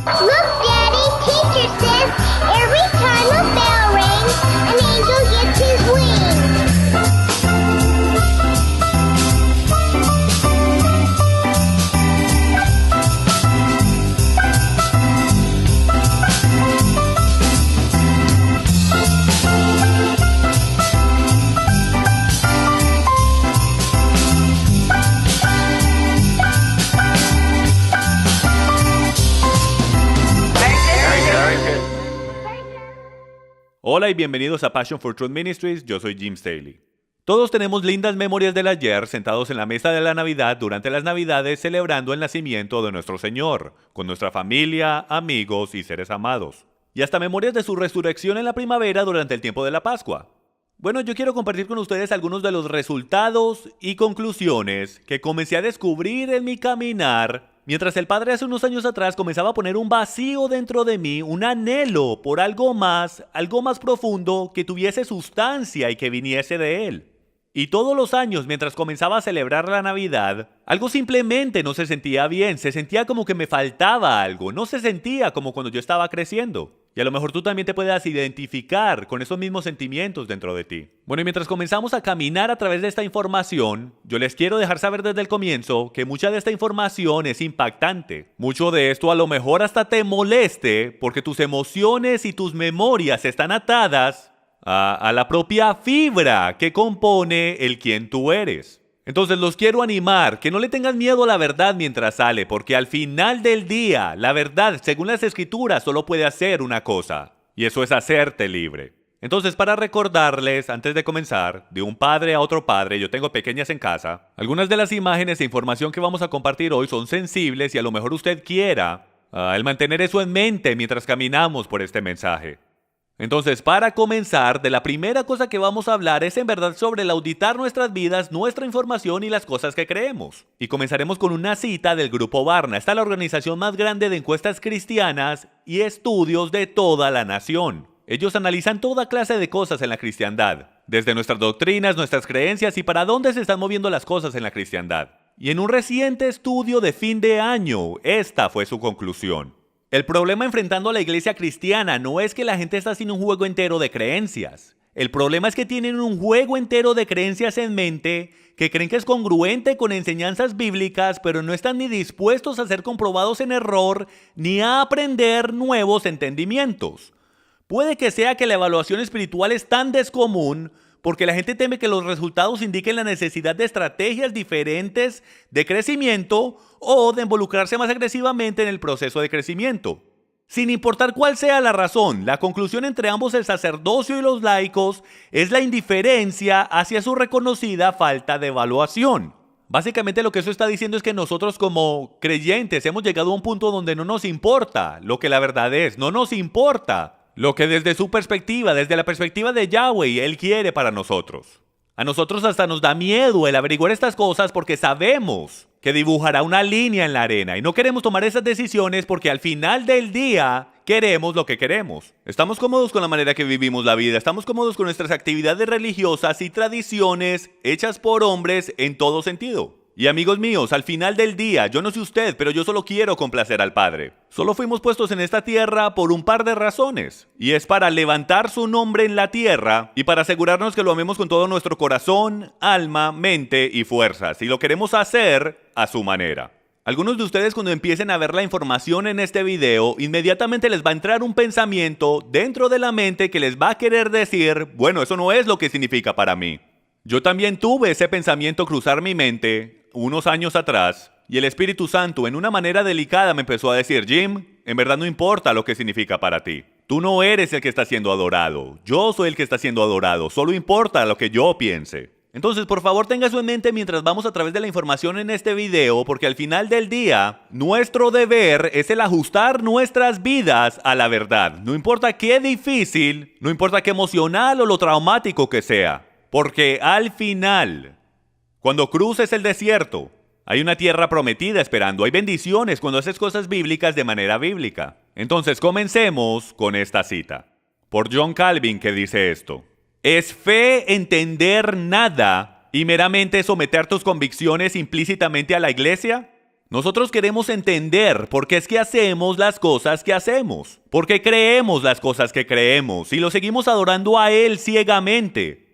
Look, Daddy, teacher says every time a bell rings, an angel gets his wings. Hola y bienvenidos a Passion for Truth Ministries, yo soy Jim Staley. Todos tenemos lindas memorias del ayer sentados en la mesa de la Navidad durante las Navidades celebrando el nacimiento de nuestro Señor, con nuestra familia, amigos y seres amados. Y hasta memorias de su resurrección en la primavera durante el tiempo de la Pascua. Bueno, yo quiero compartir con ustedes algunos de los resultados y conclusiones que comencé a descubrir en mi caminar mientras el Padre hace unos años atrás comenzaba a poner un vacío dentro de mí, un anhelo por algo más profundo que tuviese sustancia y que viniese de Él. Y todos los años, mientras comenzaba a celebrar la Navidad, algo simplemente no se sentía bien, se sentía como que me faltaba algo, no se sentía como cuando yo estaba creciendo. Y a lo mejor tú también te puedas identificar con esos mismos sentimientos dentro de ti. Bueno, y mientras comenzamos a caminar a través de esta información, yo les quiero dejar saber desde el comienzo que mucha de esta información es impactante. Mucho de esto a lo mejor hasta te moleste porque tus emociones y tus memorias están atadas a la propia fibra que compone el quien tú eres. Entonces los quiero animar, que no le tengan miedo a la verdad mientras sale, porque al final del día, la verdad, según las Escrituras, solo puede hacer una cosa, y eso es hacerte libre. Entonces, para recordarles, antes de comenzar, de un padre a otro padre, yo tengo pequeñas en casa, algunas de las imágenes e información que vamos a compartir hoy son sensibles y a lo mejor usted quiera el mantener eso en mente mientras caminamos por este mensaje. Entonces, para comenzar, de la primera cosa que vamos a hablar es en verdad sobre el auditar nuestras vidas, nuestra información y las cosas que creemos. Y comenzaremos con una cita del Grupo Barna. Esta es la organización más grande de encuestas cristianas y estudios de toda la nación. Ellos analizan toda clase de cosas en la cristiandad, desde nuestras doctrinas, nuestras creencias y para dónde se están moviendo las cosas en la cristiandad. Y en un reciente estudio de fin de año, esta fue su conclusión. El problema enfrentando a la iglesia cristiana no es que la gente está haciendo un juego entero de creencias. El problema es que tienen un juego entero de creencias en mente que creen que es congruente con enseñanzas bíblicas, pero no están ni dispuestos a ser comprobados en error ni a aprender nuevos entendimientos. Puede que sea que la evaluación espiritual es tan descomún porque la gente teme que los resultados indiquen la necesidad de estrategias diferentes de crecimiento o de involucrarse más agresivamente en el proceso de crecimiento. Sin importar cuál sea la razón, la conclusión entre ambos, el sacerdocio y los laicos, es la indiferencia hacia su reconocida falta de evaluación. Básicamente lo que eso está diciendo es que nosotros como creyentes hemos llegado a un punto donde no nos importa lo que la verdad es, no nos importa lo que desde su perspectiva, desde la perspectiva de Yahweh, Él quiere para nosotros. A nosotros hasta nos da miedo el averiguar estas cosas porque sabemos que dibujará una línea en la arena y no queremos tomar esas decisiones porque al final del día queremos lo que queremos. Estamos cómodos con la manera que vivimos la vida, estamos cómodos con nuestras actividades religiosas y tradiciones hechas por hombres en todo sentido. Y amigos míos, al final del día, yo no sé usted, pero yo solo quiero complacer al Padre. Solo fuimos puestos en esta tierra por un par de razones. Y es para levantar su nombre en la tierra y para asegurarnos que lo amemos con todo nuestro corazón, alma, mente y fuerzas. Y lo queremos hacer a su manera. Algunos de ustedes cuando empiecen a ver la información en este video, inmediatamente les va a entrar un pensamiento dentro de la mente que les va a querer decir, bueno, eso no es lo que significa para mí. Yo también tuve ese pensamiento cruzar mi mente unos años atrás, y el Espíritu Santo en una manera delicada me empezó a decir, Jim, en verdad no importa lo que significa para ti. Tú no eres el que está siendo adorado, yo soy el que está siendo adorado, solo importa lo que yo piense. Entonces, por favor, tenga eso en mente mientras vamos a través de la información en este video, porque al final del día, nuestro deber es el ajustar nuestras vidas a la verdad. No importa qué difícil, no importa qué emocional o lo traumático que sea, porque al final, cuando cruces el desierto, hay una tierra prometida esperando. Hay bendiciones cuando haces cosas bíblicas de manera bíblica. Entonces comencemos con esta cita. Por John Calvin, que dice esto. ¿Es fe entender nada y meramente someter tus convicciones implícitamente a la iglesia? Nosotros queremos entender por qué es que hacemos las cosas que hacemos, por qué creemos las cosas que creemos y lo seguimos adorando a Él ciegamente,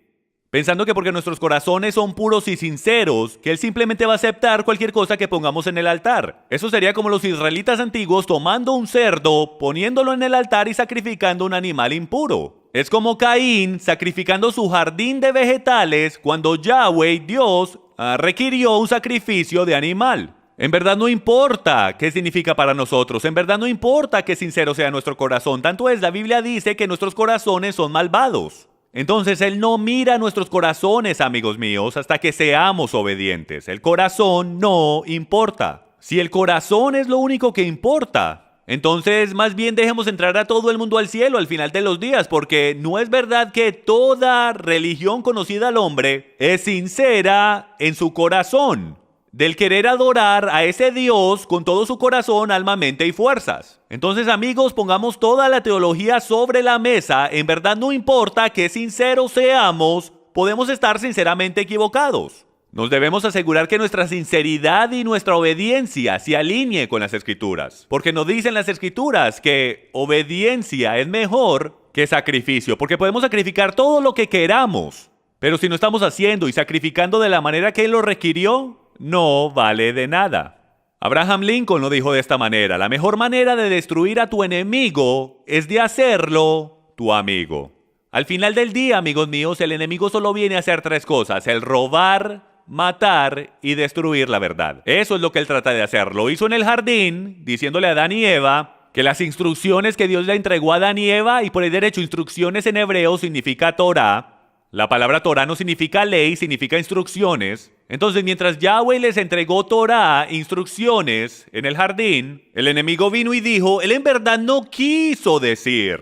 pensando que porque nuestros corazones son puros y sinceros, que Él simplemente va a aceptar cualquier cosa que pongamos en el altar. Eso sería como los israelitas antiguos tomando un cerdo, poniéndolo en el altar y sacrificando un animal impuro. Es como Caín sacrificando su jardín de vegetales cuando Yahweh, Dios, requirió un sacrificio de animal. En verdad no importa qué significa para nosotros, en verdad no importa qué sincero sea nuestro corazón, tanto es, la Biblia dice que nuestros corazones son malvados. Entonces Él no mira nuestros corazones, amigos míos, hasta que seamos obedientes. El corazón no importa. Si el corazón es lo único que importa, entonces más bien dejemos entrar a todo el mundo al cielo al final de los días, porque no es verdad que toda religión conocida al hombre es sincera en su corazón, del querer adorar a ese Dios con todo su corazón, alma, mente y fuerzas. Entonces, amigos, pongamos toda la teología sobre la mesa. En verdad no importa qué sinceros seamos, podemos estar sinceramente equivocados. Nos debemos asegurar que nuestra sinceridad y nuestra obediencia se alinee con las Escrituras, porque nos dicen las Escrituras que obediencia es mejor que sacrificio, porque podemos sacrificar todo lo que queramos, pero si no estamos haciendo y sacrificando de la manera que Él lo requirió, no vale de nada. Abraham Lincoln lo dijo de esta manera: la mejor manera de destruir a tu enemigo es de hacerlo tu amigo. Al final del día, amigos míos, el enemigo solo viene a hacer tres cosas: el robar, matar y destruir la verdad. Eso es lo que él trata de hacer. Lo hizo en el jardín, diciéndole a Adán y Eva que las instrucciones que Dios le entregó a Adán y Eva, y por el derecho instrucciones en hebreo significa Torah. La palabra Torah no significa ley, significa instrucciones. Entonces, mientras Yahweh les entregó Torah, instrucciones, en el jardín, el enemigo vino y dijo: Él en verdad no quiso decir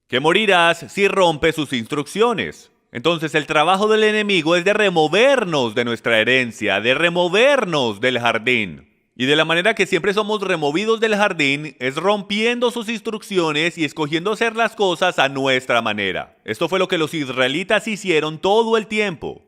que morirás si rompes sus instrucciones. Entonces, el trabajo del enemigo es de removernos de nuestra herencia, de removernos del jardín. Y de la manera que siempre somos removidos del jardín es rompiendo sus instrucciones y escogiendo hacer las cosas a nuestra manera. Esto fue lo que los israelitas hicieron todo el tiempo,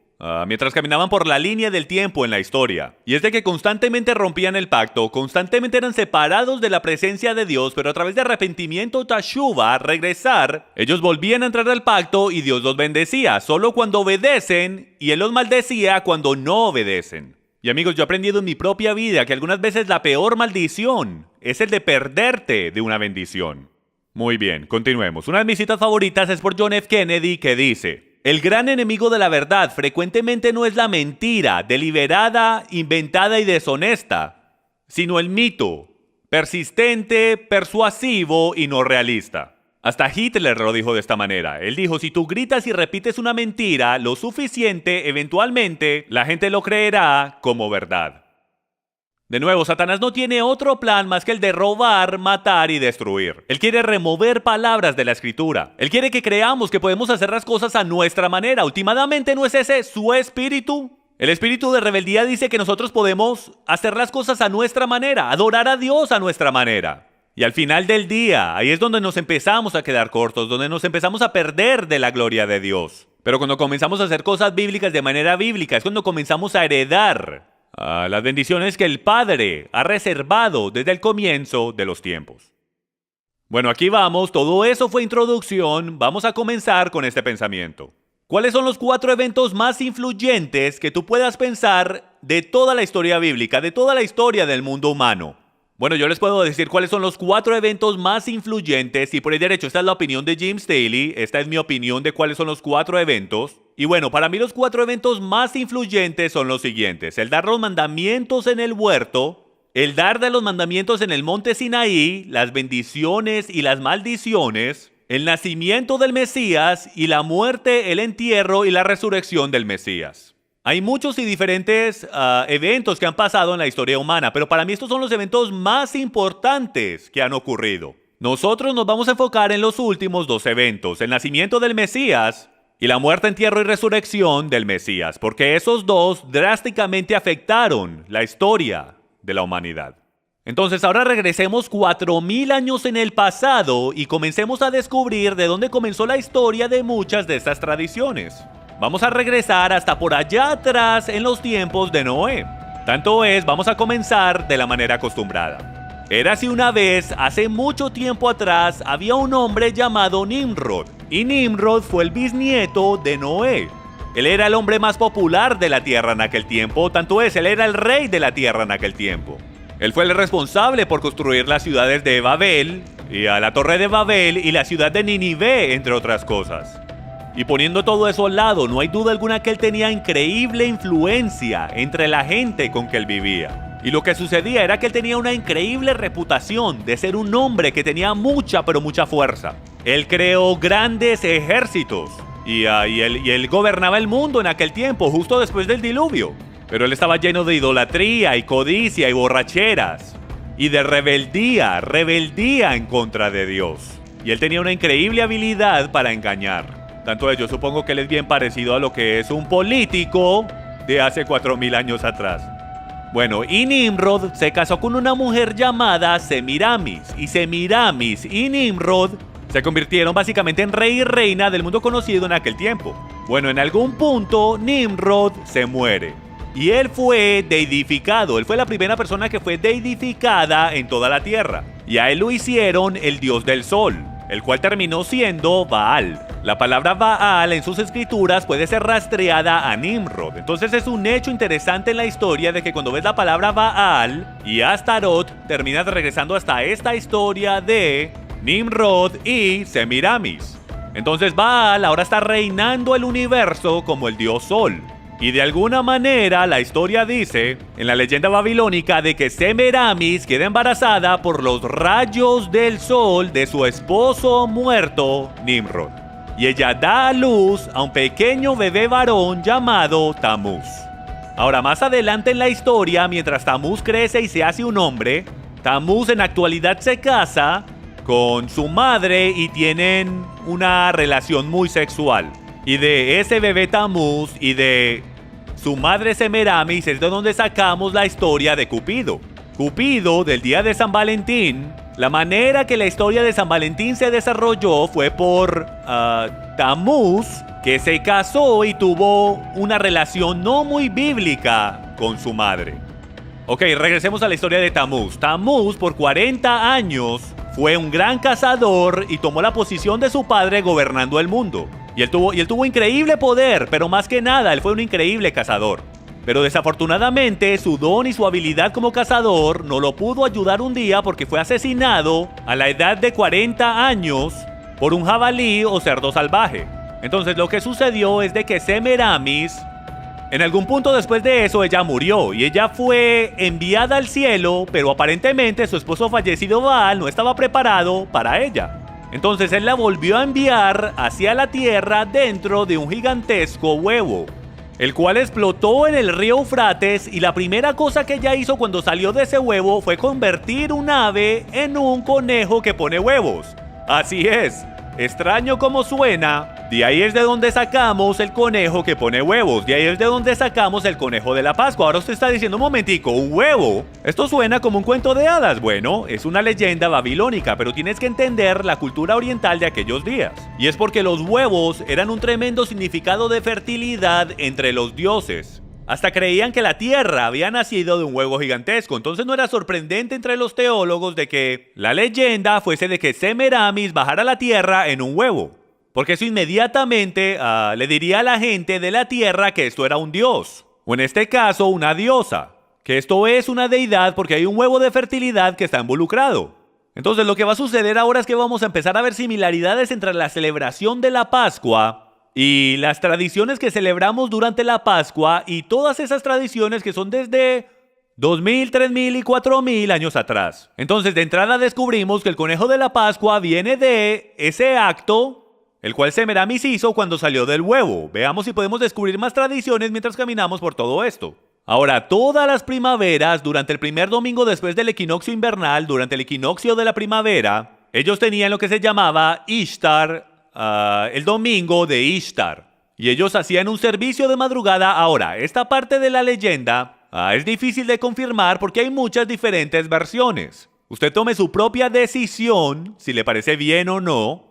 mientras caminaban por la línea del tiempo en la historia. Y es de que constantemente rompían el pacto, constantemente eran separados de la presencia de Dios, pero a través de arrepentimiento, tashuva, regresar, ellos volvían a entrar al pacto y Dios los bendecía, solo cuando obedecen, y Él los maldecía cuando no obedecen. Y amigos, yo he aprendido en mi propia vida que algunas veces la peor maldición es el de perderte de una bendición. Muy bien, continuemos. Una de mis citas favoritas es por John F. Kennedy, que dice: el gran enemigo de la verdad frecuentemente no es la mentira deliberada, inventada y deshonesta, sino el mito, persistente, persuasivo y no realista. Hasta Hitler lo dijo de esta manera. Él dijo: si tú gritas y repites una mentira lo suficiente, eventualmente la gente lo creerá como verdad. De nuevo, Satanás no tiene otro plan más que el de robar, matar y destruir. Él quiere remover palabras de la Escritura. Él quiere que creamos que podemos hacer las cosas a nuestra manera. Últimamente, ¿no es ese su espíritu? El espíritu de rebeldía dice que nosotros podemos hacer las cosas a nuestra manera, adorar a Dios a nuestra manera. Y al final del día, ahí es donde nos empezamos a quedar cortos, donde nos empezamos a perder de la gloria de Dios. Pero cuando comenzamos a hacer cosas bíblicas de manera bíblica, es cuando comenzamos a heredar las bendiciones que el Padre ha reservado desde el comienzo de los tiempos. Bueno, aquí vamos, todo eso fue introducción, vamos a comenzar con este pensamiento. ¿Cuáles son los 4 eventos más influyentes que tú puedas pensar de toda la historia bíblica, de toda la historia del mundo humano? Bueno, yo les puedo decir cuáles son los 4 eventos más influyentes, y por el derecho esta es la opinión de Jim Staley, esta es mi opinión de cuáles son los 4 eventos. Y bueno, para mí los 4 eventos más influyentes son los siguientes: el dar los mandamientos en el huerto, el dar de los mandamientos en el monte Sinaí, las bendiciones y las maldiciones, el nacimiento del Mesías y la muerte, el entierro y la resurrección del Mesías. Hay muchos y diferentes eventos que han pasado en la historia humana, pero para mí estos son los eventos más importantes que han ocurrido. Nosotros nos vamos a enfocar en los últimos 2 eventos, el nacimiento del Mesías y la muerte, entierro y resurrección del Mesías, porque esos 2 drásticamente afectaron la historia de la humanidad. Entonces ahora regresemos 4000 años en el pasado y comencemos a descubrir de dónde comenzó la historia de muchas de estas tradiciones. Vamos a regresar hasta por allá atrás en los tiempos de Noé. Tanto es, vamos a comenzar de la manera acostumbrada. Érase una vez, hace mucho tiempo atrás, había un hombre llamado Nimrod. Y Nimrod fue el bisnieto de Noé. Él era el hombre más popular de la tierra en aquel tiempo, tanto es, él era el rey de la tierra en aquel tiempo. Él fue el responsable por construir las ciudades de Babel, y a la torre de Babel y la ciudad de Nínive, entre otras cosas. Y poniendo todo eso al lado, no hay duda alguna que él tenía increíble influencia entre la gente con que él vivía. Y lo que sucedía era que él tenía una increíble reputación de ser un hombre que tenía mucha, pero mucha fuerza. Él creó grandes ejércitos y él gobernaba el mundo en aquel tiempo, justo después del diluvio. Pero él estaba lleno de idolatría y codicia y borracheras y de rebeldía en contra de Dios. Y él tenía una increíble habilidad para engañar. Tanto yo supongo que él es bien parecido a lo que es un político de hace 4000 años atrás. Bueno, y Nimrod se casó con una mujer llamada Semiramis. Y Semiramis y Nimrod se convirtieron básicamente en rey y reina del mundo conocido en aquel tiempo. Bueno, en algún punto Nimrod se muere. Y él fue deidificado. Él fue la primera persona que fue deidificada en toda la tierra. Y a él lo hicieron el dios del sol, el cual terminó siendo Baal. La palabra Baal en sus escrituras puede ser rastreada a Nimrod. Entonces es un hecho interesante en la historia de que cuando ves la palabra Baal y Astarot, terminas regresando hasta esta historia de Nimrod y Semiramis. Entonces Baal ahora está reinando el universo como el dios sol. Y de alguna manera la historia dice, en la leyenda babilónica, de que Semiramis queda embarazada por los rayos del sol de su esposo muerto, Nimrod. Y ella da a luz a un pequeño bebé varón llamado Tamuz. Ahora, más adelante en la historia, mientras Tamuz crece y se hace un hombre, Tamuz en la actualidad se casa con su madre y tienen una relación muy sexual. Y de ese bebé Tamuz y de su madre Semiramis es de donde sacamos la historia de Cupido. Cupido, del día de San Valentín, la manera que la historia de San Valentín se desarrolló fue por Tamuz, que se casó y tuvo una relación no muy bíblica con su madre. Ok, regresemos a la historia de Tamuz. Tamuz, por 40 años, fue un gran cazador y tomó la posición de su padre gobernando el mundo. Y él tuvo increíble poder, pero más que nada, él fue un increíble cazador. Pero desafortunadamente, su don y su habilidad como cazador no lo pudo ayudar un día porque fue asesinado a la edad de 40 años por un jabalí o cerdo salvaje. Entonces lo que sucedió es de que Semiramis, en algún punto después de eso, ella murió y ella fue enviada al cielo, pero aparentemente su esposo fallecido Baal no estaba preparado para ella. Entonces él la volvió a enviar hacia la tierra dentro de un gigantesco huevo, el cual explotó en el río Eufrates, y la primera cosa que ella hizo cuando salió de ese huevo fue convertir un ave en un conejo que pone huevos. Así es, extraño como suena, de ahí es de donde sacamos el conejo que pone huevos, de ahí es de donde sacamos el conejo de la Pascua. Ahora usted está diciendo, un momentico, ¿un huevo? Esto suena como un cuento de hadas. Bueno, es una leyenda babilónica, pero tienes que entender la cultura oriental de aquellos días. Y es porque los huevos eran un tremendo significado de fertilidad entre los dioses. Hasta creían que la tierra había nacido de un huevo gigantesco. Entonces no era sorprendente entre los teólogos de que la leyenda fuese de que Semiramis bajara a la tierra en un huevo. Porque eso inmediatamente le diría a la gente de la tierra que esto era un dios. O en este caso, una diosa. Que esto es una deidad porque hay un huevo de fertilidad que está involucrado. Entonces lo que va a suceder ahora es que vamos a empezar a ver similaridades entre la celebración de la Pascua y las tradiciones que celebramos durante la Pascua, y todas esas tradiciones que son desde 2000, 3000 y 4000 años atrás. Entonces de entrada descubrimos que el conejo de la Pascua viene de ese acto el cual Semiramis hizo cuando salió del huevo. Veamos si podemos descubrir más tradiciones mientras caminamos por todo esto. Ahora, todas las primaveras, durante el primer domingo después del equinoccio invernal, durante el equinoccio de la primavera, ellos tenían lo que se llamaba Ishtar, el domingo de Ishtar. Y ellos hacían un servicio de madrugada. Ahora, esta parte de la leyenda es difícil de confirmar porque hay muchas diferentes versiones. Usted tome su propia decisión, si le parece bien o no.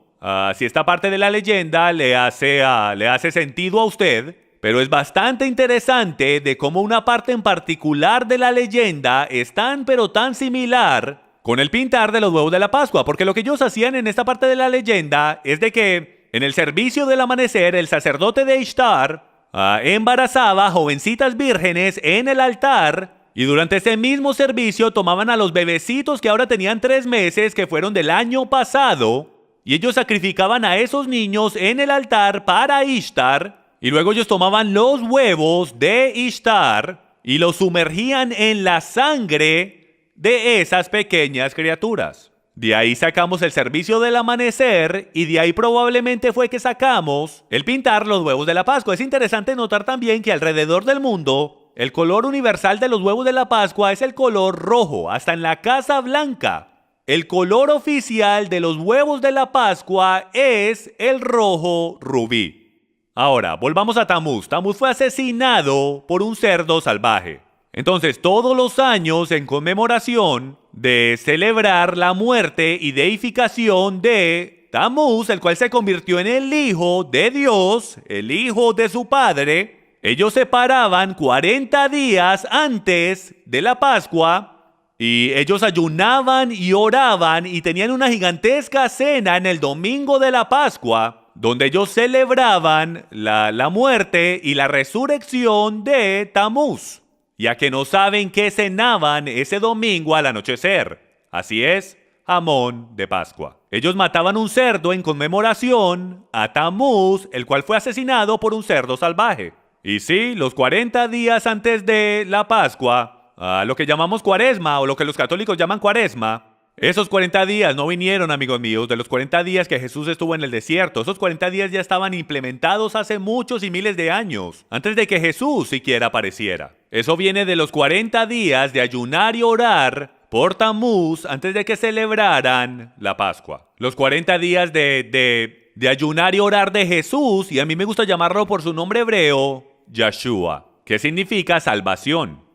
Si esta parte de la leyenda le hace sentido a usted. pero es bastante interesante de cómo una parte en particular de la leyenda es tan pero tan similar con el pintar de los huevos de la Pascua, porque lo que ellos hacían en esta parte de la leyenda es de que en el servicio del amanecer el sacerdote de Ishtar embarazaba jovencitas vírgenes en el altar y durante ese mismo servicio tomaban a los bebecitos que ahora tenían 3 meses que fueron del año pasado y ellos sacrificaban a esos niños en el altar para Ishtar. Y luego ellos tomaban los huevos de Ishtar y los sumergían en la sangre de esas pequeñas criaturas. De ahí sacamos el servicio del amanecer y de ahí probablemente fue que sacamos el pintar los huevos de la Pascua. Es interesante notar también que alrededor del mundo el color universal de los huevos de la Pascua es el color rojo, hasta en la Casa Blanca. El color oficial de los huevos de la Pascua es el rojo rubí. Ahora, volvamos a Tamuz. Tamuz fue asesinado por un cerdo salvaje. Entonces, todos los años, en conmemoración de celebrar la muerte y deificación de Tamuz, el cual se convirtió en el hijo de Dios, el hijo de su padre, ellos se paraban 40 días antes de la Pascua y ellos ayunaban y oraban y tenían una gigantesca cena en el domingo de la Pascua, donde ellos celebraban la muerte y la resurrección de Tamuz, ya que no saben qué cenaban ese domingo al anochecer. Así es, jamón de Pascua. Ellos mataban un cerdo en conmemoración a Tamuz, el cual fue asesinado por un cerdo salvaje. Y sí, los 40 días antes de la Pascua, lo que llamamos Cuaresma o lo que los católicos llaman Cuaresma, esos 40 días no vinieron, amigos míos, de los 40 días que Jesús estuvo en el desierto. Esos 40 días ya estaban implementados hace muchos y miles de años, antes de que Jesús siquiera apareciera. Eso viene de los 40 días de ayunar y orar por Tamuz antes de que celebraran la Pascua. Los 40 días de ayunar y orar de Jesús, y a mí me gusta llamarlo por su nombre hebreo, Yeshua, que significa salvación.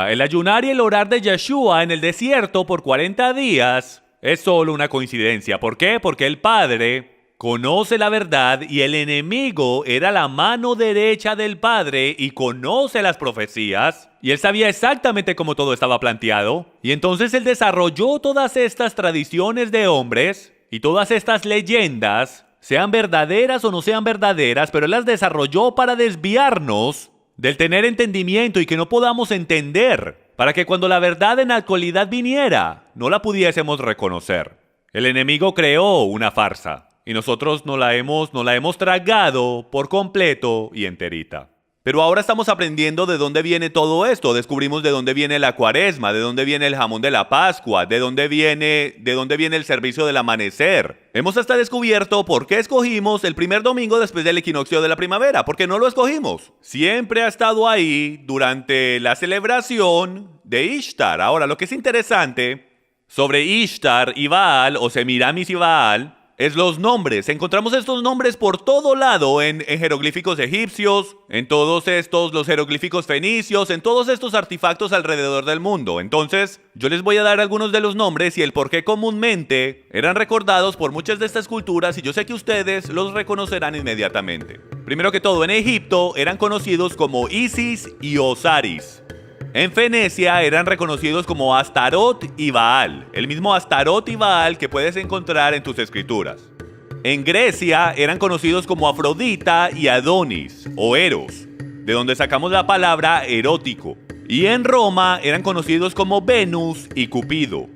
El ayunar y el orar de Yeshua en el desierto por 40 días es solo una coincidencia. ¿Por qué? Porque el Padre conoce la verdad y el enemigo era la mano derecha del Padre y conoce las profecías. Y él sabía exactamente cómo todo estaba planteado. Y entonces él desarrolló todas estas tradiciones de hombres y todas estas leyendas, sean verdaderas o no sean verdaderas, pero él las desarrolló para desviarnos del tener entendimiento y que no podamos entender, para que cuando la verdad en la actualidad viniera, no la pudiésemos reconocer. El enemigo creó una farsa y nosotros no la hemos tragado por completo y enterita. Pero ahora estamos aprendiendo de dónde viene todo esto. Descubrimos de dónde viene la Cuaresma, de dónde viene el jamón de la Pascua, de dónde viene el servicio del amanecer. Hemos hasta descubierto por qué escogimos el primer domingo después del equinoccio de la primavera. Porque no lo escogimos. Siempre ha estado ahí durante la celebración de Ishtar. Ahora, lo que es interesante sobre Ishtar y Baal, o Semiramis y Baal, es los nombres. Encontramos estos nombres por todo lado en jeroglíficos egipcios, en todos estos, los jeroglíficos fenicios, en todos estos artefactos alrededor del mundo. Entonces, yo les voy a dar algunos de los nombres y el por qué comúnmente eran recordados por muchas de estas culturas y yo sé que ustedes los reconocerán inmediatamente. Primero que todo, en Egipto eran conocidos como Isis y Osiris. En Venecia eran reconocidos como Astarot y Baal, el mismo Astarot y Baal que puedes encontrar en tus escrituras. En Grecia eran conocidos como Afrodita y Adonis, o Eros, de donde sacamos la palabra erótico. Y en Roma eran conocidos como Venus y Cupido.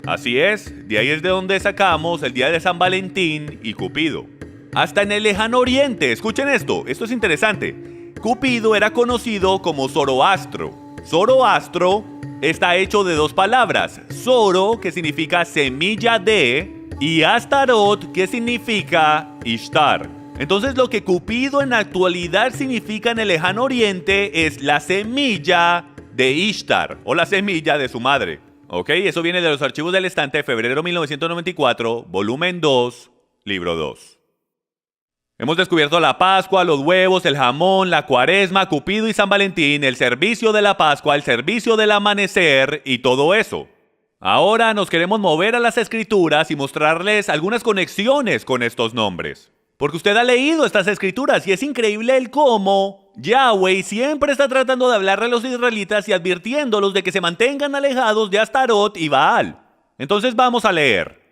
Así es, de ahí es de donde sacamos el día de San Valentín y Cupido. Hasta en el lejano oriente, escuchen esto es interesante. Cupido era conocido como Zoroastro. Zoroastro está hecho de 2 palabras, Zoro, que significa semilla de, y Astarot, que significa Ishtar. Entonces lo que Cupido en la actualidad significa en el lejano oriente es la semilla de Ishtar, o la semilla de su madre. Ok, eso viene de los archivos del estante, febrero 1994, volumen 2, libro 2. Hemos descubierto la Pascua, los huevos, el jamón, la Cuaresma, Cupido y San Valentín, el servicio de la Pascua, el servicio del amanecer y todo eso. Ahora nos queremos mover a las escrituras y mostrarles algunas conexiones con estos nombres. Porque usted ha leído estas escrituras y es increíble el cómo Yahweh siempre está tratando de hablarle a los israelitas y advirtiéndolos de que se mantengan alejados de Astarot y Baal. Entonces vamos a leer.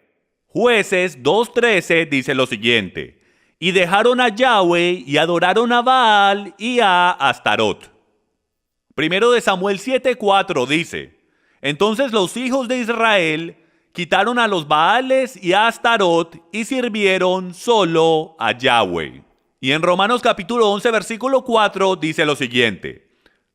Jueces 2:13 dice lo siguiente: y dejaron a Yahweh y adoraron a Baal y a Astarot. Primero de Samuel 7:4 dice: entonces los hijos de Israel quitaron a los Baales y a Astarot y sirvieron solo a Yahweh. Y en Romanos capítulo 11 versículo 4 dice lo siguiente: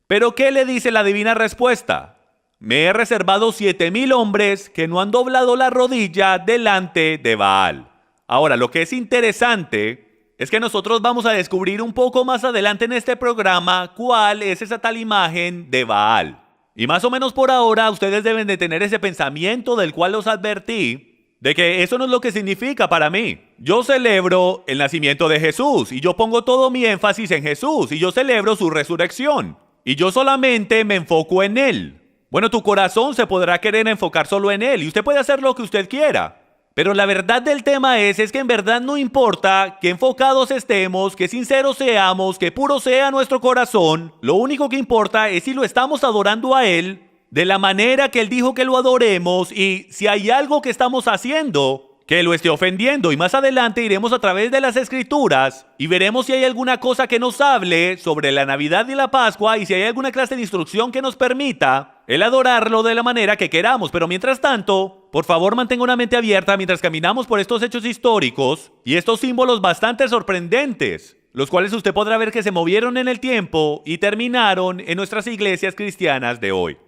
¿pero qué le dice la divina respuesta? Me he reservado 7,000 hombres que no han doblado la rodilla delante de Baal. Ahora, lo que es interesante es que nosotros vamos a descubrir un poco más adelante en este programa cuál es esa tal imagen de Baal. Y más o menos por ahora ustedes deben de tener ese pensamiento del cual los advertí, de que eso no es lo que significa para mí. Yo celebro el nacimiento de Jesús y yo pongo todo mi énfasis en Jesús y yo celebro su resurrección. Y yo solamente me enfoco en Él. Bueno, tu corazón se podrá querer enfocar solo en Él y usted puede hacer lo que usted quiera. Pero la verdad del tema es que en verdad no importa qué enfocados estemos, qué sinceros seamos, qué puro sea nuestro corazón. Lo único que importa es si lo estamos adorando a Él de la manera que Él dijo que lo adoremos y si hay algo que estamos haciendo que lo esté ofendiendo. Y más adelante iremos a través de las escrituras y veremos si hay alguna cosa que nos hable sobre la Navidad y la Pascua y si hay alguna clase de instrucción que nos permita el adorarlo de la manera que queramos. Pero mientras tanto, por favor mantenga una mente abierta mientras caminamos por estos hechos históricos y estos símbolos bastante sorprendentes, los cuales usted podrá ver que se movieron en el tiempo y terminaron en nuestras iglesias cristianas de hoy.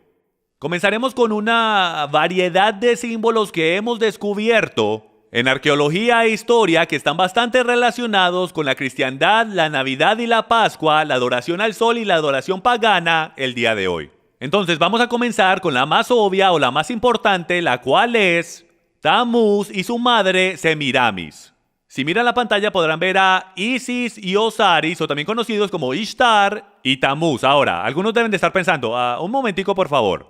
Comenzaremos con una variedad de símbolos que hemos descubierto en arqueología e historia que están bastante relacionados con la cristiandad, la Navidad y la Pascua, la adoración al sol y la adoración pagana el día de hoy. Entonces vamos a comenzar con la más obvia o la más importante, la cual es Tammuz y su madre Semiramis. Si miran la pantalla podrán ver a Isis y Osiris, o también conocidos como Ishtar y Tammuz. Ahora, algunos deben de estar pensando, un momentico por favor.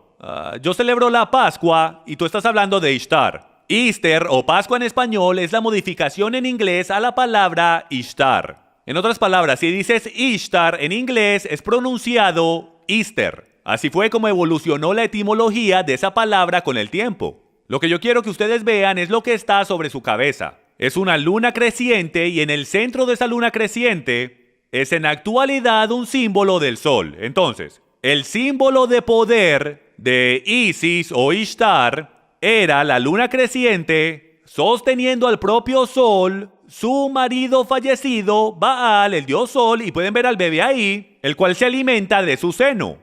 Yo celebro la Pascua y tú estás hablando de Ishtar. Easter o Pascua en español es la modificación en inglés a la palabra Ishtar. En otras palabras, si dices Ishtar en inglés es pronunciado Easter. Así fue como evolucionó la etimología de esa palabra con el tiempo. Lo que yo quiero que ustedes vean es lo que está sobre su cabeza. Es una luna creciente y en el centro de esa luna creciente es en actualidad un símbolo del sol. Entonces, el símbolo de poder de Isis o Ishtar era la luna creciente sosteniendo al propio sol, su marido fallecido, Baal, el dios sol, y pueden ver al bebé ahí, el cual se alimenta de su seno.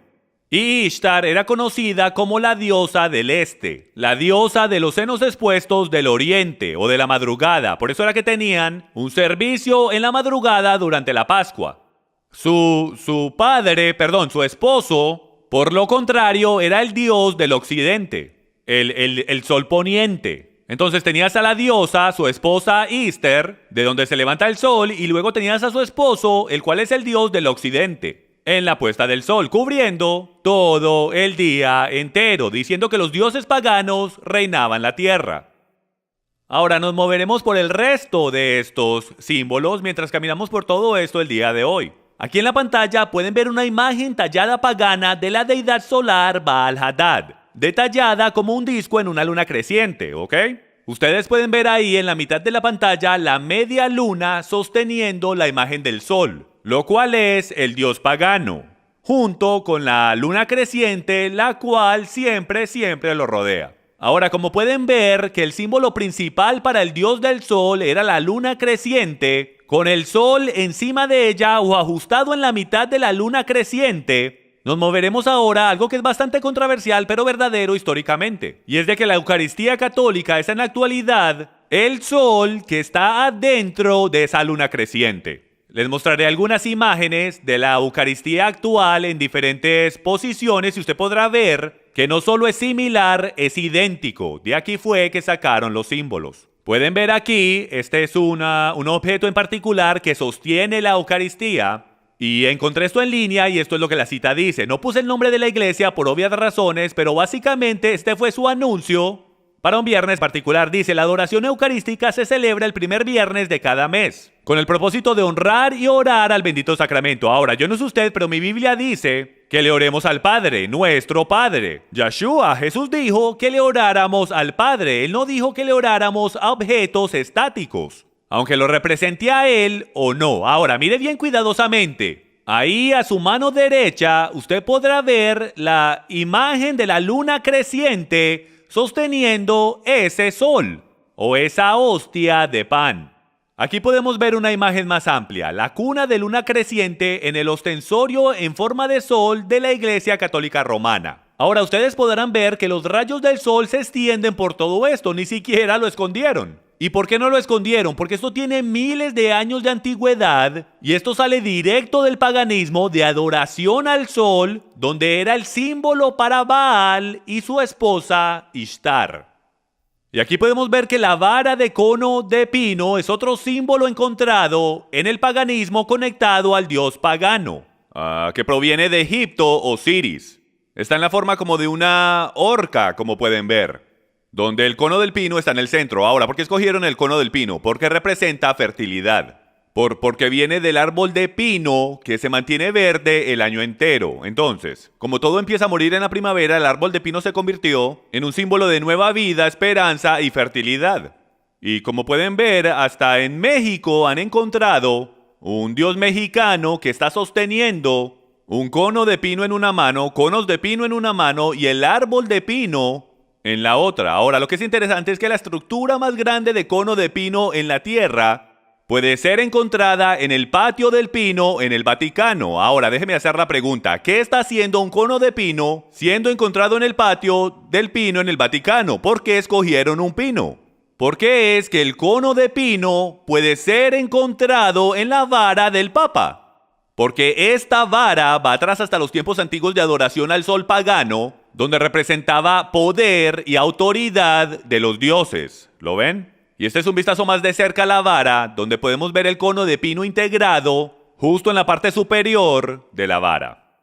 Y Ishtar era conocida como la diosa del este, la diosa de los senos expuestos del oriente o de la madrugada. Por eso era que tenían un servicio en la madrugada durante la Pascua. Su esposo, por lo contrario, era el dios del occidente, el sol poniente. Entonces tenías a la diosa, su esposa Ishtar, de donde se levanta el sol, y luego tenías a su esposo, el cual es el dios del occidente, en la puesta del sol, cubriendo todo el día entero, diciendo que los dioses paganos reinaban la tierra. Ahora nos moveremos por el resto de estos símbolos mientras caminamos por todo esto el día de hoy. Aquí en la pantalla pueden ver una imagen tallada pagana de la deidad solar Baal-Hadad, detallada como un disco en una luna creciente, ¿ok? Ustedes pueden ver ahí en la mitad de la pantalla la media luna sosteniendo la imagen del sol, lo cual es el dios pagano, junto con la luna creciente, la cual siempre lo rodea. Ahora, como pueden ver que el símbolo principal para el dios del sol era la luna creciente, con el sol encima de ella o ajustado en la mitad de la luna creciente, nos moveremos ahora a algo que es bastante controversial pero verdadero históricamente. Y es de que la Eucaristía católica es en la actualidad el sol que está adentro de esa luna creciente. Les mostraré algunas imágenes de la Eucaristía actual en diferentes posiciones y usted podrá ver que no solo es similar, es idéntico. De aquí fue que sacaron los símbolos. Pueden ver aquí, este es un objeto en particular que sostiene la Eucaristía. Y encontré esto en línea y esto es lo que la cita dice. No puse el nombre de la iglesia por obvias razones, pero básicamente este fue su anuncio Para un viernes particular, dice, la adoración eucarística se celebra el primer viernes de cada mes, con el propósito de honrar y orar al bendito sacramento. Ahora, yo no sé usted, pero mi Biblia dice que le oremos al Padre, nuestro Padre. Yeshua, Jesús dijo que le oráramos al Padre. Él no dijo que le oráramos a objetos estáticos, aunque lo represente a Él o no. Ahora, mire bien cuidadosamente. Ahí a su mano derecha usted podrá ver la imagen de la luna creciente sosteniendo ese sol o esa hostia de pan. Aquí podemos ver una imagen más amplia, la cuna de luna creciente en el ostensorio en forma de sol de la Iglesia Católica Romana. Ahora ustedes podrán ver que los rayos del sol se extienden por todo esto, ni siquiera lo escondieron. ¿Y por qué no lo escondieron? Porque esto tiene miles de años de antigüedad y esto sale directo del paganismo de adoración al sol, donde era el símbolo para Baal y su esposa Ishtar. Y aquí podemos ver que la vara de cono de pino es otro símbolo encontrado en el paganismo conectado al dios pagano, que proviene de Egipto, Osiris. Está en la forma como de una horca, como pueden ver, donde el cono del pino está en el centro. Ahora, ¿por qué escogieron el cono del pino? Porque representa fertilidad. Porque viene del árbol de pino que se mantiene verde el año entero. Entonces, como todo empieza a morir en la primavera, el árbol de pino se convirtió en un símbolo de nueva vida, esperanza y fertilidad. Y como pueden ver, hasta en México han encontrado un dios mexicano que está sosteniendo un cono de pino en una mano, conos de pino en una mano y el árbol de pino en la otra. Ahora, lo que es interesante es que la estructura más grande de cono de pino en la Tierra puede ser encontrada en el patio del pino en el Vaticano. Ahora, déjeme hacer la pregunta. ¿Qué está haciendo un cono de pino siendo encontrado en el patio del pino en el Vaticano? ¿Por qué escogieron un pino? ¿Por qué es que el cono de pino puede ser encontrado en la vara del Papa? Porque esta vara va atrás hasta los tiempos antiguos de adoración al sol pagano, donde representaba poder y autoridad de los dioses. ¿Lo ven? Y este es un vistazo más de cerca a la vara, donde podemos ver el cono de pino integrado justo en la parte superior de la vara.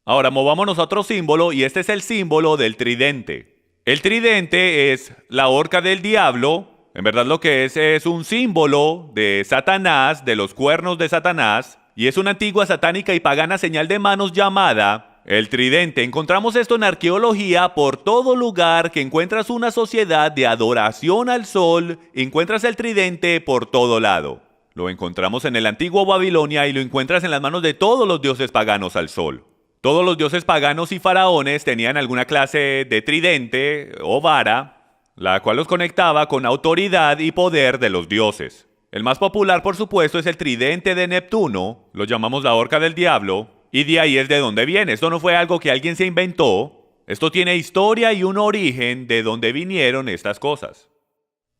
Ahora movámonos a otro símbolo, y este es el símbolo del tridente. El tridente es la horca del diablo. En verdad lo que es un símbolo de Satanás, de los cuernos de Satanás, y es una antigua satánica y pagana señal de manos llamada el tridente. Encontramos esto en arqueología por todo lugar que encuentras una sociedad de adoración al sol, encuentras el tridente por todo lado. Lo encontramos en el antiguo Babilonia y lo encuentras en las manos de todos los dioses paganos al sol. Todos los dioses paganos y faraones tenían alguna clase de tridente o vara, la cual los conectaba con autoridad y poder de los dioses. El más popular, por supuesto, es el tridente de Neptuno, lo llamamos la horca del diablo, y de ahí es de donde viene. Esto no fue algo que alguien se inventó, esto tiene historia y un origen de donde vinieron estas cosas.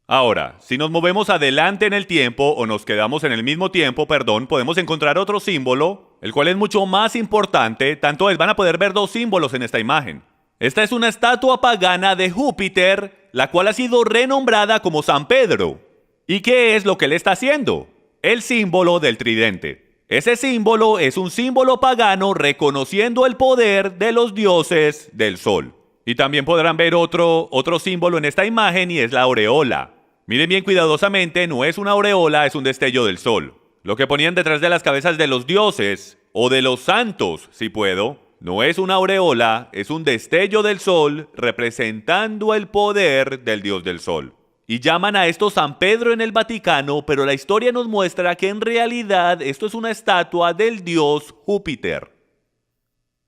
Ahora, si nos movemos adelante en el tiempo, o nos quedamos en el mismo tiempo, podemos encontrar otro símbolo, el cual es mucho más importante, tanto es, van a poder ver dos símbolos en esta imagen. Esta es una estatua pagana de Júpiter, la cual ha sido renombrada como San Pedro. ¿Y qué es lo que él está haciendo? El símbolo del tridente. Ese símbolo es un símbolo pagano reconociendo el poder de los dioses del sol. Y también podrán ver otro símbolo en esta imagen, y es la aureola. Miren bien cuidadosamente, no es una aureola, es un destello del sol. Lo que ponían detrás de las cabezas de los dioses, o de los santos, si puedo, no es una aureola, es un destello del sol representando el poder del dios del sol. Y llaman a esto San Pedro en el Vaticano, pero la historia nos muestra que en realidad esto es una estatua del dios Júpiter.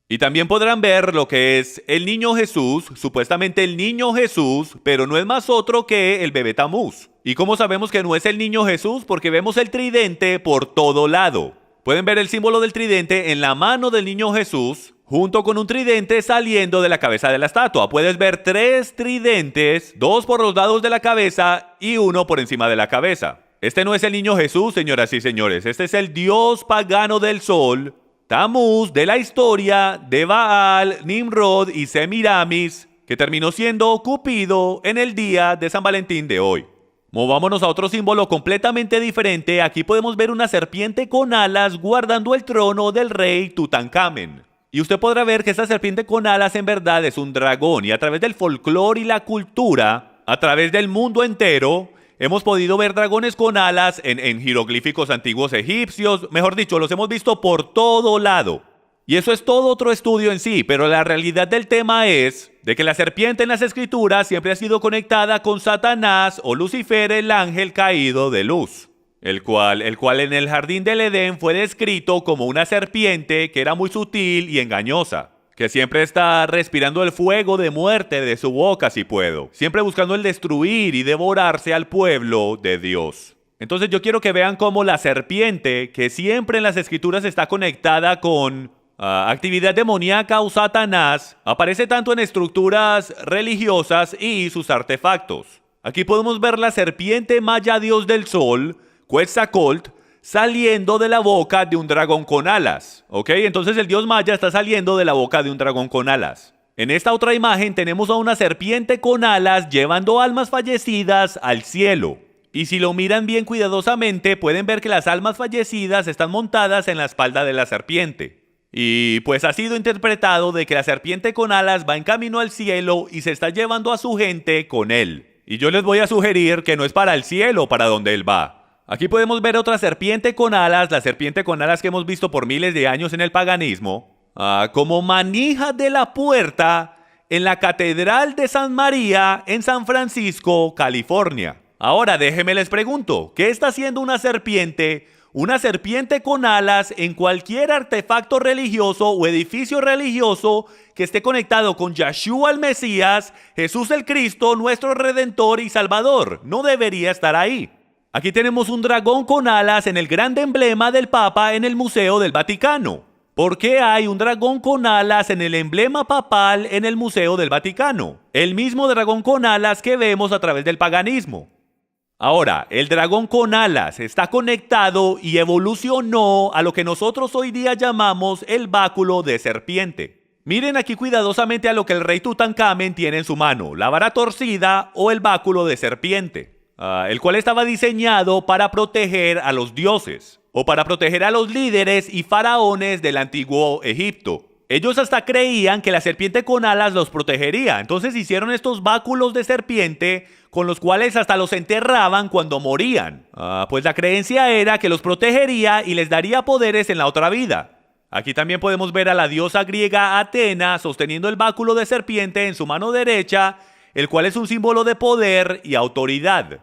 Y también podrán ver lo que es el niño Jesús, supuestamente el niño Jesús, pero no es más otro que el bebé Tamuz. ¿Y cómo sabemos que no es el niño Jesús? Porque vemos el tridente por todo lado. Pueden ver el símbolo del tridente en la mano del niño Jesús, junto con un tridente saliendo de la cabeza de la estatua. Puedes ver 3 tridentes, 2 por los lados de la cabeza y 1 por encima de la cabeza. Este no es el niño Jesús, señoras y señores. Este es el dios pagano del sol, Tamuz, de la historia de Baal, Nimrod y Semiramis, que terminó siendo Cupido en el día de San Valentín de hoy. Movámonos a otro símbolo completamente diferente. Aquí podemos ver una serpiente con alas guardando el trono del rey Tutankamen. Y usted podrá ver que esta serpiente con alas en verdad es un dragón, y a través del folclore y la cultura, a través del mundo entero, hemos podido ver dragones con alas en jeroglíficos antiguos egipcios, mejor dicho, los hemos visto por todo lado. Y eso es todo otro estudio en sí, pero la realidad del tema es de que la serpiente en las escrituras siempre ha sido conectada con Satanás o Lucifer, el ángel caído de luz, el cual en el jardín del Edén fue descrito como una serpiente que era muy sutil y engañosa, que siempre está respirando el fuego de muerte de su boca si puedo, siempre buscando el destruir y devorarse al pueblo de Dios. Entonces yo quiero que vean cómo la serpiente, que siempre en las escrituras está conectada con actividad demoníaca o Satanás, aparece tanto en estructuras religiosas y sus artefactos. Aquí podemos ver la serpiente maya dios del sol, Quetzalcóatl, saliendo de la boca de un dragón con alas. ¿Ok? Entonces el dios maya está saliendo de la boca de un dragón con alas. En esta otra imagen tenemos a una serpiente con alas llevando almas fallecidas al cielo. Y si lo miran bien cuidadosamente, pueden ver que las almas fallecidas están montadas en la espalda de la serpiente. Y pues ha sido interpretado de que la serpiente con alas va en camino al cielo y se está llevando a su gente con él. Y yo les voy a sugerir que no es para el cielo para donde él va. Aquí podemos ver otra serpiente con alas, la serpiente con alas que hemos visto por miles de años en el paganismo, como manija de la puerta en la Catedral de San María en San Francisco, California. Ahora déjenme les pregunto, ¿qué está haciendo una serpiente con alas en cualquier artefacto religioso o edificio religioso que esté conectado con Yeshua el Mesías, Jesús el Cristo, nuestro Redentor y Salvador? No debería estar ahí. Aquí tenemos un dragón con alas en el gran emblema del Papa en el Museo del Vaticano. ¿Por qué hay un dragón con alas en el emblema papal en el Museo del Vaticano? El mismo dragón con alas que vemos a través del paganismo. Ahora, el dragón con alas está conectado y evolucionó a lo que nosotros hoy día llamamos el báculo de serpiente. Miren aquí cuidadosamente a lo que el rey Tutankamón tiene en su mano, la vara torcida o el báculo de serpiente, el cual estaba diseñado para proteger a los dioses o para proteger a los líderes y faraones del antiguo Egipto. Ellos hasta creían que la serpiente con alas los protegería, entonces hicieron estos báculos de serpiente con los cuales hasta los enterraban cuando morían. Pues la creencia era que los protegería y les daría poderes en la otra vida. Aquí también podemos ver a la diosa griega Atena sosteniendo el báculo de serpiente en su mano derecha, el cual es un símbolo de poder y autoridad.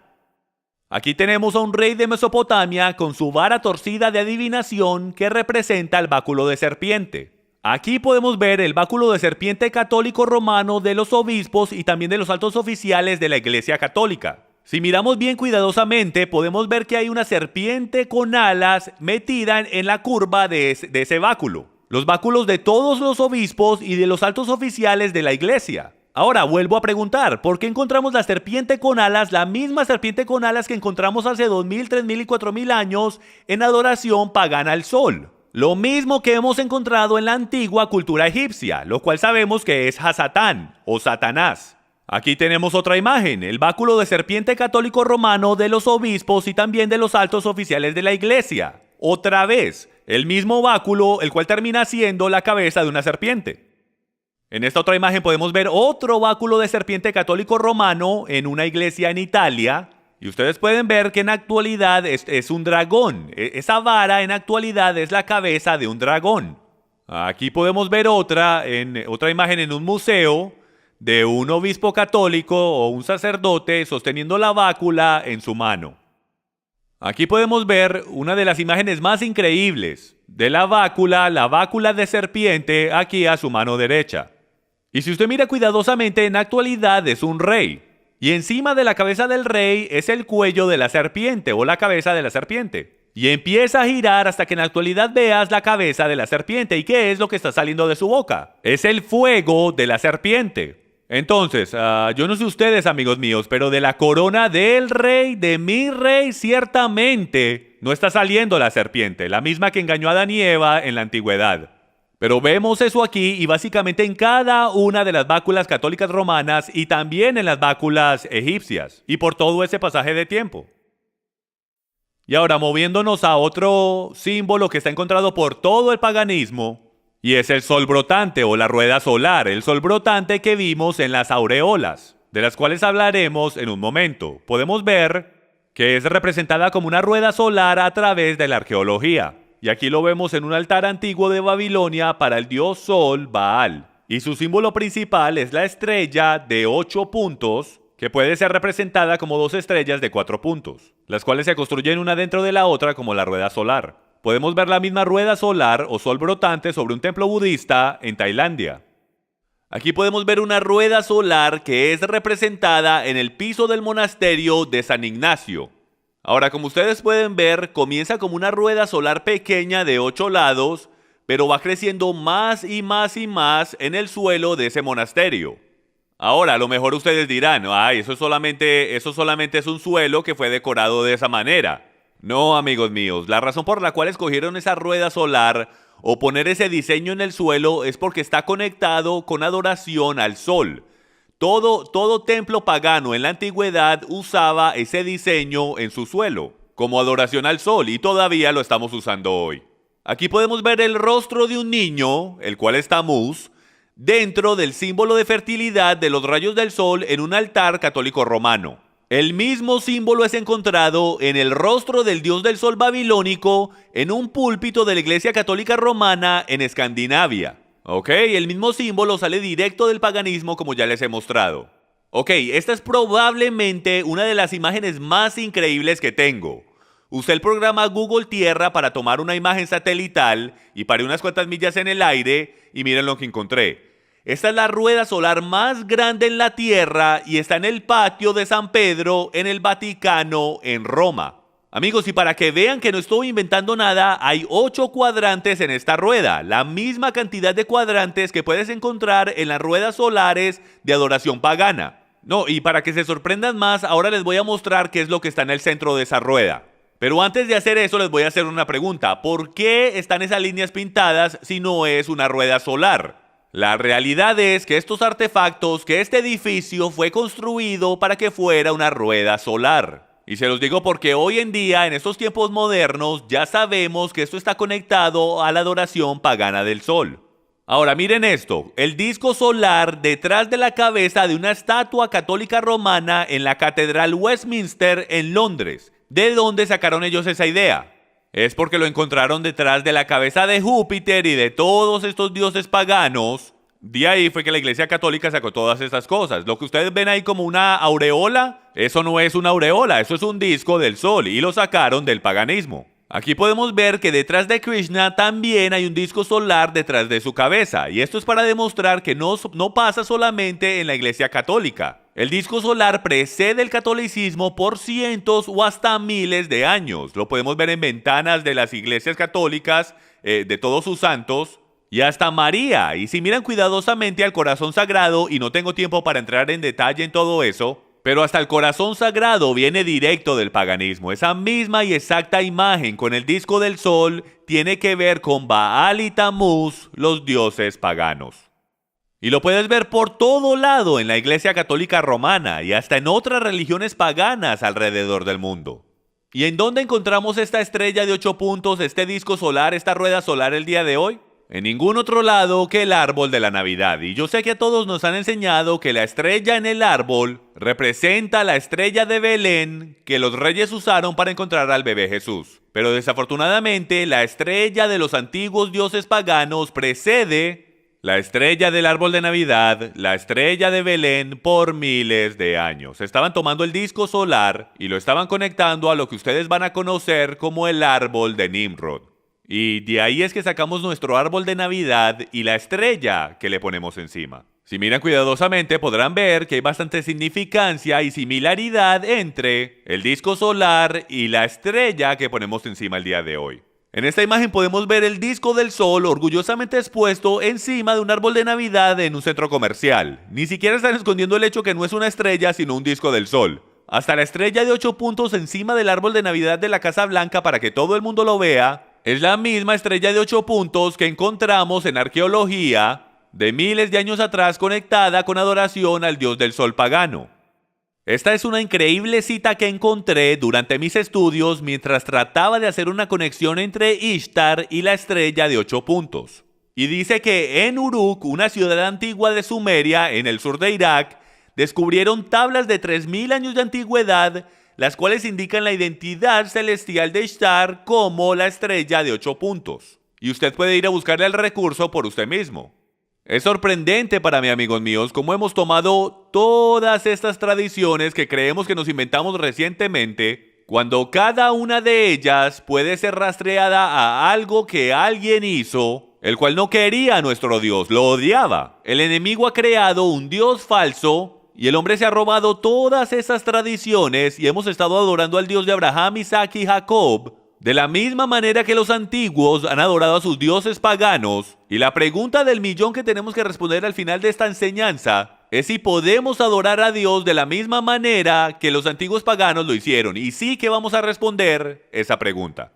Aquí tenemos a un rey de Mesopotamia con su vara torcida de adivinación que representa el báculo de serpiente. Aquí podemos ver el báculo de serpiente católico romano de los obispos y también de los altos oficiales de la Iglesia Católica. Si miramos bien cuidadosamente, podemos ver que hay una serpiente con alas metida en la curva de ese báculo. Los báculos de todos los obispos y de los altos oficiales de la Iglesia. Ahora, vuelvo a preguntar, ¿por qué encontramos la serpiente con alas, la misma serpiente con alas que encontramos hace 2000, 3000 y 4000 años en adoración pagana al sol? Lo mismo que hemos encontrado en la antigua cultura egipcia, lo cual sabemos que es Hasatán o Satanás. Aquí tenemos otra imagen, el báculo de serpiente católico romano de los obispos y también de los altos oficiales de la iglesia. Otra vez, el mismo báculo, el cual termina siendo la cabeza de una serpiente. En esta otra imagen podemos ver otro báculo de serpiente católico romano en una iglesia en Italia. Y ustedes pueden ver que en actualidad es un dragón. Esa vara en actualidad es la cabeza de un dragón. Aquí podemos ver otra imagen en un museo de un obispo católico o un sacerdote sosteniendo la bácula en su mano. Aquí podemos ver una de las imágenes más increíbles de la bácula de serpiente aquí a su mano derecha. Y si usted mira cuidadosamente, en actualidad es un rey. Y encima de la cabeza del rey es el cuello de la serpiente o la cabeza de la serpiente. Y empieza a girar hasta que en la actualidad veas la cabeza de la serpiente. ¿Y qué es lo que está saliendo de su boca? Es el fuego de la serpiente. Entonces, yo no sé ustedes, amigos míos, pero de la corona del rey, de mi rey, ciertamente no está saliendo la serpiente, la misma que engañó a Adán y Eva en la antigüedad. Pero vemos eso aquí y básicamente en cada una de las báculas católicas romanas y también en las báculas egipcias y por todo ese pasaje de tiempo. Y ahora moviéndonos a otro símbolo que está encontrado por todo el paganismo Y es el sol brotante o la rueda solar, el sol brotante que vimos en las aureolas, de las cuales hablaremos en un momento. Podemos ver que es representada como una rueda solar a través de la arqueología. Y aquí lo vemos en un altar antiguo de Babilonia para el dios Sol, Baal. Y su símbolo principal es la estrella de 8 puntos, que puede ser representada como 2 estrellas de 4 puntos, las cuales se construyen una dentro de la otra como la rueda solar. Podemos ver la misma rueda solar o sol brotante sobre un templo budista en Tailandia. Aquí podemos ver una rueda solar que es representada en el piso del monasterio de San Ignacio. Ahora, como ustedes pueden ver, comienza como una rueda solar pequeña de 8 lados, pero va creciendo más y más y más en el suelo de ese monasterio. Ahora, a lo mejor ustedes dirán, eso solamente es un suelo que fue decorado de esa manera. No, amigos míos, la razón por la cual escogieron esa rueda solar o poner ese diseño en el suelo es porque está conectado con adoración al sol. Todo templo pagano en la antigüedad usaba ese diseño en su suelo, como adoración al sol, y todavía lo estamos usando hoy. Aquí podemos ver el rostro de un niño, el cual es Tamuz, dentro del símbolo de fertilidad de los rayos del sol en un altar católico romano. El mismo símbolo es encontrado en el rostro del dios del sol babilónico en un púlpito de la Iglesia Católica Romana en Escandinavia. El mismo símbolo sale directo del paganismo, como ya les he mostrado. Esta es probablemente una de las imágenes más increíbles que tengo. Usé el programa Google Tierra para tomar una imagen satelital y paré unas cuantas millas en el aire y miren lo que encontré. Esta es la rueda solar más grande en la Tierra y está en el patio de San Pedro en el Vaticano en Roma. Amigos, y para que vean que no estoy inventando nada, hay 8 cuadrantes en esta rueda, la misma cantidad de cuadrantes que puedes encontrar en las ruedas solares de adoración pagana. No, y para que se sorprendan más, ahora les voy a mostrar qué es lo que está en el centro de esa rueda. Pero antes de hacer eso, les voy a hacer una pregunta. ¿Por qué están esas líneas pintadas si no es una rueda solar? La realidad es que estos artefactos, que este edificio fue construido para que fuera una rueda solar. Y se los digo porque hoy en día, en estos tiempos modernos, ya sabemos que esto está conectado a la adoración pagana del sol. Ahora miren esto, el disco solar detrás de la cabeza de una estatua católica romana en la Catedral Westminster en Londres. ¿De dónde sacaron ellos esa idea? Es porque lo encontraron detrás de la cabeza de Júpiter y de todos estos dioses paganos. De ahí fue que la Iglesia Católica sacó todas estas cosas. Lo que ustedes ven ahí como una aureola, eso no es una aureola, eso es un disco del sol y lo sacaron del paganismo. Aquí podemos ver que detrás de Krishna también hay un disco solar detrás de su cabeza. Y esto es para demostrar que no pasa solamente en la Iglesia Católica. El disco solar precede el catolicismo por cientos o hasta miles de años. Lo podemos ver en ventanas de las iglesias católicas, de todos sus santos, y hasta María. Y si miran cuidadosamente al corazón sagrado, y no tengo tiempo para entrar en detalle en todo eso, pero hasta el corazón sagrado viene directo del paganismo. Esa misma y exacta imagen con el disco del sol tiene que ver con Baal y Tamuz, los dioses paganos. Y lo puedes ver por todo lado en la Iglesia Católica Romana y hasta en otras religiones paganas alrededor del mundo. ¿Y en dónde encontramos esta estrella de 8 puntos, este disco solar, esta rueda solar el día de hoy? En ningún otro lado que el árbol de la Navidad. Y yo sé que a todos nos han enseñado que la estrella en el árbol representa la estrella de Belén que los reyes usaron para encontrar al bebé Jesús. Pero desafortunadamente la estrella de los antiguos dioses paganos precede la estrella del árbol de Navidad, la estrella de Belén, por miles de años. Estaban tomando el disco solar y lo estaban conectando a lo que ustedes van a conocer como el árbol de Nimrod. Y de ahí es que sacamos nuestro árbol de Navidad y la estrella que le ponemos encima. Si miran cuidadosamente podrán ver que hay bastante significancia y similaridad entre el disco solar y la estrella que ponemos encima el día de hoy. En esta imagen podemos ver el disco del sol orgullosamente expuesto encima de un árbol de Navidad en un centro comercial. Ni siquiera están escondiendo el hecho que no es una estrella sino un disco del sol. Hasta la estrella de 8 puntos encima del árbol de Navidad de la Casa Blanca para que todo el mundo lo vea es la misma estrella de 8 puntos que encontramos en arqueología de miles de años atrás conectada con adoración al dios del sol pagano. Esta es una increíble cita que encontré durante mis estudios mientras trataba de hacer una conexión entre Ishtar y la estrella de 8 puntos. Y dice que en Uruk, una ciudad antigua de Sumeria, en el sur de Irak, descubrieron tablas de 3000 años de antigüedad, las cuales indican la identidad celestial de Ishtar como la estrella de 8 puntos. Y usted puede ir a buscarle el recurso por usted mismo. Es sorprendente para mí, amigos míos, cómo hemos tomado todas estas tradiciones que creemos que nos inventamos recientemente, cuando cada una de ellas puede ser rastreada a algo que alguien hizo, el cual no quería a nuestro Dios, lo odiaba. El enemigo ha creado un Dios falso y el hombre se ha robado todas esas tradiciones y hemos estado adorando al Dios de Abraham, Isaac y Jacob de la misma manera que los antiguos han adorado a sus dioses paganos. Y la pregunta del millón que tenemos que responder al final de esta enseñanza es si podemos adorar a Dios de la misma manera que los antiguos paganos lo hicieron. Y sí que vamos a responder esa pregunta.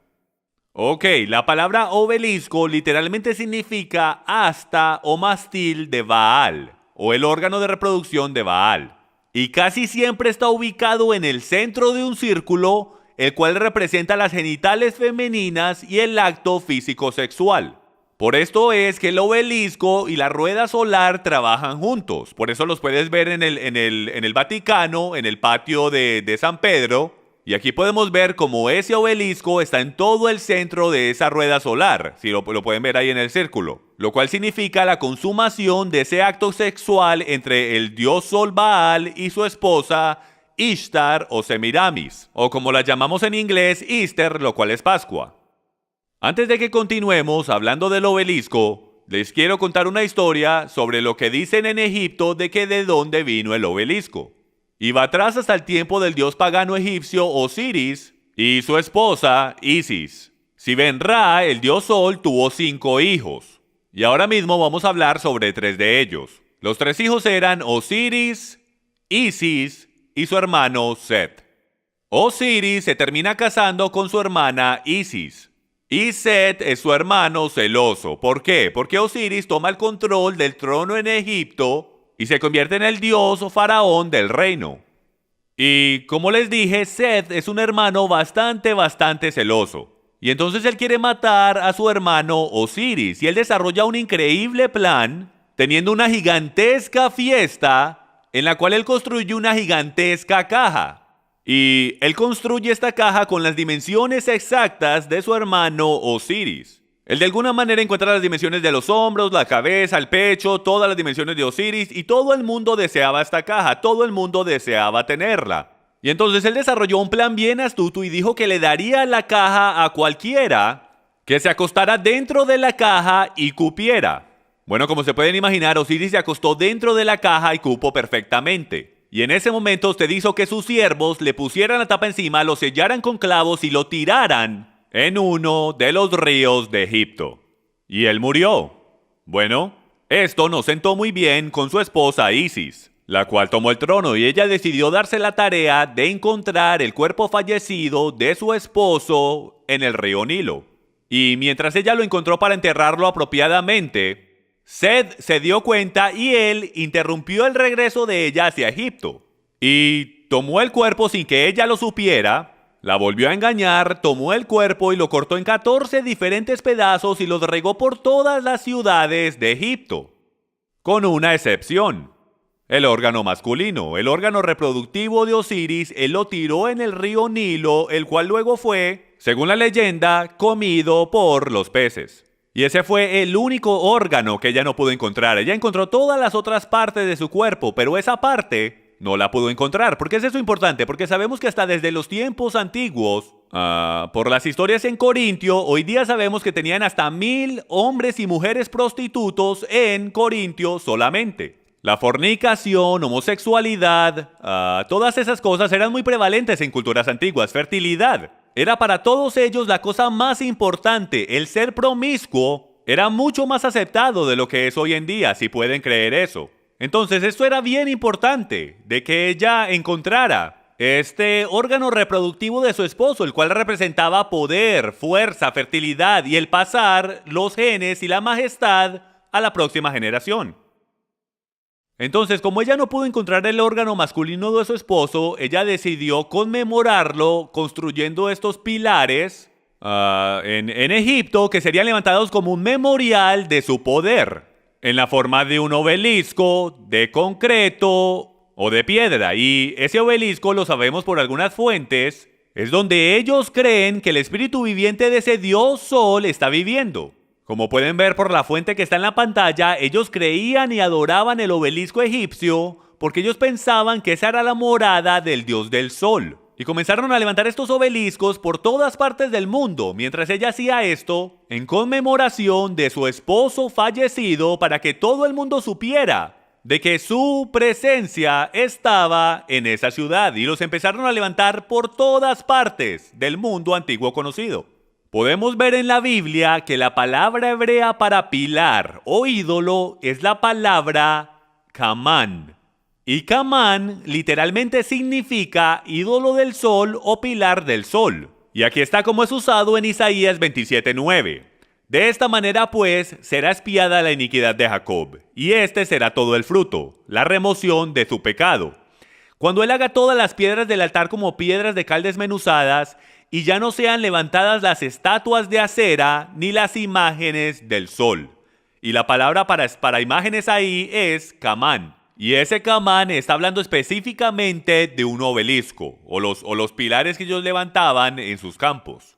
Ok, la palabra obelisco literalmente significa asta o mástil de Baal, o el órgano de reproducción de Baal. Y casi siempre está ubicado en el centro de un círculo, el cual representa las genitales femeninas y el acto físico sexual. Por esto es que el obelisco y la rueda solar trabajan juntos. Por eso los puedes ver en el Vaticano, en el patio de San Pedro. Y aquí podemos ver cómo ese obelisco está en todo el centro de esa rueda solar, si lo pueden ver ahí en el círculo, lo cual significa la consumación de ese acto sexual entre el dios Sol Baal y su esposa Ishtar o Semiramis, o como la llamamos en inglés, Easter, lo cual es Pascua. Antes de que continuemos hablando del obelisco, les quiero contar una historia sobre lo que dicen en Egipto de dónde vino el obelisco. Y va atrás hasta el tiempo del dios pagano egipcio Osiris y su esposa Isis. Si ven Ra, el dios Sol, tuvo 5 hijos. Y ahora mismo vamos a hablar sobre 3 de ellos. Los 3 hijos eran Osiris, Isis y su hermano Set. Osiris se termina casando con su hermana Isis. Y Set es su hermano celoso. ¿Por qué? Porque Osiris toma el control del trono en Egipto y se convierte en el dios o faraón del reino. Y como les dije, Set es un hermano bastante celoso. Y entonces él quiere matar a su hermano Osiris. Y él desarrolla un increíble plan, teniendo una gigantesca fiesta en la cual él construye una gigantesca caja. Y él construye esta caja con las dimensiones exactas de su hermano Osiris. Él de alguna manera encuentra las dimensiones de los hombros, la cabeza, el pecho, todas las dimensiones de Osiris, y todo el mundo deseaba esta caja, todo el mundo deseaba tenerla. Y entonces él desarrolló un plan bien astuto y dijo que le daría la caja a cualquiera que se acostara dentro de la caja y cupiera. Bueno, como se pueden imaginar, Osiris se acostó dentro de la caja y cupo perfectamente. Y en ese momento usted hizo que sus siervos le pusieran la tapa encima, lo sellaran con clavos y lo tiraran en uno de los ríos de Egipto. Y él murió. Bueno, esto no sentó muy bien con su esposa Isis, la cual tomó el trono y ella decidió darse la tarea de encontrar el cuerpo fallecido de su esposo en el río Nilo. Y mientras ella lo encontró para enterrarlo apropiadamente, Set se dio cuenta y él interrumpió el regreso de ella hacia Egipto. Y tomó el cuerpo sin que ella lo supiera, la volvió a engañar, tomó el cuerpo y lo cortó en 14 diferentes pedazos y los regó por todas las ciudades de Egipto. Con una excepción. El órgano masculino, el órgano reproductivo de Osiris, él lo tiró en el río Nilo, el cual luego fue, según la leyenda, comido por los peces. Y ese fue el único órgano que ella no pudo encontrar. Ella encontró todas las otras partes de su cuerpo, pero esa parte no la pudo encontrar. ¿Por qué es eso importante? Porque sabemos que hasta desde los tiempos antiguos, por las historias en Corintio, hoy día sabemos que tenían hasta 1000 hombres y mujeres prostitutos en Corintio solamente. La fornicación, homosexualidad, todas esas cosas eran muy prevalentes en culturas antiguas. Fertilidad era para todos ellos la cosa más importante. El ser promiscuo era mucho más aceptado de lo que es hoy en día, si pueden creer eso. Entonces esto era bien importante, de que ella encontrara este órgano reproductivo de su esposo, el cual representaba poder, fuerza, fertilidad y el pasar los genes y la majestad a la próxima generación. Entonces, como ella no pudo encontrar el órgano masculino de su esposo, ella decidió conmemorarlo construyendo estos pilares en Egipto, que serían levantados como un memorial de su poder, en la forma de un obelisco de concreto o de piedra. Y ese obelisco, lo sabemos por algunas fuentes, es donde ellos creen que el espíritu viviente de ese dios Sol está viviendo. Como pueden ver por la fuente que está en la pantalla, ellos creían y adoraban el obelisco egipcio porque ellos pensaban que esa era la morada del dios del Sol. Y comenzaron a levantar estos obeliscos por todas partes del mundo, mientras ella hacía esto en conmemoración de su esposo fallecido, para que todo el mundo supiera de que su presencia estaba en esa ciudad, y los empezaron a levantar por todas partes del mundo antiguo conocido. Podemos ver en la Biblia que la palabra hebrea para pilar o ídolo es la palabra Kamán. Y Kamán literalmente significa ídolo del sol o pilar del sol. Y aquí está como es usado en Isaías 27:9. De esta manera pues será expiada la iniquidad de Jacob, y este será todo el fruto, la remoción de su pecado. Cuando él haga todas las piedras del altar como piedras de cal desmenuzadas, y ya no sean levantadas las estatuas de acera ni las imágenes del sol. Y la palabra para imágenes ahí es Kamán. Y ese Kamán está hablando específicamente de un obelisco, o los pilares que ellos levantaban en sus campos.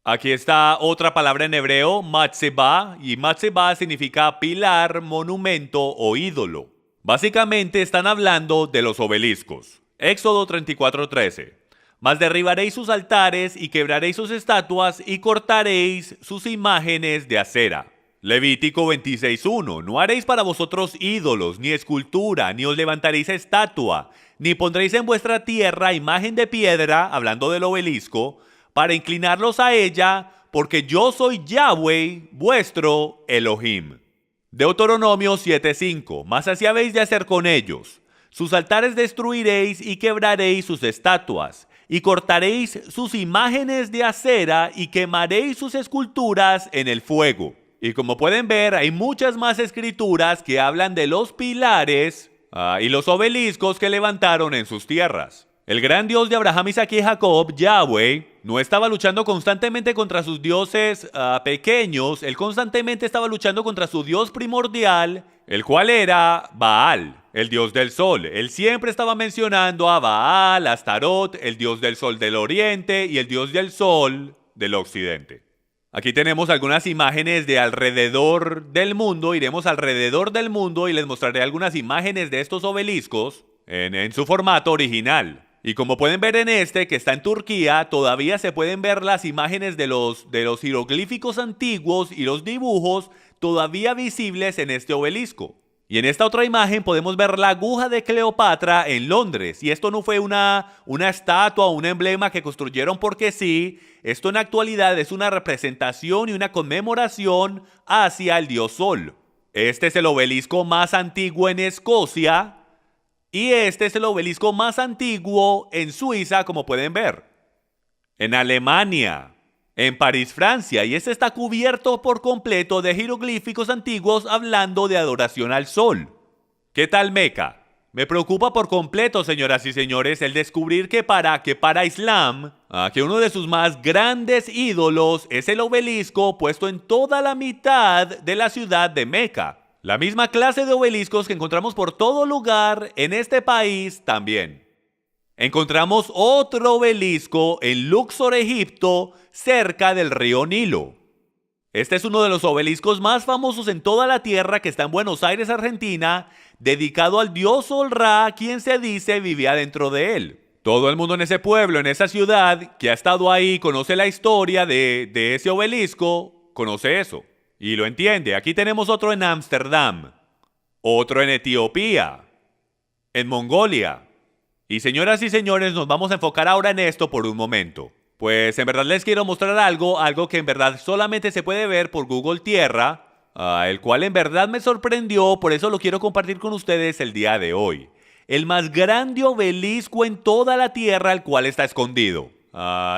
Aquí está otra palabra en hebreo, matzebah, y matzebah significa pilar, monumento o ídolo. Básicamente están hablando de los obeliscos. Éxodo 34:13. Mas derribaréis sus altares y quebraréis sus estatuas y cortaréis sus imágenes de acera. Levítico 26:1. No haréis para vosotros ídolos, ni escultura, ni os levantaréis estatua, ni pondréis en vuestra tierra imagen de piedra, hablando del obelisco, para inclinarlos a ella, porque yo soy Yahweh, vuestro Elohim. Deuteronomio 7:5. Mas así habéis de hacer con ellos. Sus altares destruiréis y quebraréis sus estatuas, y cortaréis sus imágenes de acera y quemaréis sus esculturas en el fuego. Y como pueden ver, hay muchas más escrituras que hablan de los pilares y los obeliscos que levantaron en sus tierras. El gran Dios de Abraham, Isaac y Jacob, Yahweh, no estaba luchando constantemente contra sus dioses pequeños. Él constantemente estaba luchando contra su Dios primordial, el cual era Baal, el dios del sol. Él siempre estaba mencionando a Baal, a Astarot, el dios del sol del oriente y el dios del sol del occidente. Aquí tenemos algunas imágenes de alrededor del mundo. Iremos alrededor del mundo y les mostraré algunas imágenes de estos obeliscos en su formato original. Y como pueden ver en este, que está en Turquía, todavía se pueden ver las imágenes de los jeroglíficos antiguos y los dibujos todavía visibles en este obelisco. Y en esta otra imagen podemos ver la aguja de Cleopatra en Londres. Y esto no fue una estatua o un emblema que construyeron porque sí. Esto en la actualidad es una representación y una conmemoración hacia el dios Sol. Este es el obelisco más antiguo en Escocia. Y este es el obelisco más antiguo en Suiza, como pueden ver. En Alemania, en París, Francia, y este está cubierto por completo de jeroglíficos antiguos hablando de adoración al sol. ¿Qué tal Meca? Me preocupa por completo, señoras y señores, el descubrir que para Islam, que uno de sus más grandes ídolos es el obelisco puesto en toda la mitad de la ciudad de Meca. La misma clase de obeliscos que encontramos por todo lugar en este país también. Encontramos otro obelisco en Luxor, Egipto, cerca del río Nilo. Este es uno de los obeliscos más famosos en toda la tierra, que está en Buenos Aires, Argentina, dedicado al dios Sol Ra, quien se dice vivía dentro de él. Todo el mundo en ese pueblo, en esa ciudad, que ha estado ahí, conoce la historia de ese obelisco, conoce eso. Y lo entiende. Aquí tenemos otro en Ámsterdam, otro en Etiopía, en Mongolia. Y señoras y señores, nos vamos a enfocar ahora en esto por un momento. Pues en verdad les quiero mostrar algo que en verdad solamente se puede ver por Google Tierra, el cual en verdad me sorprendió, por eso lo quiero compartir con ustedes el día de hoy. El más grande obelisco en toda la Tierra, el cual está escondido.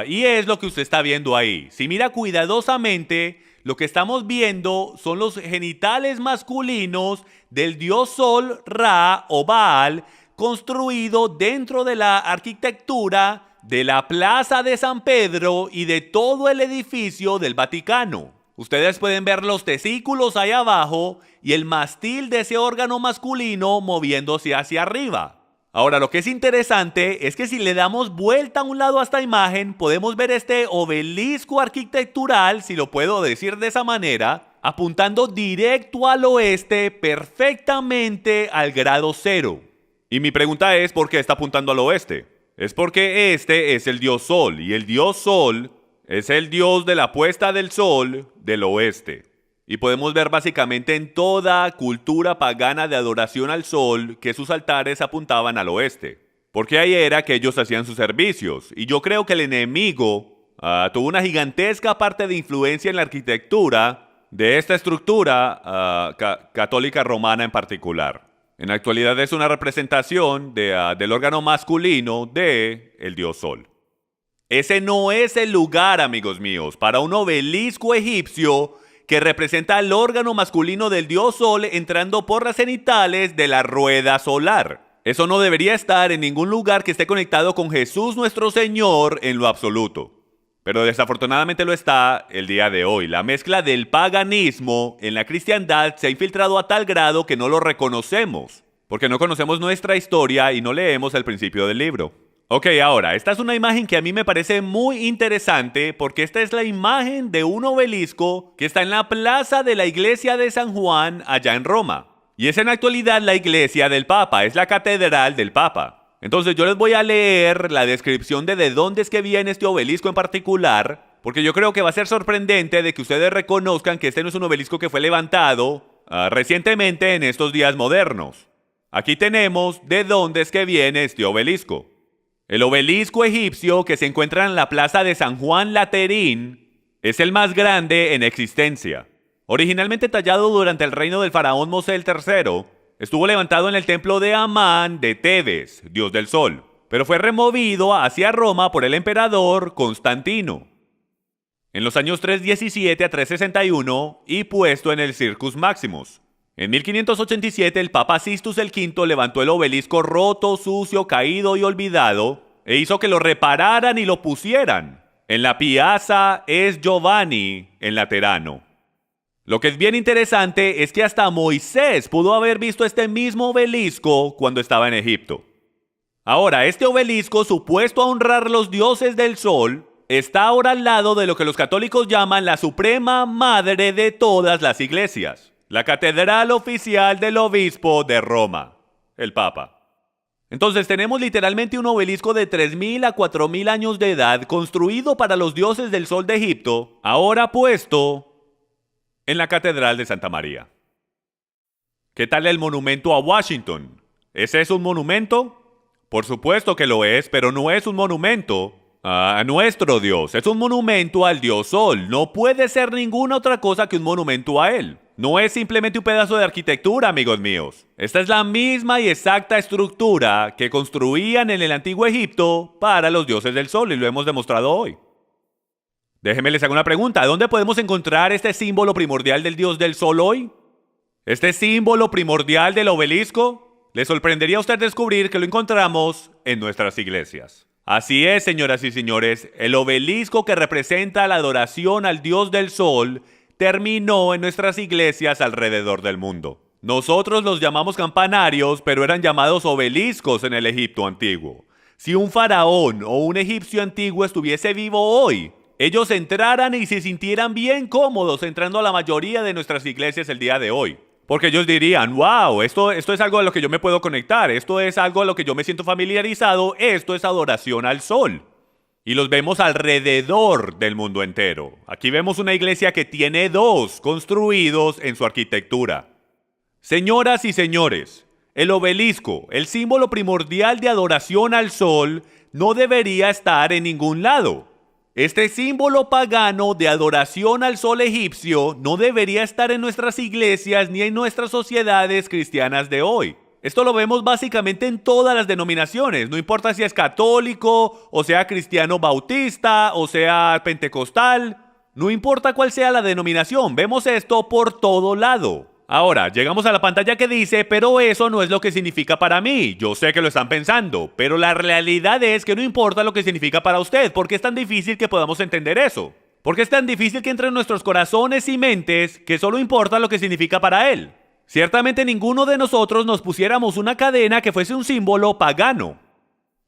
Y es lo que usted está viendo ahí. Si mira cuidadosamente, lo que estamos viendo son los genitales masculinos del dios Sol, Ra o Baal, construido dentro de la arquitectura de la Plaza de San Pedro y de todo el edificio del Vaticano. Ustedes pueden ver los testículos ahí abajo y el mástil de ese órgano masculino moviéndose hacia arriba. Ahora, lo que es interesante es que si le damos vuelta a un lado a esta imagen, podemos ver este obelisco arquitectural, si lo puedo decir de esa manera, apuntando directo al oeste, perfectamente al grado cero. Y mi pregunta es, ¿por qué está apuntando al oeste? Es porque este es el dios Sol, y el dios Sol es el dios de la puesta del sol del oeste. Y podemos ver básicamente en toda cultura pagana de adoración al sol que sus altares apuntaban al oeste. Porque ahí era que ellos hacían sus servicios. Y yo creo que el enemigo tuvo una gigantesca parte de influencia en la arquitectura de esta estructura católica romana en particular. En la actualidad es una representación del órgano masculino del dios Sol. Ese no es el lugar, amigos míos, para un obelisco egipcio que representa el órgano masculino del dios Sol entrando por las cenitales de la rueda solar. Eso no debería estar en ningún lugar que esté conectado con Jesús nuestro Señor en lo absoluto. Pero desafortunadamente lo está el día de hoy. La mezcla del paganismo en la cristiandad se ha infiltrado a tal grado que no lo reconocemos, porque no conocemos nuestra historia y no leemos el principio del libro. Ok, ahora, esta es una imagen que a mí me parece muy interesante porque esta es la imagen de un obelisco que está en la plaza de la iglesia de San Juan allá en Roma. Y es en la actualidad la iglesia del Papa, es la catedral del Papa. Entonces yo les voy a leer la descripción de dónde es que viene este obelisco en particular, porque yo creo que va a ser sorprendente de que ustedes reconozcan que este no es un obelisco que fue levantado recientemente en estos días modernos. Aquí tenemos de dónde es que viene este obelisco. El obelisco egipcio que se encuentra en la plaza de San Juan Laterín es el más grande en existencia. Originalmente tallado durante el reino del faraón Mosel III, estuvo levantado en el templo de Amán de Tebes, dios del sol, pero fue removido hacia Roma por el emperador Constantino en los años 317 a 361 y puesto en el Circus Maximus. En 1587 el Papa Sixtus V levantó el obelisco roto, sucio, caído y olvidado e hizo que lo repararan y lo pusieran en la Piazza S. Giovanni en Laterano. Lo que es bien interesante es que hasta Moisés pudo haber visto este mismo obelisco cuando estaba en Egipto. Ahora, este obelisco supuesto a honrar los dioses del sol está ahora al lado de lo que los católicos llaman la suprema madre de todas las iglesias. La catedral oficial del obispo de Roma, el Papa. Entonces tenemos literalmente un obelisco de 3.000 a 4.000 años de edad construido para los dioses del sol de Egipto, ahora puesto en la catedral de Santa María. ¿Qué tal el monumento a Washington? ¿Ese es un monumento? Por supuesto que lo es, pero no es un monumento a nuestro Dios. Es un monumento al Dios Sol. No puede ser ninguna otra cosa que un monumento a él. No es simplemente un pedazo de arquitectura, amigos míos. Esta es la misma y exacta estructura que construían en el antiguo Egipto para los dioses del sol y lo hemos demostrado hoy. Déjenme les hago una pregunta. ¿Dónde podemos encontrar este símbolo primordial del dios del sol hoy? ¿Este símbolo primordial del obelisco? Le sorprendería a usted descubrir que lo encontramos en nuestras iglesias. Así es, señoras y señores, el obelisco que representa la adoración al dios del sol terminó en nuestras iglesias alrededor del mundo. Nosotros los llamamos campanarios, pero eran llamados obeliscos en el Egipto antiguo. Si un faraón o un egipcio antiguo estuviese vivo hoy, ellos entraran y se sintieran bien cómodos entrando a la mayoría de nuestras iglesias el día de hoy. Porque ellos dirían, wow, esto es algo a lo que yo me puedo conectar, esto es algo a lo que yo me siento familiarizado, esto es adoración al sol. Y los vemos alrededor del mundo entero. Aquí vemos una iglesia que tiene dos construidos en su arquitectura. Señoras y señores, el obelisco, el símbolo primordial de adoración al sol, no debería estar en ningún lado. Este símbolo pagano de adoración al sol egipcio no debería estar en nuestras iglesias ni en nuestras sociedades cristianas de hoy. Esto lo vemos básicamente en todas las denominaciones, no importa si es católico, o sea cristiano bautista, o sea pentecostal, no importa cuál sea la denominación, vemos esto por todo lado. Ahora, llegamos a la pantalla que dice, pero eso no es lo que significa para mí. Yo sé que lo están pensando, pero la realidad es que no importa lo que significa para usted. ¿Por qué es tan difícil que podamos entender eso? ¿Por qué es tan difícil que entre en nuestros corazones y mentes que solo importa lo que significa para él? Ciertamente ninguno de nosotros nos pusiéramos una cadena que fuese un símbolo pagano.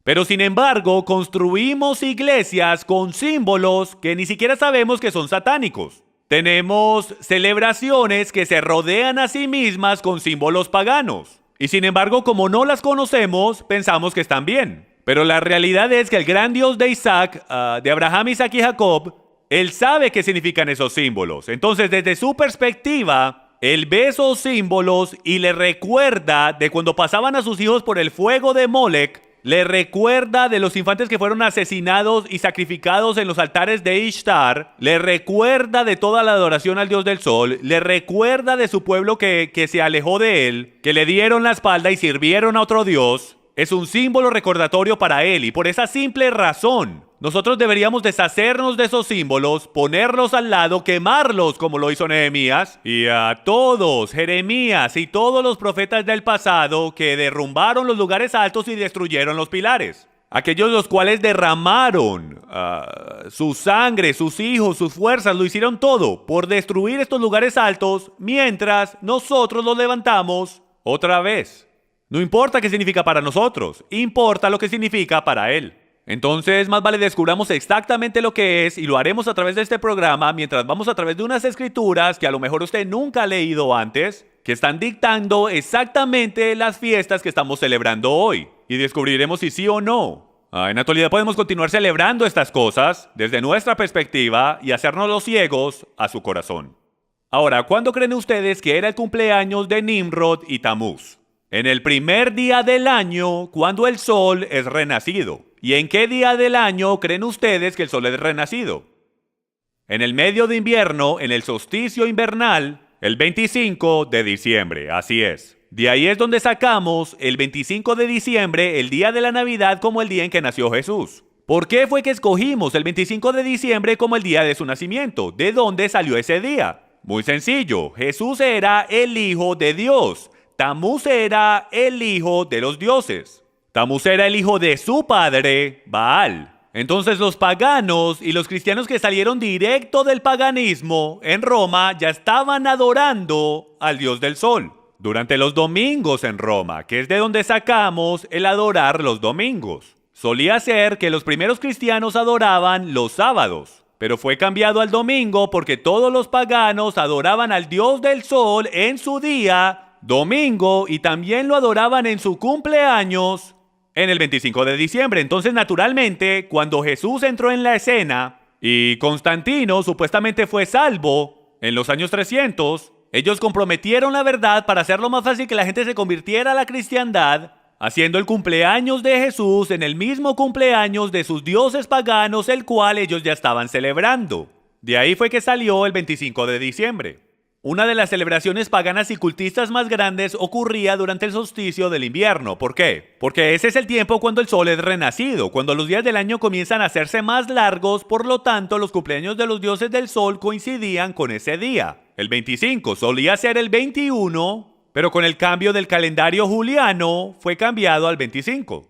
Pero sin embargo, construimos iglesias con símbolos que ni siquiera sabemos que son satánicos. Tenemos celebraciones que se rodean a sí mismas con símbolos paganos. Y sin embargo, como no las conocemos, pensamos que están bien. Pero la realidad es que el gran Dios de Isaac, de Abraham, Isaac y Jacob, él sabe qué significan esos símbolos. Entonces, desde su perspectiva, él ve esos símbolos y le recuerda de cuando pasaban a sus hijos por el fuego de Molec. Le recuerda de los infantes que fueron asesinados y sacrificados en los altares de Ishtar. Le recuerda de toda la adoración al Dios del Sol. Le recuerda de su pueblo que se alejó de él, que le dieron la espalda y sirvieron a otro Dios. Es un símbolo recordatorio para él y por esa simple razón, nosotros deberíamos deshacernos de esos símbolos, ponerlos al lado, quemarlos como lo hizo Nehemías. Y a todos, Jeremías y todos los profetas del pasado que derrumbaron los lugares altos y destruyeron los pilares. Aquellos los cuales derramaron su sangre, sus hijos, sus fuerzas, lo hicieron todo por destruir estos lugares altos mientras nosotros los levantamos otra vez. No importa qué significa para nosotros, importa lo que significa para él. Entonces, más vale descubramos exactamente lo que es y lo haremos a través de este programa mientras vamos a través de unas escrituras que a lo mejor usted nunca ha leído antes, que están dictando exactamente las fiestas que estamos celebrando hoy. Y descubriremos si sí o no. En la actualidad podemos continuar celebrando estas cosas desde nuestra perspectiva y hacernos los ciegos a su corazón. Ahora, ¿cuándo creen ustedes que era el cumpleaños de Nimrod y Tamuz? En el primer día del año, cuando el sol es renacido. ¿Y en qué día del año creen ustedes que el sol es renacido? En el medio de invierno, en el solsticio invernal, el 25 de diciembre, así es. De ahí es donde sacamos el 25 de diciembre, el día de la Navidad, como el día en que nació Jesús. ¿Por qué fue que escogimos el 25 de diciembre como el día de su nacimiento? ¿De dónde salió ese día? Muy sencillo, Jesús era el Hijo de Dios. Tamuz era el hijo de los dioses. Tamuz era el hijo de su padre, Baal. Entonces los paganos y los cristianos que salieron directo del paganismo en Roma ya estaban adorando al Dios del Sol. Durante los domingos en Roma, que es de donde sacamos el adorar los domingos. Solía ser que los primeros cristianos adoraban los sábados, pero fue cambiado al domingo porque todos los paganos adoraban al Dios del Sol en su día domingo y también lo adoraban en su cumpleaños en el 25 de diciembre. Entonces, naturalmente, cuando Jesús entró en la escena y Constantino supuestamente fue salvo en los años 300, ellos comprometieron la verdad para hacerlo más fácil que la gente se convirtiera a la cristiandad, haciendo el cumpleaños de Jesús en el mismo cumpleaños de sus dioses paganos, el cual ellos ya estaban celebrando. De ahí fue que salió el 25 de diciembre. Una de las celebraciones paganas y cultistas más grandes ocurría durante el solsticio del invierno. ¿Por qué? Porque ese es el tiempo cuando el sol es renacido, cuando los días del año comienzan a hacerse más largos, por lo tanto los cumpleaños de los dioses del sol coincidían con ese día. El 25 solía ser el 21, pero con el cambio del calendario juliano fue cambiado al 25.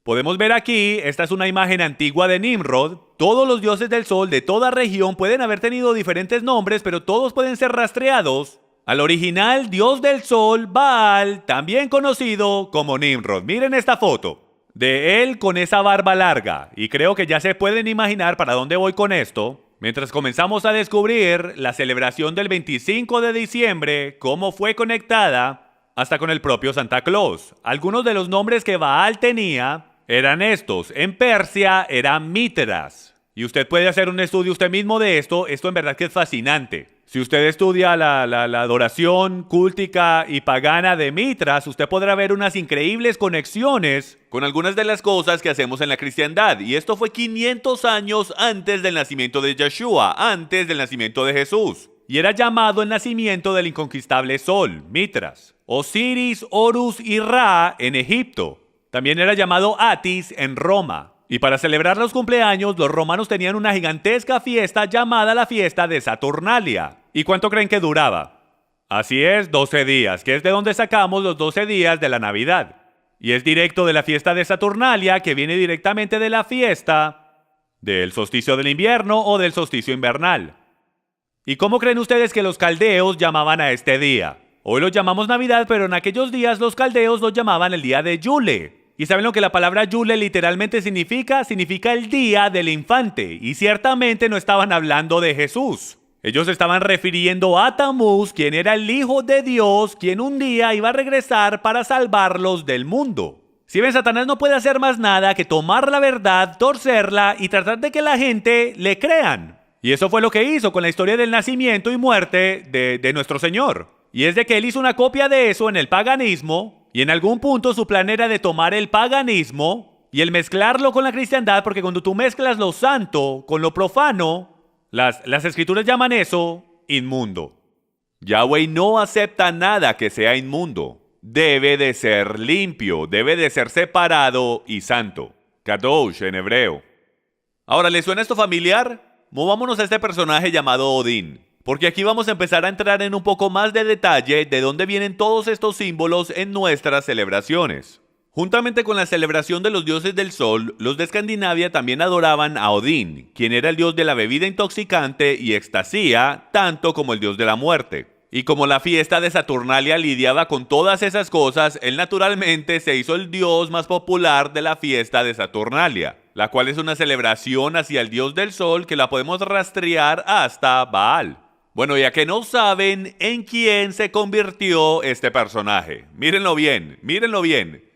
Podemos ver aquí, esta es una imagen antigua de Nimrod. Todos los dioses del sol de toda región pueden haber tenido diferentes nombres, pero todos pueden ser rastreados al original dios del sol, Baal, también conocido como Nimrod. Miren esta foto de él con esa barba larga, y creo que ya se pueden imaginar para dónde voy con esto. Mientras comenzamos a descubrir la celebración del 25 de diciembre, cómo fue conectada hasta con el propio Santa Claus. Algunos de los nombres que Baal tenía eran estos. En Persia era Mitras. Y usted puede hacer un estudio usted mismo de esto. Esto en verdad que es fascinante. Si usted estudia la adoración cúltica y pagana de Mitras, usted podrá ver unas increíbles conexiones con algunas de las cosas que hacemos en la cristiandad. Y esto fue 500 años antes del nacimiento de Yeshua, antes del nacimiento de Jesús. Y era llamado el nacimiento del inconquistable sol, Mitras. Osiris, Horus y Ra en Egipto. También era llamado Atis en Roma. Y para celebrar los cumpleaños, los romanos tenían una gigantesca fiesta llamada la fiesta de Saturnalia. ¿Y cuánto creen que duraba? Así es, 12 días, que es de donde sacamos los 12 días de la Navidad. Y es directo de la fiesta de Saturnalia, que viene directamente de la fiesta del solsticio del invierno o del solsticio invernal. ¿Y cómo creen ustedes que los caldeos llamaban a este día? Hoy lo llamamos Navidad, pero en aquellos días los caldeos lo llamaban el día de Yule. ¿Y saben lo que la palabra Yule literalmente significa? Significa el día del infante. Y ciertamente no estaban hablando de Jesús. Ellos estaban refiriendo a Tamuz, quien era el Hijo de Dios, quien un día iba a regresar para salvarlos del mundo. Si ven, Satanás no puede hacer más nada que tomar la verdad, torcerla y tratar de que la gente le crean. Y eso fue lo que hizo con la historia del nacimiento y muerte de nuestro Señor. Y es de que él hizo una copia de eso en el paganismo, y en algún punto su plan era de tomar el paganismo y el mezclarlo con la cristiandad, porque cuando tú mezclas lo santo con lo profano, las escrituras llaman eso inmundo. Yahweh no acepta nada que sea inmundo. Debe de ser limpio, debe de ser separado y santo. Kadosh en hebreo. Ahora, ¿le suena esto familiar? Movámonos a este personaje llamado Odín, porque aquí vamos a empezar a entrar en un poco más de detalle de dónde vienen todos estos símbolos en nuestras celebraciones. Juntamente con la celebración de los dioses del sol, los de Escandinavia también adoraban a Odín, quien era el dios de la bebida intoxicante y extasía, tanto como el dios de la muerte. Y como la fiesta de Saturnalia lidiaba con todas esas cosas, él naturalmente se hizo el dios más popular de la fiesta de Saturnalia, la cual es una celebración hacia el dios del sol que la podemos rastrear hasta Baal. Bueno, ya que no saben en quién se convirtió este personaje, mírenlo bien,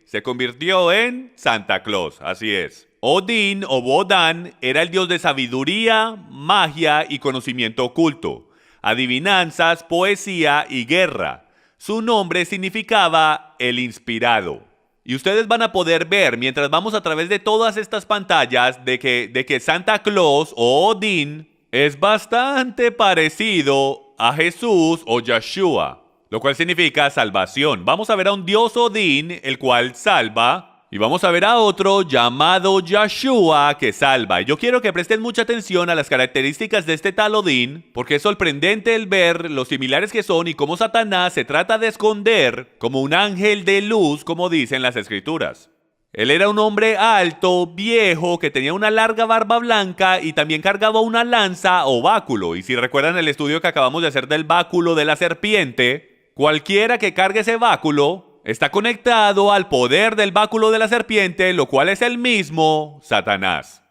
se convirtió en Santa Claus, así es. Odín o Wodan era el dios de sabiduría, magia y conocimiento oculto, adivinanzas, poesía y guerra. Su nombre significaba el inspirado. Y ustedes van a poder ver, mientras vamos a través de todas estas pantallas, de que Santa Claus o Odín es bastante parecido a Jesús o Yeshua, lo cual significa salvación. Vamos a ver a un dios Odín, el cual salva, y vamos a ver a otro llamado Yeshua que salva. Y yo quiero que presten mucha atención a las características de este tal Odín, porque es sorprendente el ver lo similares que son y cómo Satanás se trata de esconder como un ángel de luz, como dicen las escrituras. Él era un hombre alto, viejo, que tenía una larga barba blanca y también cargaba una lanza o báculo. Y si recuerdan el estudio que acabamos de hacer del báculo de la serpiente, cualquiera que cargue ese báculo está conectado al poder del báculo de la serpiente, lo cual es el mismo Satanás.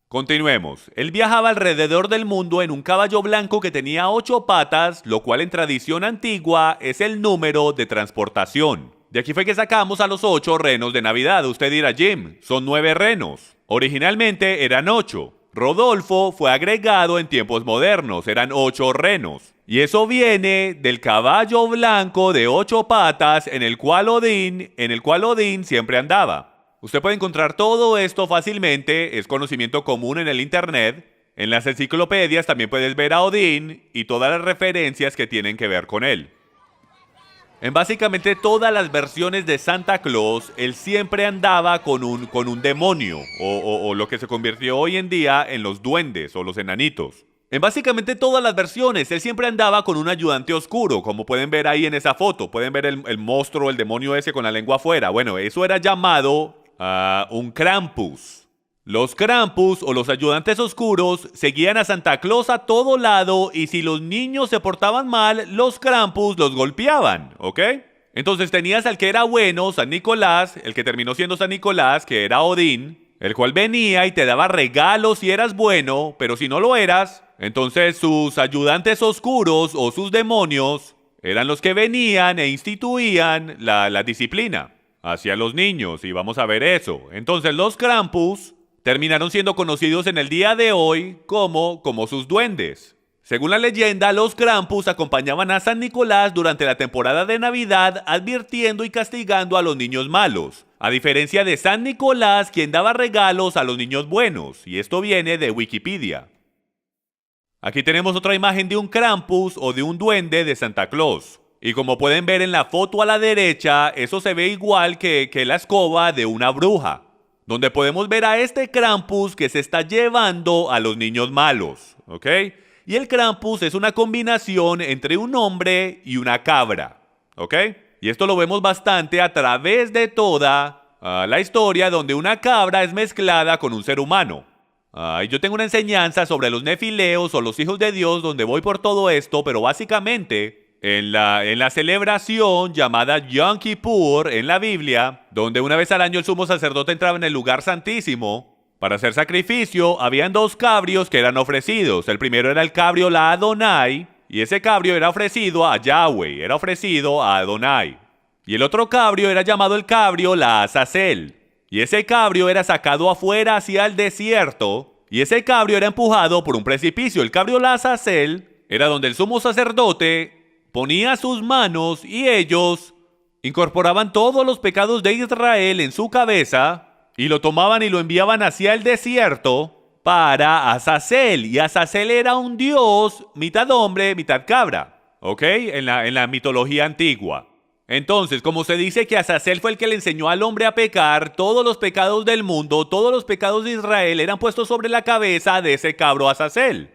Continuemos. Él viajaba alrededor del mundo en un caballo blanco que tenía 8 patas, lo cual en tradición antigua es el número de transportación. De aquí fue que sacamos a los 8 renos de Navidad. Usted dirá, Jim, son 9 renos. Originalmente eran 8. Rodolfo fue agregado en tiempos modernos, eran 8 renos. Y eso viene del caballo blanco de 8 patas en el cual Odín siempre andaba. Usted puede encontrar todo esto fácilmente, es conocimiento común en el internet. En las enciclopedias también puedes ver a Odín y todas las referencias que tienen que ver con él. En básicamente todas las versiones de Santa Claus, él siempre andaba con un demonio, o lo que se convirtió hoy en día en los duendes o los enanitos. En básicamente todas las versiones, él siempre andaba con un ayudante oscuro, como pueden ver ahí en esa foto. Pueden ver el monstruo, el demonio ese con la lengua afuera. Bueno, eso era llamado un Krampus. Los Krampus o los ayudantes oscuros seguían a Santa Claus a todo lado y si los niños se portaban mal, los Krampus los golpeaban, ¿ok? Entonces tenías al que era bueno, San Nicolás, el que terminó siendo San Nicolás, que era Odín, el cual venía y te daba regalos si eras bueno, pero si no lo eras, entonces sus ayudantes oscuros o sus demonios eran los que venían e instituían la disciplina hacia los niños, y vamos a ver eso. Entonces los Krampus terminaron siendo conocidos en el día de hoy como sus duendes. Según la leyenda, los Krampus acompañaban a San Nicolás durante la temporada de Navidad, advirtiendo y castigando a los niños malos, a diferencia de San Nicolás, quien daba regalos a los niños buenos, y esto viene de Wikipedia. Aquí tenemos otra imagen de un Krampus o de un duende de Santa Claus. Y como pueden ver en la foto a la derecha, eso se ve igual que la escoba de una bruja, donde podemos ver a este Krampus que se está llevando a los niños malos, ¿ok? y el Krampus es una combinación entre un hombre y una cabra, ¿ok? Y esto lo vemos bastante a través de toda la historia donde una cabra es mezclada con un ser humano. Yo tengo una enseñanza sobre los nefileos o los hijos de Dios donde voy por todo esto, pero básicamente en la celebración llamada Yom Kippur en la Biblia, donde una vez al año el sumo sacerdote entraba en el lugar santísimo para hacer sacrificio, habían 2 cabrios que eran ofrecidos. El primero era el cabrio la Adonai, y ese cabrio era ofrecido a Yahweh, era ofrecido a Adonai. Y el otro cabrio era llamado el cabrio la Azazel. Y ese cabrio era sacado afuera hacia el desierto, y ese cabrio era empujado por un precipicio. El cabrio la Azazel era donde el sumo sacerdote ponía sus manos y ellos incorporaban todos los pecados de Israel en su cabeza y lo tomaban y lo enviaban hacia el desierto para Azazel. Y Azazel era un dios mitad hombre, mitad cabra, ¿ok? En la mitología antigua. Entonces, como se dice que Azazel fue el que le enseñó al hombre a pecar, todos los pecados del mundo, todos los pecados de Israel eran puestos sobre la cabeza de ese cabro Azazel.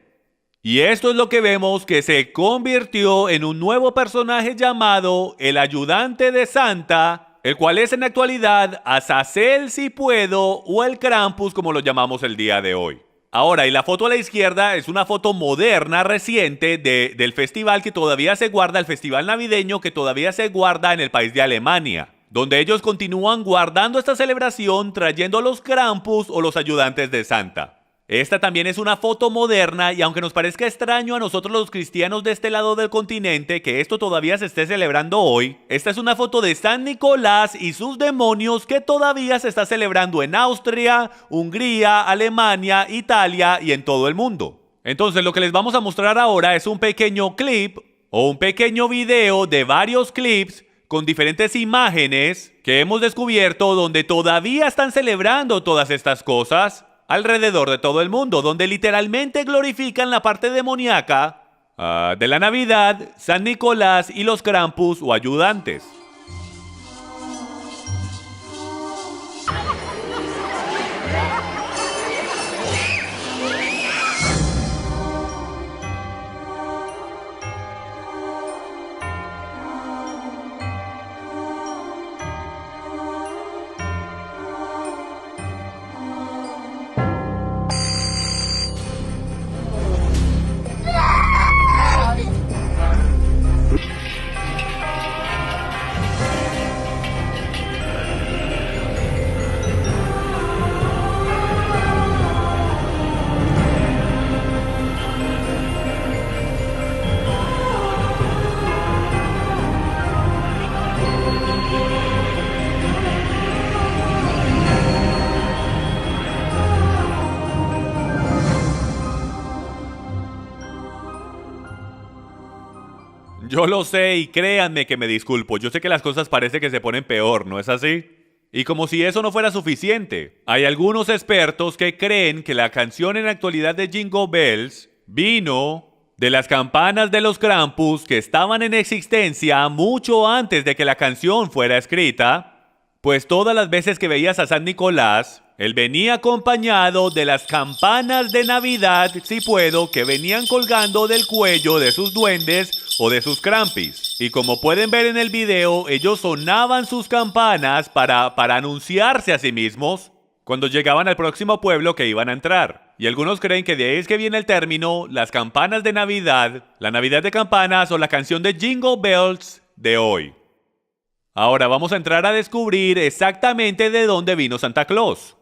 Y esto es lo que vemos que se convirtió en un nuevo personaje llamado el ayudante de Santa, el cual es en la actualidad Azazel si puedo o el Krampus como lo llamamos el día de hoy. Ahora, y la foto a la izquierda es una foto moderna, reciente, del festival que todavía se guarda, el festival navideño que todavía se guarda en el país de Alemania, donde ellos continúan guardando esta celebración trayendo los Krampus o los ayudantes de Santa. Esta también es una foto moderna y aunque nos parezca extraño a nosotros los cristianos de este lado del continente que esto todavía se esté celebrando hoy, esta es una foto de San Nicolás y sus demonios que todavía se está celebrando en Austria, Hungría, Alemania, Italia y en todo el mundo. Entonces lo que les vamos a mostrar ahora es un pequeño clip o un pequeño video de varios clips con diferentes imágenes que hemos descubierto donde todavía están celebrando todas estas cosas alrededor de todo el mundo, donde literalmente glorifican la parte demoníaca de la Navidad, San Nicolás y los Krampus o ayudantes. Yo lo sé y créanme que me disculpo. Yo sé que las cosas parece que se ponen peor, ¿no es así? Y como si eso no fuera suficiente, hay algunos expertos que creen que la canción en la actualidad de Jingle Bells vino de las campanas de los Krampus que estaban en existencia mucho antes de que la canción fuera escrita, pues todas las veces que veías a San Nicolás, él venía acompañado de las campanas de Navidad, si puedo, que venían colgando del cuello de sus duendes o de sus Krampis. Y como pueden ver en el video, ellos sonaban sus campanas para anunciarse a sí mismos cuando llegaban al próximo pueblo que iban a entrar. Y algunos creen que de ahí es que viene el término las campanas de Navidad, la Navidad de campanas o la canción de Jingle Bells de hoy. Ahora vamos a entrar a descubrir exactamente de dónde vino Santa Claus.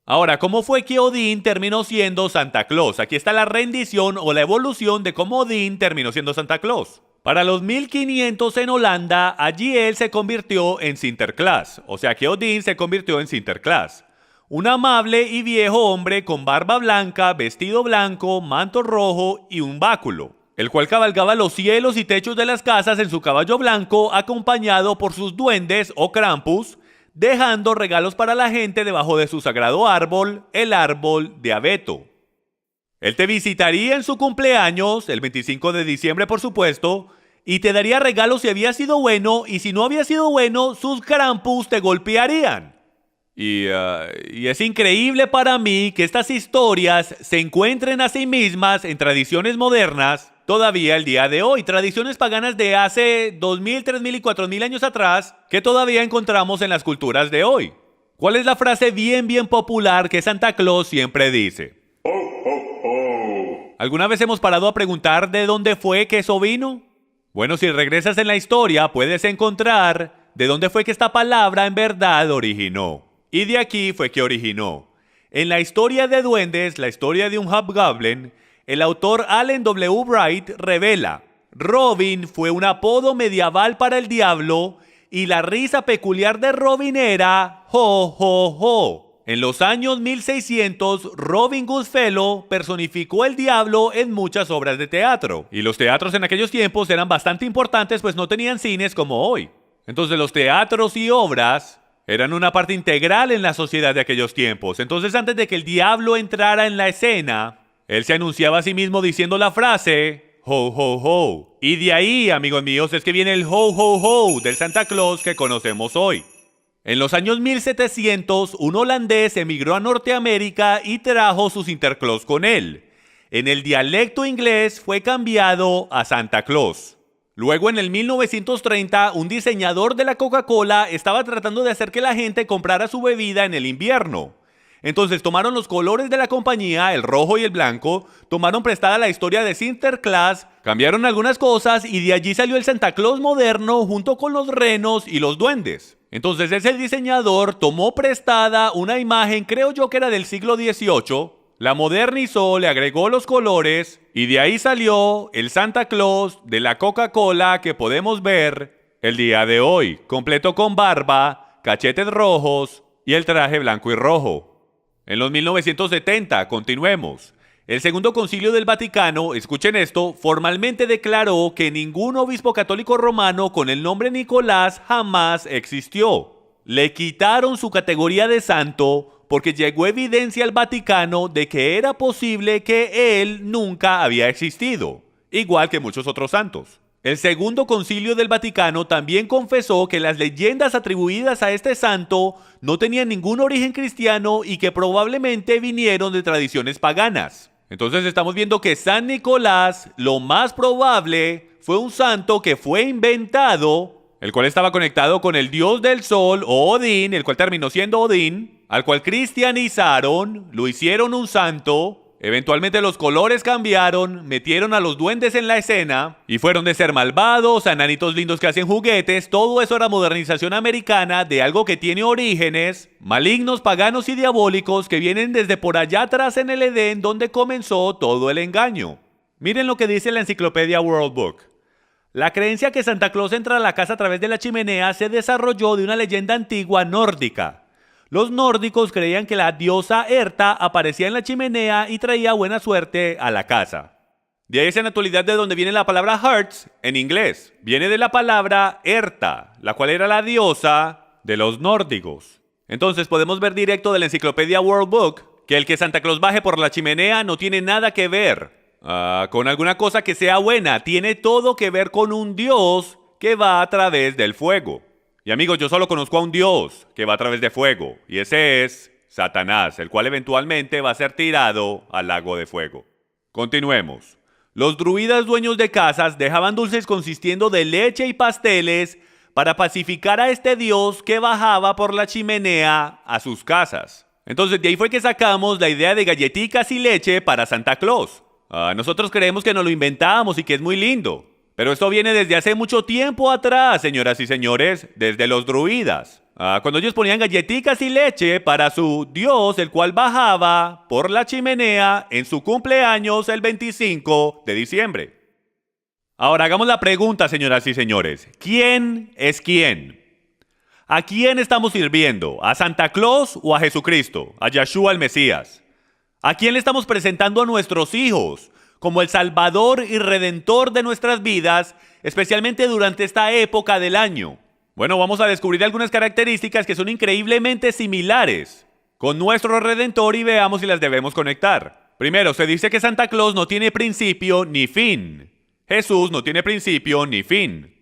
Ahora, ¿cómo fue que Odín terminó siendo Santa Claus? Aquí está la rendición o la evolución de cómo Odín terminó siendo Santa Claus. Para los 1500 en Holanda, allí él se convirtió en Sinterklaas. O sea que Odín se convirtió en Sinterklaas. Un amable y viejo hombre con barba blanca, vestido blanco, manto rojo y un báculo, el cual cabalgaba los cielos y techos de las casas en su caballo blanco, acompañado por sus duendes o Krampus, dejando regalos para la gente debajo de su sagrado árbol, el árbol de abeto. Él te visitaría en su cumpleaños, el 25 de diciembre por supuesto, y te daría regalos si había sido bueno, y si no había sido bueno, sus Krampus te golpearían. Y es increíble para mí que estas historias se encuentren a sí mismas en tradiciones modernas todavía el día de hoy. Tradiciones paganas de hace 2000, 3000 y 4000 años atrás que todavía encontramos en las culturas de hoy. ¿Cuál es la frase bien popular que Santa Claus siempre dice? ¡Ho, ho, ho! ¿Alguna vez hemos parado a preguntar de dónde fue que eso vino? Bueno, si regresas en la historia puedes encontrar de dónde fue que esta palabra en verdad originó. Y de aquí fue que originó. En la historia de duendes, la historia de un hobgoblin, el autor Allen W. Wright revela: Robin fue un apodo medieval para el diablo y la risa peculiar de Robin era ho, ho, ho. En los años 1600, Robin Goodfellow personificó el diablo en muchas obras de teatro. Y los teatros en aquellos tiempos eran bastante importantes, pues no tenían cines como hoy. Entonces los teatros y obras eran una parte integral en la sociedad de aquellos tiempos. Entonces, antes de que el diablo entrara en la escena, él se anunciaba a sí mismo diciendo la frase ho, ho, ho. Y de ahí, amigos míos, es que viene el ho, ho, ho del Santa Claus que conocemos hoy. En los años 1700, un holandés emigró a Norteamérica y trajo sus Sinterklaas con él. En el dialecto inglés fue cambiado a Santa Claus. Luego, en el 1930, un diseñador de la Coca-Cola estaba tratando de hacer que la gente comprara su bebida en el invierno. Entonces tomaron los colores de la compañía, el rojo y el blanco, tomaron prestada la historia de Sinterklaas, cambiaron algunas cosas y de allí salió el Santa Claus moderno junto con los renos y los duendes. Entonces ese diseñador tomó prestada una imagen, creo yo que era del siglo XVIII, la modernizó, le agregó los colores y de ahí salió el Santa Claus de la Coca-Cola que podemos ver el día de hoy, completo con barba, cachetes rojos y el traje blanco y rojo. En los 1970, continuemos. El Segundo Concilio del Vaticano, escuchen esto, formalmente declaró que ningún obispo católico romano con el nombre Nicolás jamás existió. Le quitaron su categoría de santo porque llegó evidencia al Vaticano de que era posible que él nunca había existido, igual que muchos otros santos. El Segundo Concilio del Vaticano también confesó que las leyendas atribuidas a este santo no tenían ningún origen cristiano y que probablemente vinieron de tradiciones paganas. Entonces estamos viendo que San Nicolás, lo más probable, fue un santo que fue inventado, el cual estaba conectado con el dios del sol, o Odín, el cual terminó siendo Odín, al cual cristianizaron, lo hicieron un santo. Eventualmente los colores cambiaron, metieron a los duendes en la escena y fueron de ser malvados a enanitos lindos que hacen juguetes. Todo eso era modernización americana de algo que tiene orígenes malignos, paganos y diabólicos que vienen desde por allá atrás en el Edén donde comenzó todo el engaño. Miren lo que dice la enciclopedia World Book. La creencia que Santa Claus entra a la casa a través de la chimenea se desarrolló de una leyenda antigua nórdica. Los nórdicos creían que la diosa Herta aparecía en la chimenea y traía buena suerte a la casa. De ahí es en la actualidad de donde viene la palabra hearts en inglés. Viene de la palabra Herta, la cual era la diosa de los nórdicos. Entonces podemos ver directo de la enciclopedia World Book que el que Santa Claus baje por la chimenea no tiene nada que ver con alguna cosa que sea buena. Tiene todo que ver con un dios que va a través del fuego. Y amigos, yo solo conozco a un dios que va a través de fuego, y ese es Satanás, el cual eventualmente va a ser tirado al lago de fuego. Continuemos. Los druidas dueños de casas dejaban dulces consistiendo de leche y pasteles para pacificar a este dios que bajaba por la chimenea a sus casas. Entonces de ahí fue que sacamos la idea de galletitas y leche para Santa Claus. Nosotros creemos que nos lo inventamos y que es muy lindo. Pero esto viene desde hace mucho tiempo atrás, señoras y señores, desde los druidas. Cuando ellos ponían galletitas y leche para su dios, el cual bajaba por la chimenea en su cumpleaños el 25 de diciembre. Ahora hagamos la pregunta, señoras y señores. ¿Quién es quién? ¿A quién estamos sirviendo? ¿A Santa Claus o a Jesucristo? ¿A Yeshua el Mesías? ¿A quién le estamos presentando a nuestros hijos como el Salvador y Redentor de nuestras vidas, especialmente durante esta época del año? Bueno, vamos a descubrir algunas características que son increíblemente similares con nuestro Redentor y veamos si las debemos conectar. Primero, se dice que Santa Claus no tiene principio ni fin. Jesús no tiene principio ni fin.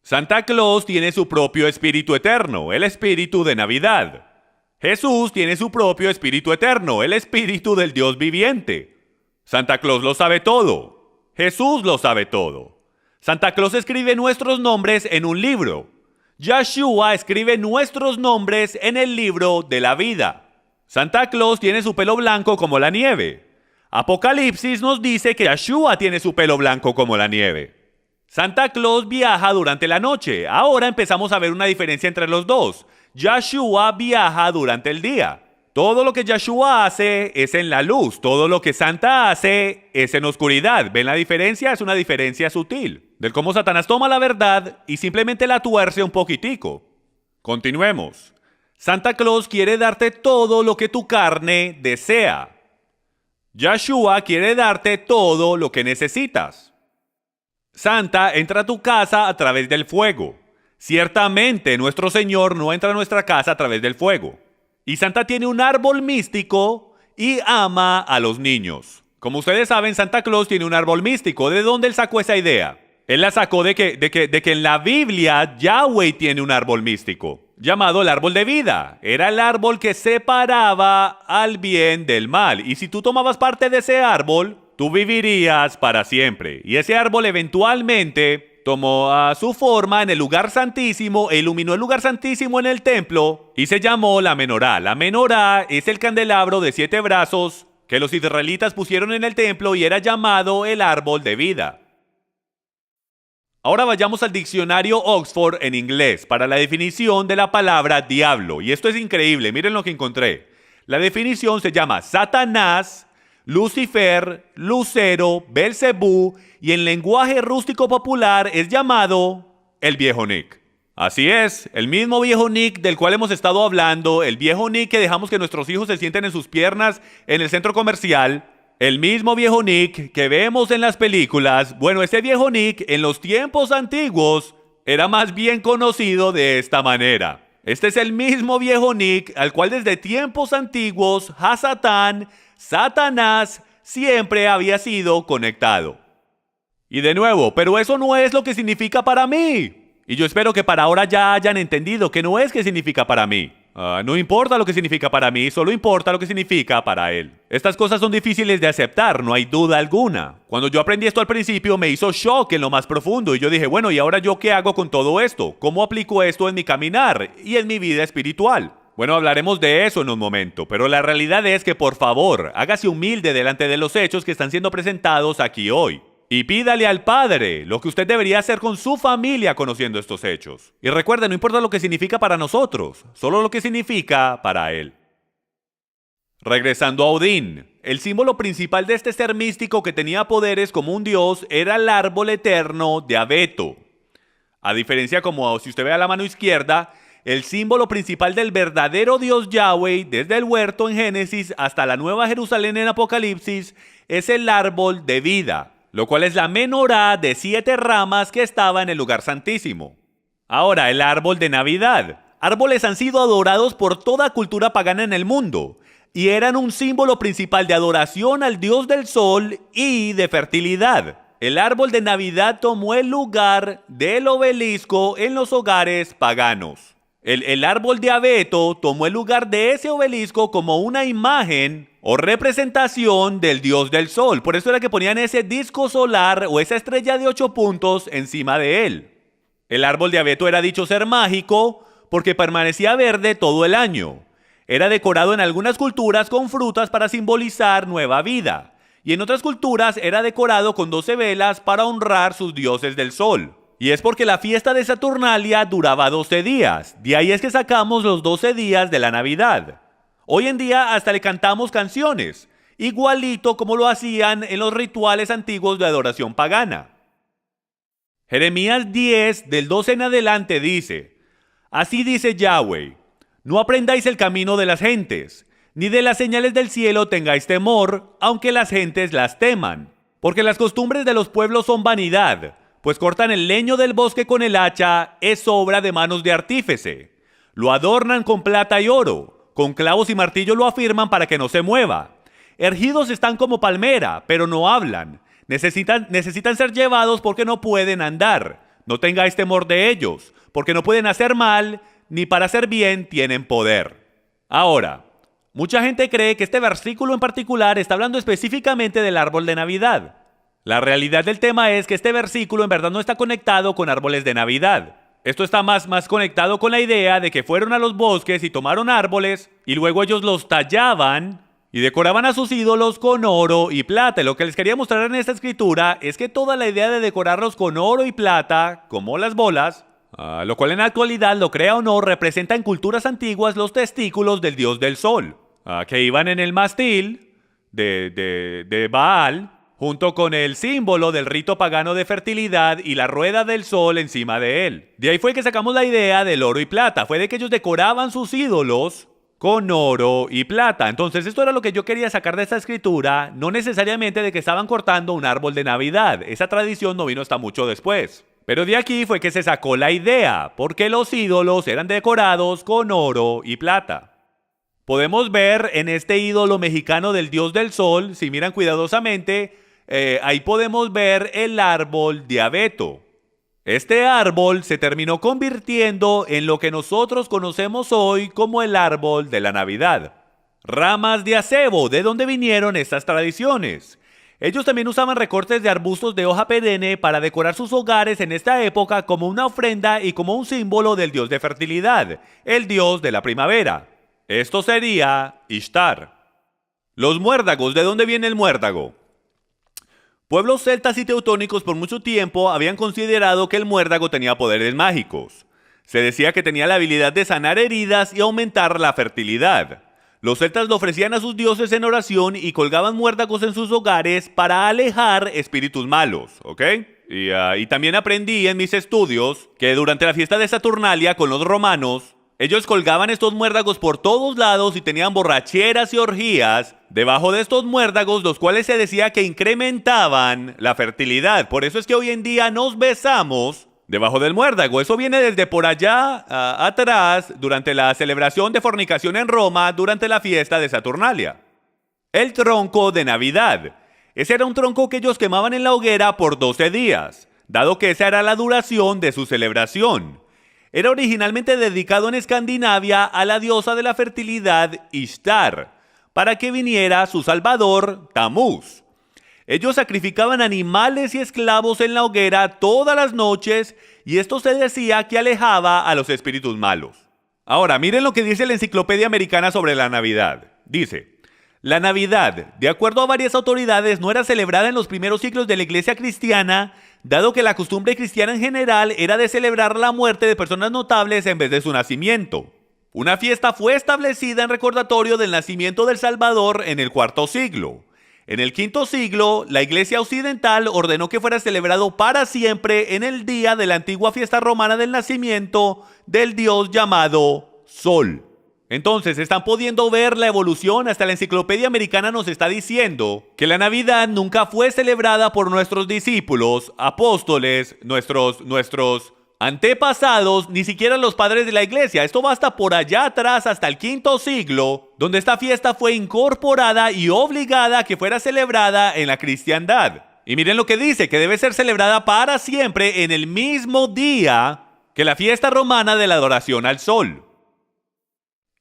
Santa Claus tiene su propio espíritu eterno, el espíritu de Navidad. Jesús tiene su propio espíritu eterno, el espíritu del Dios viviente. Santa Claus lo sabe todo. Jesús lo sabe todo. Santa Claus escribe nuestros nombres en un libro. Yeshua escribe nuestros nombres en el libro de la vida. Santa Claus tiene su pelo blanco como la nieve. Apocalipsis nos dice que Yeshua tiene su pelo blanco como la nieve. Santa Claus viaja durante la noche. Ahora empezamos a ver una diferencia entre los dos. Yeshua viaja durante el día. Todo lo que Yeshua hace es en la luz. Todo lo que Santa hace es en oscuridad. ¿Ven la diferencia? Es una diferencia sutil. Del cómo Satanás toma la verdad y simplemente la tuerce un poquitico. Continuemos. Santa Claus quiere darte todo lo que tu carne desea. Yeshua quiere darte todo lo que necesitas. Santa entra a tu casa a través del fuego. Ciertamente nuestro Señor no entra a nuestra casa a través del fuego. Y Santa tiene un árbol místico y ama a los niños. Como ustedes saben, Santa Claus tiene un árbol místico. ¿De dónde él sacó esa idea? Él la sacó de que en la Biblia Yahweh tiene un árbol místico llamado el árbol de vida. Era el árbol que separaba al bien del mal. Y si tú tomabas parte de ese árbol, tú vivirías para siempre. Y ese árbol eventualmente tomó su forma en el lugar santísimo e iluminó el lugar santísimo en el templo y se llamó la menorá. La menorá es el candelabro de 7 brazos que los israelitas pusieron en el templo y era llamado el árbol de vida. Ahora vayamos al diccionario Oxford en inglés para la definición de la palabra diablo. Y esto es increíble, miren lo que encontré. La definición se llama Satanás, Lucifer, Lucero, Belcebú y en lenguaje rústico popular es llamado el viejo Nick. Así es, el mismo viejo Nick del cual hemos estado hablando, el viejo Nick que dejamos que nuestros hijos se sienten en sus piernas en el centro comercial, el mismo viejo Nick que vemos en las películas. Bueno, ese viejo Nick en los tiempos antiguos era más bien conocido de esta manera. Este es el mismo viejo Nick al cual desde tiempos antiguos Hasatán, Satanás, siempre había sido conectado. Y de nuevo, pero eso no es lo que significa para mí. Y yo espero que para ahora ya hayan entendido que no es que significa para mí. No importa lo que significa para mí, solo importa lo que significa para él. Estas cosas son difíciles de aceptar, no hay duda alguna. Cuando yo aprendí esto al principio me hizo shock en lo más profundo y yo dije, bueno, ¿y ahora yo qué hago con todo esto? ¿Cómo aplico esto en mi caminar y en mi vida espiritual? Bueno, hablaremos de eso en un momento, pero la realidad es que por favor, hágase humilde delante de los hechos que están siendo presentados aquí hoy. Y pídale al Padre lo que usted debería hacer con su familia conociendo estos hechos. Y recuerde, no importa lo que significa para nosotros, solo lo que significa para Él. Regresando a Odín, el símbolo principal de este ser místico que tenía poderes como un dios era el árbol eterno de abeto. A diferencia, como si usted ve a la mano izquierda, el símbolo principal del verdadero Dios Yahweh, desde el huerto en Génesis hasta la Nueva Jerusalén en Apocalipsis, es el árbol de vida, lo cual es la menorá de 7 ramas que estaba en el lugar santísimo. Ahora, el árbol de Navidad. Árboles han sido adorados por toda cultura pagana en el mundo, y eran un símbolo principal de adoración al dios del sol y de fertilidad. El árbol de Navidad tomó el lugar del obelisco en los hogares paganos. El árbol de abeto tomó el lugar de ese obelisco como una imagen o representación del dios del sol. Por eso era que ponían ese disco solar o esa estrella de 8 puntos encima de él. El árbol de abeto era dicho ser mágico porque permanecía verde todo el año. Era decorado en algunas culturas con frutas para simbolizar nueva vida. Y en otras culturas era decorado con 12 velas para honrar sus dioses del sol. Y es porque la fiesta de Saturnalia duraba 12 días. De ahí es que sacamos los 12 días de la Navidad. Hoy en día hasta le cantamos canciones, igualito como lo hacían en los rituales antiguos de adoración pagana. Jeremías 10, del 12 en adelante dice: Así dice Yahweh, no aprendáis el camino de las gentes, ni de las señales del cielo tengáis temor, aunque las gentes las teman. Porque las costumbres de los pueblos son vanidad, pues cortan el leño del bosque con el hacha, es obra de manos de artífice. Lo adornan con plata y oro, con clavos y martillo lo afirman para que no se mueva. Erguidos están como palmera, pero no hablan. Necesitan ser llevados porque no pueden andar. No tengáis temor de ellos, porque no pueden hacer mal, ni para hacer bien tienen poder. Ahora, mucha gente cree que este versículo en particular está hablando específicamente del árbol de Navidad. La realidad del tema es que este versículo en verdad no está conectado con árboles de Navidad. Esto está más conectado con la idea de que fueron a los bosques y tomaron árboles y luego ellos los tallaban y decoraban a sus ídolos con oro y plata. Y lo que les quería mostrar en esta escritura es que toda la idea de decorarlos con oro y plata, como las bolas, lo cual en la actualidad, lo crea o no, representa en culturas antiguas los testículos del dios del sol, que iban en el mástil de Baal, junto con el símbolo del rito pagano de fertilidad y la rueda del sol encima de él. De ahí fue que sacamos la idea del oro y plata. Fue de que ellos decoraban sus ídolos con oro y plata. Entonces esto era lo que yo quería sacar de esta escritura, no necesariamente de que estaban cortando un árbol de Navidad. Esa tradición no vino hasta mucho después. Pero de aquí fue que se sacó la idea, porque los ídolos eran decorados con oro y plata. Podemos ver en este ídolo mexicano del dios del sol, si miran cuidadosamente, ahí podemos ver el árbol de abeto. Este árbol se terminó convirtiendo en lo que nosotros conocemos hoy como el árbol de la Navidad. Ramas de acebo, ¿de dónde vinieron estas tradiciones? Ellos también usaban recortes de arbustos de hoja perenne para decorar sus hogares en esta época como una ofrenda y como un símbolo del dios de fertilidad, el dios de la primavera. Esto sería Ishtar. Los muérdagos, ¿de dónde viene el muérdago? Pueblos celtas y teutónicos por mucho tiempo habían considerado que el muérdago tenía poderes mágicos. Se decía que tenía la habilidad de sanar heridas y aumentar la fertilidad. Los celtas lo ofrecían a sus dioses en oración y colgaban muérdagos en sus hogares para alejar espíritus malos, ¿ok? Y también aprendí en mis estudios que durante la fiesta de Saturnalia con los romanos, ellos colgaban estos muérdagos por todos lados y tenían borracheras y orgías debajo de estos muérdagos, los cuales se decía que incrementaban la fertilidad. Por eso es que hoy en día nos besamos debajo del muérdago. Eso viene desde por allá atrás, durante la celebración de fornicación en Roma, durante la fiesta de Saturnalia. El tronco de Navidad. Ese era un tronco que ellos quemaban en la hoguera por 12 días, dado que esa era la duración de su celebración. Era originalmente dedicado en Escandinavia a la diosa de la fertilidad Ishtar, para que viniera su salvador, Tamuz. Ellos sacrificaban animales y esclavos en la hoguera todas las noches y esto se decía que alejaba a los espíritus malos. Ahora, miren lo que dice la Enciclopedia Americana sobre la Navidad. Dice: la Navidad, de acuerdo a varias autoridades, no era celebrada en los primeros siglos de la Iglesia cristiana, dado que la costumbre cristiana en general era de celebrar la muerte de personas notables en vez de su nacimiento. Una fiesta fue establecida en recordatorio del nacimiento del Salvador en el IV siglo. En el V siglo, la Iglesia occidental ordenó que fuera celebrado para siempre en el día de la antigua fiesta romana del nacimiento del dios llamado Sol. Entonces, están pudiendo ver la evolución. Hasta la Enciclopedia Americana nos está diciendo que la Navidad nunca fue celebrada por nuestros discípulos, apóstoles, nuestros antepasados, ni siquiera los padres de la iglesia. Esto va hasta por allá atrás, hasta el V siglo, donde esta fiesta fue incorporada y obligada a que fuera celebrada en la cristiandad. Y miren lo que dice, que debe ser celebrada para siempre en el mismo día que la fiesta romana de la adoración al sol.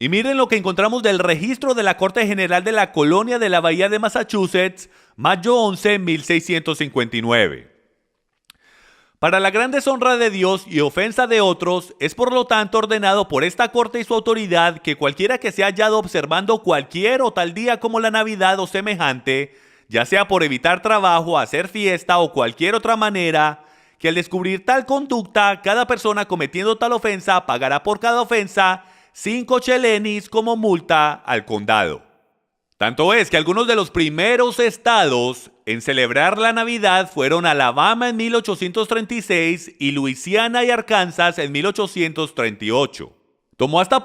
Y miren lo que encontramos del registro de la Corte General de la Colonia de la Bahía de Massachusetts, mayo 11, 1659. Para la gran deshonra de Dios y ofensa de otros, es por lo tanto ordenado por esta corte y su autoridad que cualquiera que se haya hallado observando cualquier o tal día como la Navidad o semejante, ya sea por evitar trabajo, hacer fiesta o cualquier otra manera, que al descubrir tal conducta, cada persona cometiendo tal ofensa pagará por cada ofensa 5 chelenis como multa al condado. Tanto es que algunos de los primeros estados en celebrar la Navidad fueron Alabama en 1836 y Luisiana y Arkansas en 1838. Tomó hasta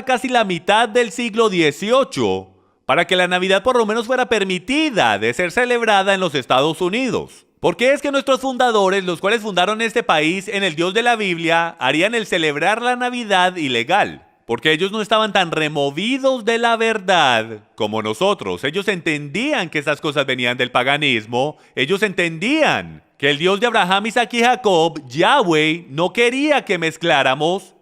casi la mitad del siglo XVIII para que la Navidad por lo menos fuera permitida de ser celebrada en los Estados Unidos. ¿Por qué es que nuestros fundadores, los cuales fundaron este país en el Dios de la Biblia, harían el celebrar la Navidad ilegal? Porque ellos no estaban tan removidos de la verdad como nosotros. Ellos entendían que esas cosas venían del paganismo. Ellos entendían que el Dios de Abraham, Isaac y Jacob, Yahweh, no quería que mezcláramos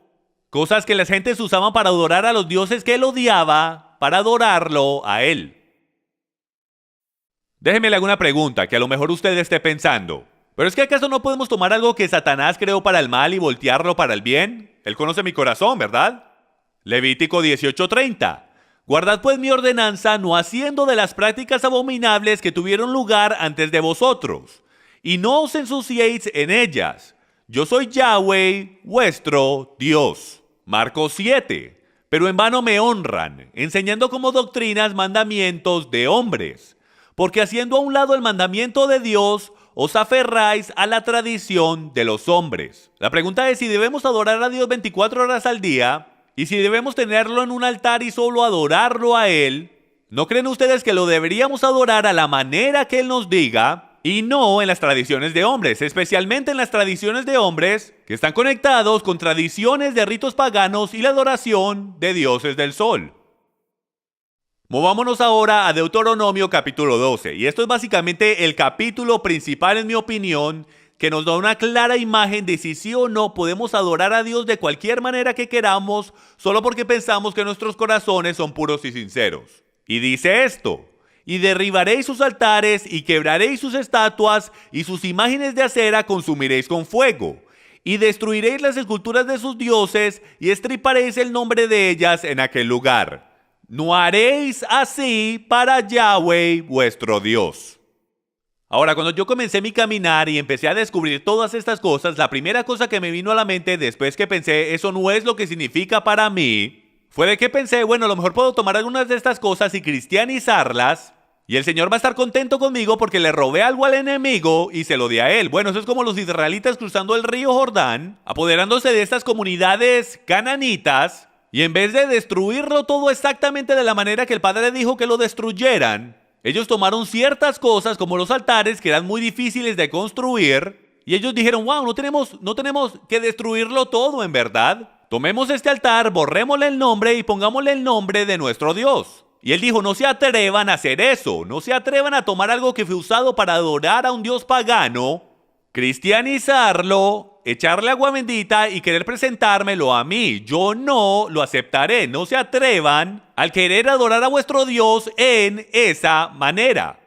Cosas que las gentes usaban para adorar a los dioses que él odiaba, para adorarlo a él. Déjeme le hago una pregunta que a lo mejor usted esté pensando. ¿Pero es que acaso no podemos tomar algo que Satanás creó para el mal y voltearlo para el bien? Él conoce mi corazón, ¿verdad? Levítico 18:30. Guardad pues mi ordenanza, no haciendo de las prácticas abominables que tuvieron lugar antes de vosotros, y no os ensuciéis en ellas. Yo soy Yahweh, vuestro Dios. Marcos 7. Pero en vano me honran, enseñando como doctrinas mandamientos de hombres. Porque haciendo a un lado el mandamiento de Dios, os aferráis a la tradición de los hombres. La pregunta es si debemos adorar a Dios 24 horas al día, y si debemos tenerlo en un altar y solo adorarlo a Él. ¿No creen ustedes que lo deberíamos adorar a la manera que Él nos diga? Y no en las tradiciones de hombres, especialmente en las tradiciones de hombres que están conectados con tradiciones de ritos paganos y la adoración de dioses del sol. Movámonos ahora a Deuteronomio capítulo 12, y esto es básicamente el capítulo principal en mi opinión, que nos da una clara imagen de si sí o no podemos adorar a Dios de cualquier manera que queramos, solo porque pensamos que nuestros corazones son puros y sinceros. Y dice esto: y derribaréis sus altares, y quebraréis sus estatuas, y sus imágenes de acera consumiréis con fuego. Y destruiréis las esculturas de sus dioses, y estriparéis el nombre de ellas en aquel lugar. No haréis así para Yahweh vuestro Dios. Ahora, cuando yo comencé mi caminar y empecé a descubrir todas estas cosas, la primera cosa que me vino a la mente después que pensé, eso no es lo que significa para mí, fue de que pensé, bueno, a lo mejor puedo tomar algunas de estas cosas y cristianizarlas, y el Señor va a estar contento conmigo porque le robé algo al enemigo y se lo di a él. Bueno, eso es como los israelitas cruzando el río Jordán, apoderándose de estas comunidades cananitas, y en vez de destruirlo todo exactamente de la manera que el Padre dijo que lo destruyeran, ellos tomaron ciertas cosas como los altares que eran muy difíciles de construir, y ellos dijeron, wow, no tenemos que destruirlo todo en verdad. Tomemos este altar, borrémosle el nombre y pongámosle el nombre de nuestro Dios. Y él dijo, no se atrevan a hacer eso, no se atrevan a tomar algo que fue usado para adorar a un Dios pagano, cristianizarlo, echarle agua bendita y querer presentármelo a mí. Yo no lo aceptaré. No se atrevan al querer adorar a vuestro Dios en esa manera.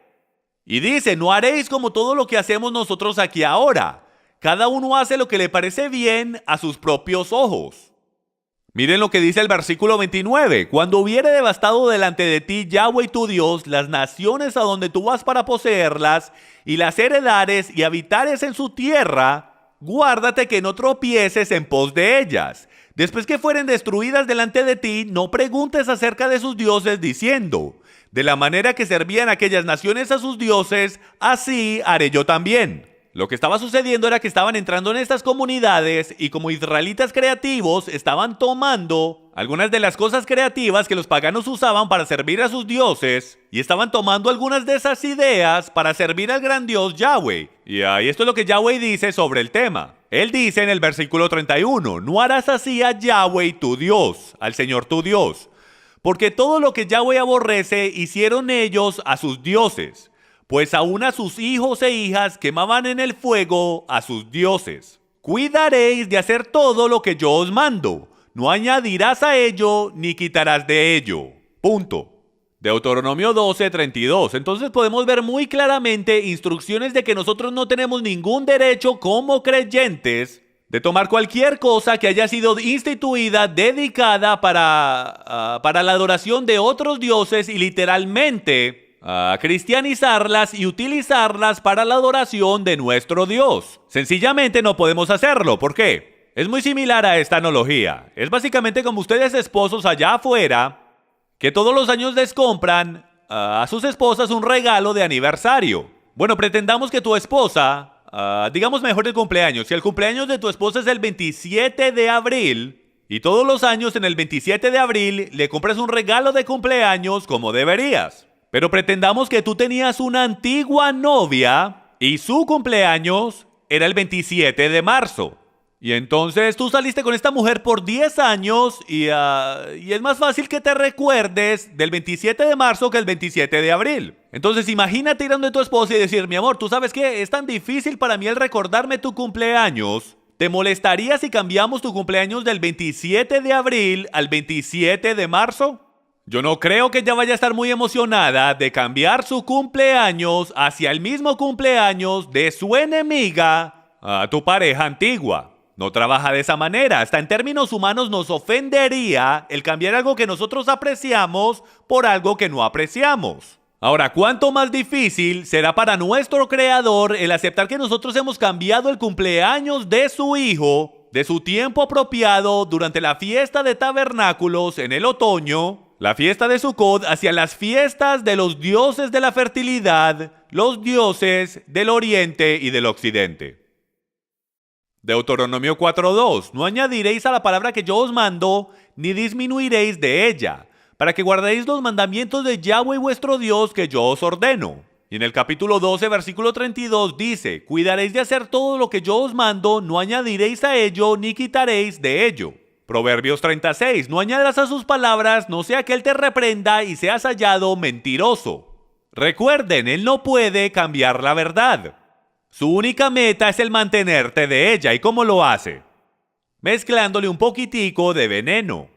Y dice, no haréis como todo lo que hacemos nosotros aquí ahora. Cada uno hace lo que le parece bien a sus propios ojos. Miren lo que dice el versículo 29. Cuando hubiere devastado delante de ti Yahweh tu Dios las naciones a donde tú vas para poseerlas y las heredares y habitares en su tierra, guárdate que no tropieces en pos de ellas. Después que fueren destruidas delante de ti, no preguntes acerca de sus dioses diciendo, de la manera que servían aquellas naciones a sus dioses, así haré yo también. Lo que estaba sucediendo era que estaban entrando en estas comunidades y como israelitas creativos estaban tomando algunas de las cosas creativas que los paganos usaban para servir a sus dioses y estaban tomando algunas de esas ideas para servir al gran Dios Yahweh. Y ahí esto es lo que Yahweh dice sobre el tema. Él dice en el versículo 31, no harás así a Yahweh tu Dios, al Señor tu Dios, porque todo lo que Yahweh aborrece hicieron ellos a sus dioses. Pues aún a sus hijos e hijas quemaban en el fuego a sus dioses. Cuidaréis de hacer todo lo que yo os mando. No añadirás a ello ni quitarás de ello. Punto. Deuteronomio 12:32. Entonces podemos ver muy claramente instrucciones de que nosotros no tenemos ningún derecho como creyentes de tomar cualquier cosa que haya sido instituida, dedicada para la adoración de otros dioses y literalmente a cristianizarlas y utilizarlas para la adoración de nuestro Dios. Sencillamente no podemos hacerlo. ¿Por qué? Es muy similar a esta analogía. Es básicamente como ustedes esposos allá afuera que todos los años les compran a sus esposas un regalo de aniversario. Bueno, pretendamos que tu esposa, digamos mejor el cumpleaños. Si el cumpleaños de tu esposa es el 27 de abril y todos los años en el 27 de abril le compras un regalo de cumpleaños como deberías. Pero pretendamos que tú tenías una antigua novia y su cumpleaños era el 27 de marzo. Y entonces tú saliste con esta mujer por 10 años y es más fácil que te recuerdes del 27 de marzo que el 27 de abril. Entonces imagínate ir donde tu esposa y decir, mi amor, ¿tú sabes qué? Es tan difícil para mí el recordarme tu cumpleaños ¿te molestaría si cambiamos tu cumpleaños del 27 de abril al 27 de marzo? Yo no creo que ella vaya a estar muy emocionada de cambiar su cumpleaños hacia el mismo cumpleaños de su enemiga, a tu pareja antigua. No trabaja de esa manera. Hasta en términos humanos nos ofendería el cambiar algo que nosotros apreciamos por algo que no apreciamos. Ahora, ¿cuánto más difícil será para nuestro Creador el aceptar que nosotros hemos cambiado el cumpleaños de su hijo, de su tiempo apropiado durante la fiesta de tabernáculos en el otoño, la fiesta de Sukkot, hacia las fiestas de los dioses de la fertilidad, los dioses del oriente y del occidente? Deuteronomio 4:2. No añadiréis a la palabra que yo os mando, ni disminuiréis de ella, para que guardéis los mandamientos de Yahweh vuestro Dios que yo os ordeno. Y en el capítulo 12, versículo 32 dice, cuidaréis de hacer todo lo que yo os mando, no añadiréis a ello, ni quitaréis de ello. Proverbios 36. No añadas a sus palabras, no sea que él te reprenda y seas hallado mentiroso. Recuerden, él no puede cambiar la verdad. Su única meta es el mantenerte de ella. ¿Y cómo lo hace? Mezclándole un poquitico de veneno.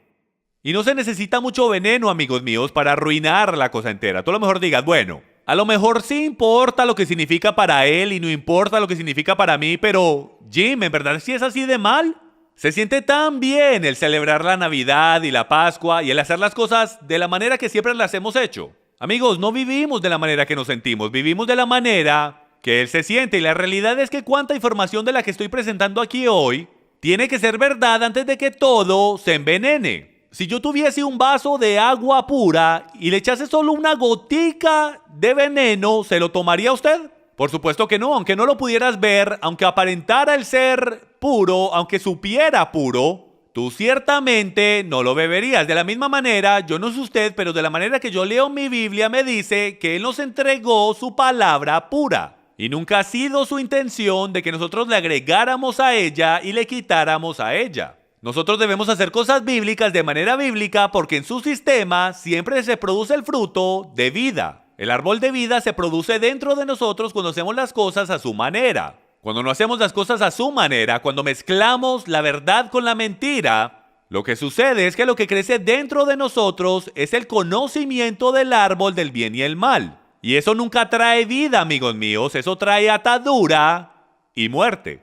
Y no se necesita mucho veneno, amigos míos, para arruinar la cosa entera. Tú a lo mejor digas, bueno, a lo mejor sí importa lo que significa para él y no importa lo que significa para mí, pero Jim, ¿en verdad sí es así de mal? Se siente tan bien el celebrar la Navidad y la Pascua y el hacer las cosas de la manera que siempre las hemos hecho. Amigos, no vivimos de la manera que nos sentimos, vivimos de la manera que él se siente, y la realidad es que cuánta información de la que estoy presentando aquí hoy tiene que ser verdad antes de que todo se envenene. Si yo tuviese un vaso de agua pura y le echase solo una gotica de veneno, ¿se lo tomaría usted? Por supuesto que no, aunque no lo pudieras ver, aunque aparentara el ser puro, aunque supiera puro, tú ciertamente no lo beberías. De la misma manera, yo no sé usted, pero de la manera que yo leo mi Biblia me dice que Él nos entregó su palabra pura. Y nunca ha sido su intención de que nosotros le agregáramos a ella y le quitáramos a ella. Nosotros debemos hacer cosas bíblicas de manera bíblica porque en su sistema siempre se produce el fruto de vida. El árbol de vida se produce dentro de nosotros cuando hacemos las cosas a su manera. Cuando no hacemos las cosas a su manera, cuando mezclamos la verdad con la mentira, lo que sucede es que lo que crece dentro de nosotros es el conocimiento del árbol del bien y el mal. Y eso nunca trae vida, amigos míos, eso trae atadura y muerte.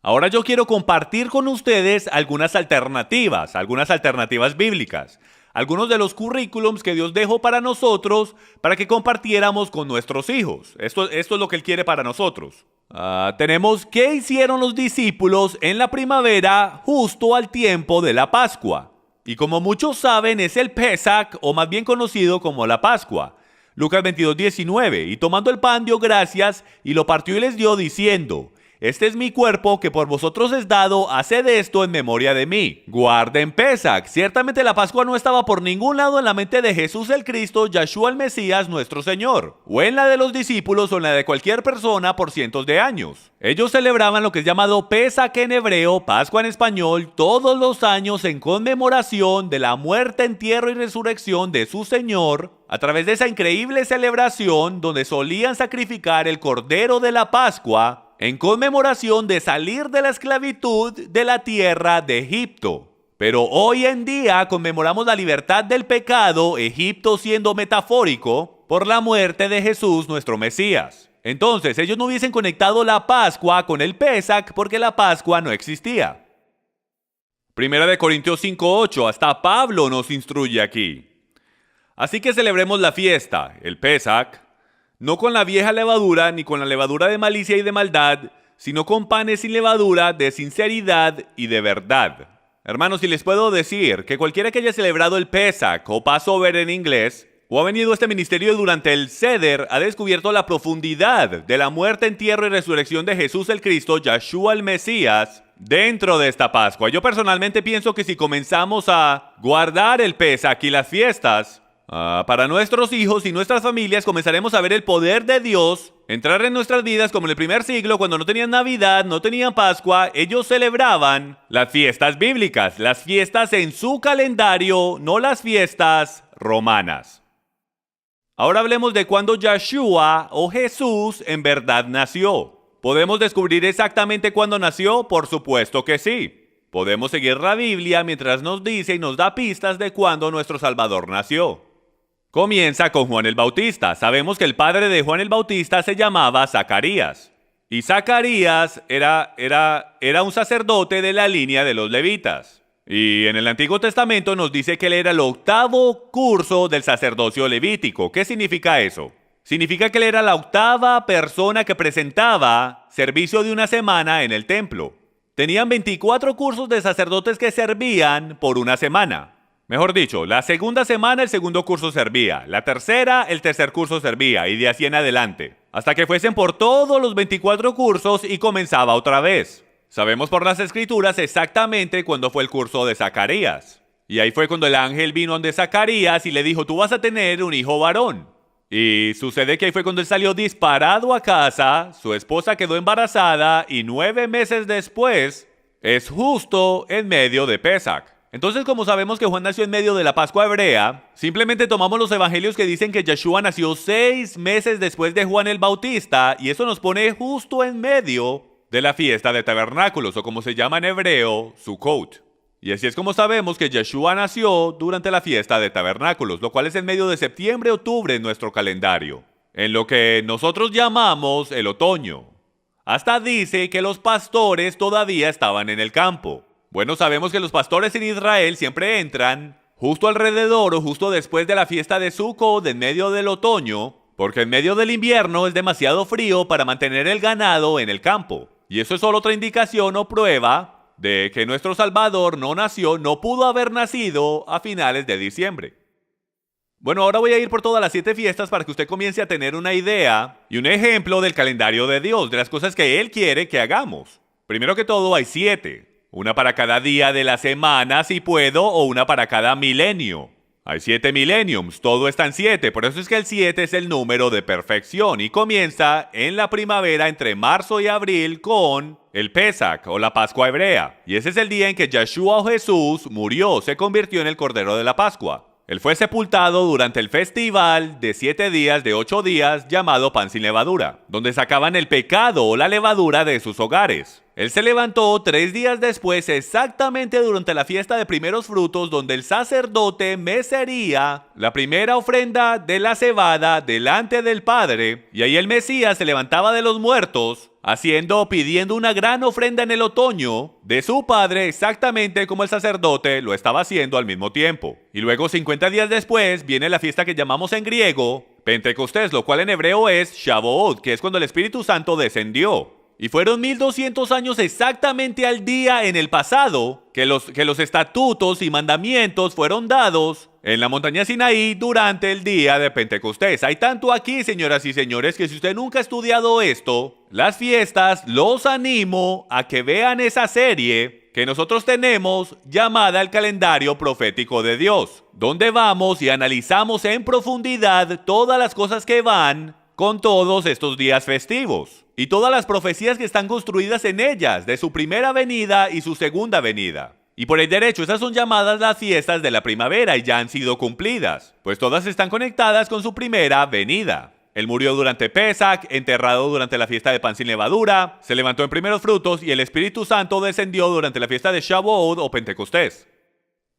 Ahora yo quiero compartir con ustedes algunas alternativas bíblicas, algunos de los currículums que Dios dejó para nosotros para que compartiéramos con nuestros hijos. Esto es lo que Él quiere para nosotros. Tenemos qué hicieron los discípulos en la primavera justo al tiempo de la Pascua. Y como muchos saben es el Pesach, o más bien conocido como la Pascua. Lucas 22:19, y tomando el pan dio gracias y lo partió y les dio diciendo, este es mi cuerpo que por vosotros es dado, haced esto en memoria de mí. Guarden Pesach. Ciertamente la Pascua no estaba por ningún lado en la mente de Jesús el Cristo, Yahshua el Mesías, nuestro Señor, o en la de los discípulos o en la de cualquier persona por cientos de años. Ellos celebraban lo que es llamado Pesach en hebreo, Pascua en español, todos los años en conmemoración de la muerte, entierro y resurrección de su Señor, a través de esa increíble celebración donde solían sacrificar el cordero de la Pascua, en conmemoración de salir de la esclavitud de la tierra de Egipto. Pero hoy en día conmemoramos la libertad del pecado, Egipto siendo metafórico, por la muerte de Jesús nuestro Mesías. Entonces ellos no hubiesen conectado la Pascua con el Pesach porque la Pascua no existía. Primera de Corintios 5:8, hasta Pablo nos instruye aquí. Así que celebremos la fiesta, el Pesach, no con la vieja levadura ni con la levadura de malicia y de maldad, sino con panes sin levadura, de sinceridad y de verdad. Hermanos, si les puedo decir que cualquiera que haya celebrado el Pesach o Passover en inglés, o ha venido a este ministerio durante el Seder, ha descubierto la profundidad de la muerte, entierro y resurrección de Jesús el Cristo, Yahshua el Mesías, dentro de esta Pascua. Yo personalmente pienso que si comenzamos a guardar el Pesach y las fiestas, para nuestros hijos y nuestras familias, comenzaremos a ver el poder de Dios entrar en nuestras vidas como en el primer siglo, cuando no tenían Navidad, no tenían Pascua. Ellos celebraban las fiestas bíblicas, las fiestas en su calendario, no las fiestas romanas. Ahora hablemos de cuando Yahshua o Jesús en verdad nació. ¿Podemos descubrir exactamente cuándo nació? Por supuesto que sí. Podemos seguir la Biblia mientras nos dice y nos da pistas de cuándo nuestro Salvador nació. Comienza con Juan el Bautista. Sabemos que el padre de Juan el Bautista se llamaba Zacarías. Y Zacarías era un sacerdote de la línea de los levitas. Y en el Antiguo Testamento nos dice que él era el 8º curso del sacerdocio levítico. ¿Qué significa eso? Significa que él era la 8ª persona que presentaba servicio de una semana en el templo. Tenían 24 cursos de sacerdotes que servían por una semana. Mejor dicho, la segunda semana el segundo curso servía, la tercera el tercer curso servía y de así en adelante, hasta que fuesen por todos los 24 cursos y comenzaba otra vez. Sabemos por las escrituras exactamente cuándo fue el curso de Zacarías. Y ahí fue cuando el ángel vino donde Zacarías y le dijo, tú vas a tener un hijo varón. Y sucede que ahí fue cuando él salió disparado a casa, su esposa quedó embarazada y 9 meses después es justo en medio de Pesach. Entonces, como sabemos que Juan nació en medio de la Pascua hebrea, simplemente tomamos los evangelios que dicen que Yeshua nació 6 meses después de Juan el Bautista y eso nos pone justo en medio de la fiesta de tabernáculos o como se llama en hebreo, Sukkot. Y así es como sabemos que Yeshua nació durante la fiesta de tabernáculos, lo cual es en medio de septiembre-octubre en nuestro calendario, en lo que nosotros llamamos el otoño. Hasta dice que los pastores todavía estaban en el campo. Bueno, sabemos que los pastores en Israel siempre entran justo alrededor o justo después de la fiesta de Sukkot, en medio del otoño, porque en medio del invierno es demasiado frío para mantener el ganado en el campo. Y eso es solo otra indicación o prueba de que nuestro Salvador no pudo haber nacido a finales de diciembre. Bueno, ahora voy a ir por todas las 7 fiestas para que usted comience a tener una idea y un ejemplo del calendario de Dios, de las cosas que Él quiere que hagamos. Primero que todo hay 7, una para cada día de la semana si puedo o una para cada milenio. Hay 7 millenniums, todo está en 7, por eso es que el 7 es el número de perfección y comienza en la primavera entre marzo y abril con el Pesach o la Pascua hebrea. Y ese es el día en que Yeshua o Jesús murió, se convirtió en el Cordero de la Pascua. Él fue sepultado durante el festival de 7 días de 8 días llamado Pan sin Levadura, donde sacaban el pecado o la levadura de sus hogares. Él se levantó 3 días después, exactamente durante la fiesta de primeros frutos, donde el sacerdote mecería la primera ofrenda de la cebada delante del Padre, y ahí el Mesías se levantaba de los muertos, pidiendo una gran ofrenda en el otoño de su Padre, exactamente como el sacerdote lo estaba haciendo al mismo tiempo. Y luego 50 días después viene la fiesta que llamamos en griego Pentecostés, lo cual en hebreo es Shavuot, que es cuando el Espíritu Santo descendió. Y fueron 1200 años exactamente al día en el pasado que los estatutos y mandamientos fueron dados en la montaña Sinaí durante el día de Pentecostés. Hay tanto aquí, señoras y señores, que si usted nunca ha estudiado esto, las fiestas, los animo a que vean esa serie que nosotros tenemos llamada El Calendario Profético de Dios, donde vamos y analizamos en profundidad todas las cosas que van con todos estos días festivos y todas las profecías que están construidas en ellas, de su primera venida y su segunda venida. Y por el derecho, esas son llamadas las fiestas de la primavera y ya han sido cumplidas, pues todas están conectadas con su primera venida. Él murió durante Pesach, enterrado durante la fiesta de Pan sin Levadura, se levantó en primeros frutos y el Espíritu Santo descendió durante la fiesta de Shavuot o Pentecostés.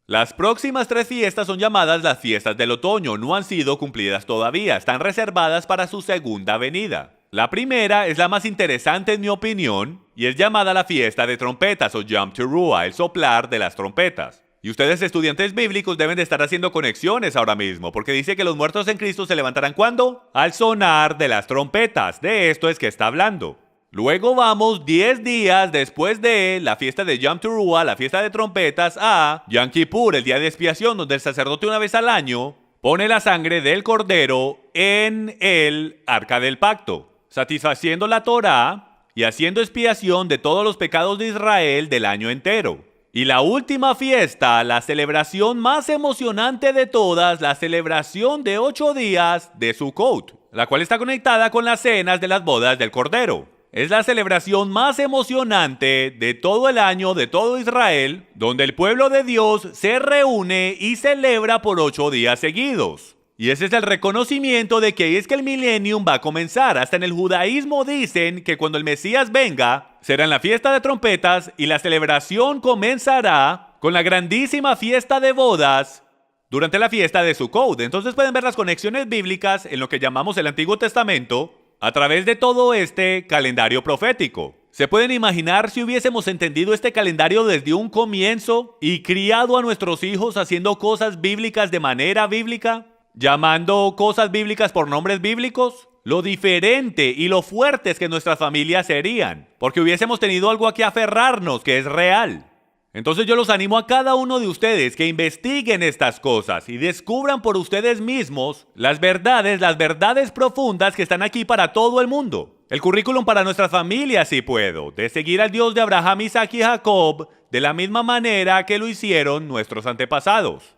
Las próximas 3 fiestas son llamadas las fiestas del otoño, no han sido cumplidas todavía, están reservadas para su segunda venida. La primera es la más interesante en mi opinión y es llamada la fiesta de trompetas o Yom Teruah, el soplar de las trompetas. Y ustedes estudiantes bíblicos deben de estar haciendo conexiones ahora mismo, porque dice que los muertos en Cristo se levantarán ¿cuándo? Al sonar de las trompetas, de esto es que está hablando. Luego vamos 10 días después de la fiesta de Yom Teruah, la fiesta de trompetas, a Yom Kippur, el día de expiación, donde el sacerdote una vez al año pone la sangre del cordero en el arca del pacto, satisfaciendo la Torá y haciendo expiación de todos los pecados de Israel del año entero. Y la última fiesta, la celebración más emocionante de todas, la celebración de 8 días de Sukkot, la cual está conectada con las cenas de las bodas del Cordero. Es la celebración más emocionante de todo el año de todo Israel, donde el pueblo de Dios se reúne y celebra por 8 días seguidos. Y ese es el reconocimiento de que ahí es que el millennium va a comenzar. Hasta en el judaísmo dicen que cuando el Mesías venga, será en la fiesta de trompetas y la celebración comenzará con la grandísima fiesta de bodas durante la fiesta de Sukkot. Entonces pueden ver las conexiones bíblicas en lo que llamamos el Antiguo Testamento a través de todo este calendario profético. ¿Se pueden imaginar si hubiésemos entendido este calendario desde un comienzo y criado a nuestros hijos haciendo cosas bíblicas de manera bíblica? ¿Llamando cosas bíblicas por nombres bíblicos? Lo diferente y lo fuertes que nuestras familias serían, porque hubiésemos tenido algo a que aferrarnos que es real. Entonces yo los animo a cada uno de ustedes que investiguen estas cosas y descubran por ustedes mismos las verdades profundas que están aquí para todo el mundo. El currículum para nuestras familias, si puedo, de seguir al Dios de Abraham, Isaac y Jacob de la misma manera que lo hicieron nuestros antepasados.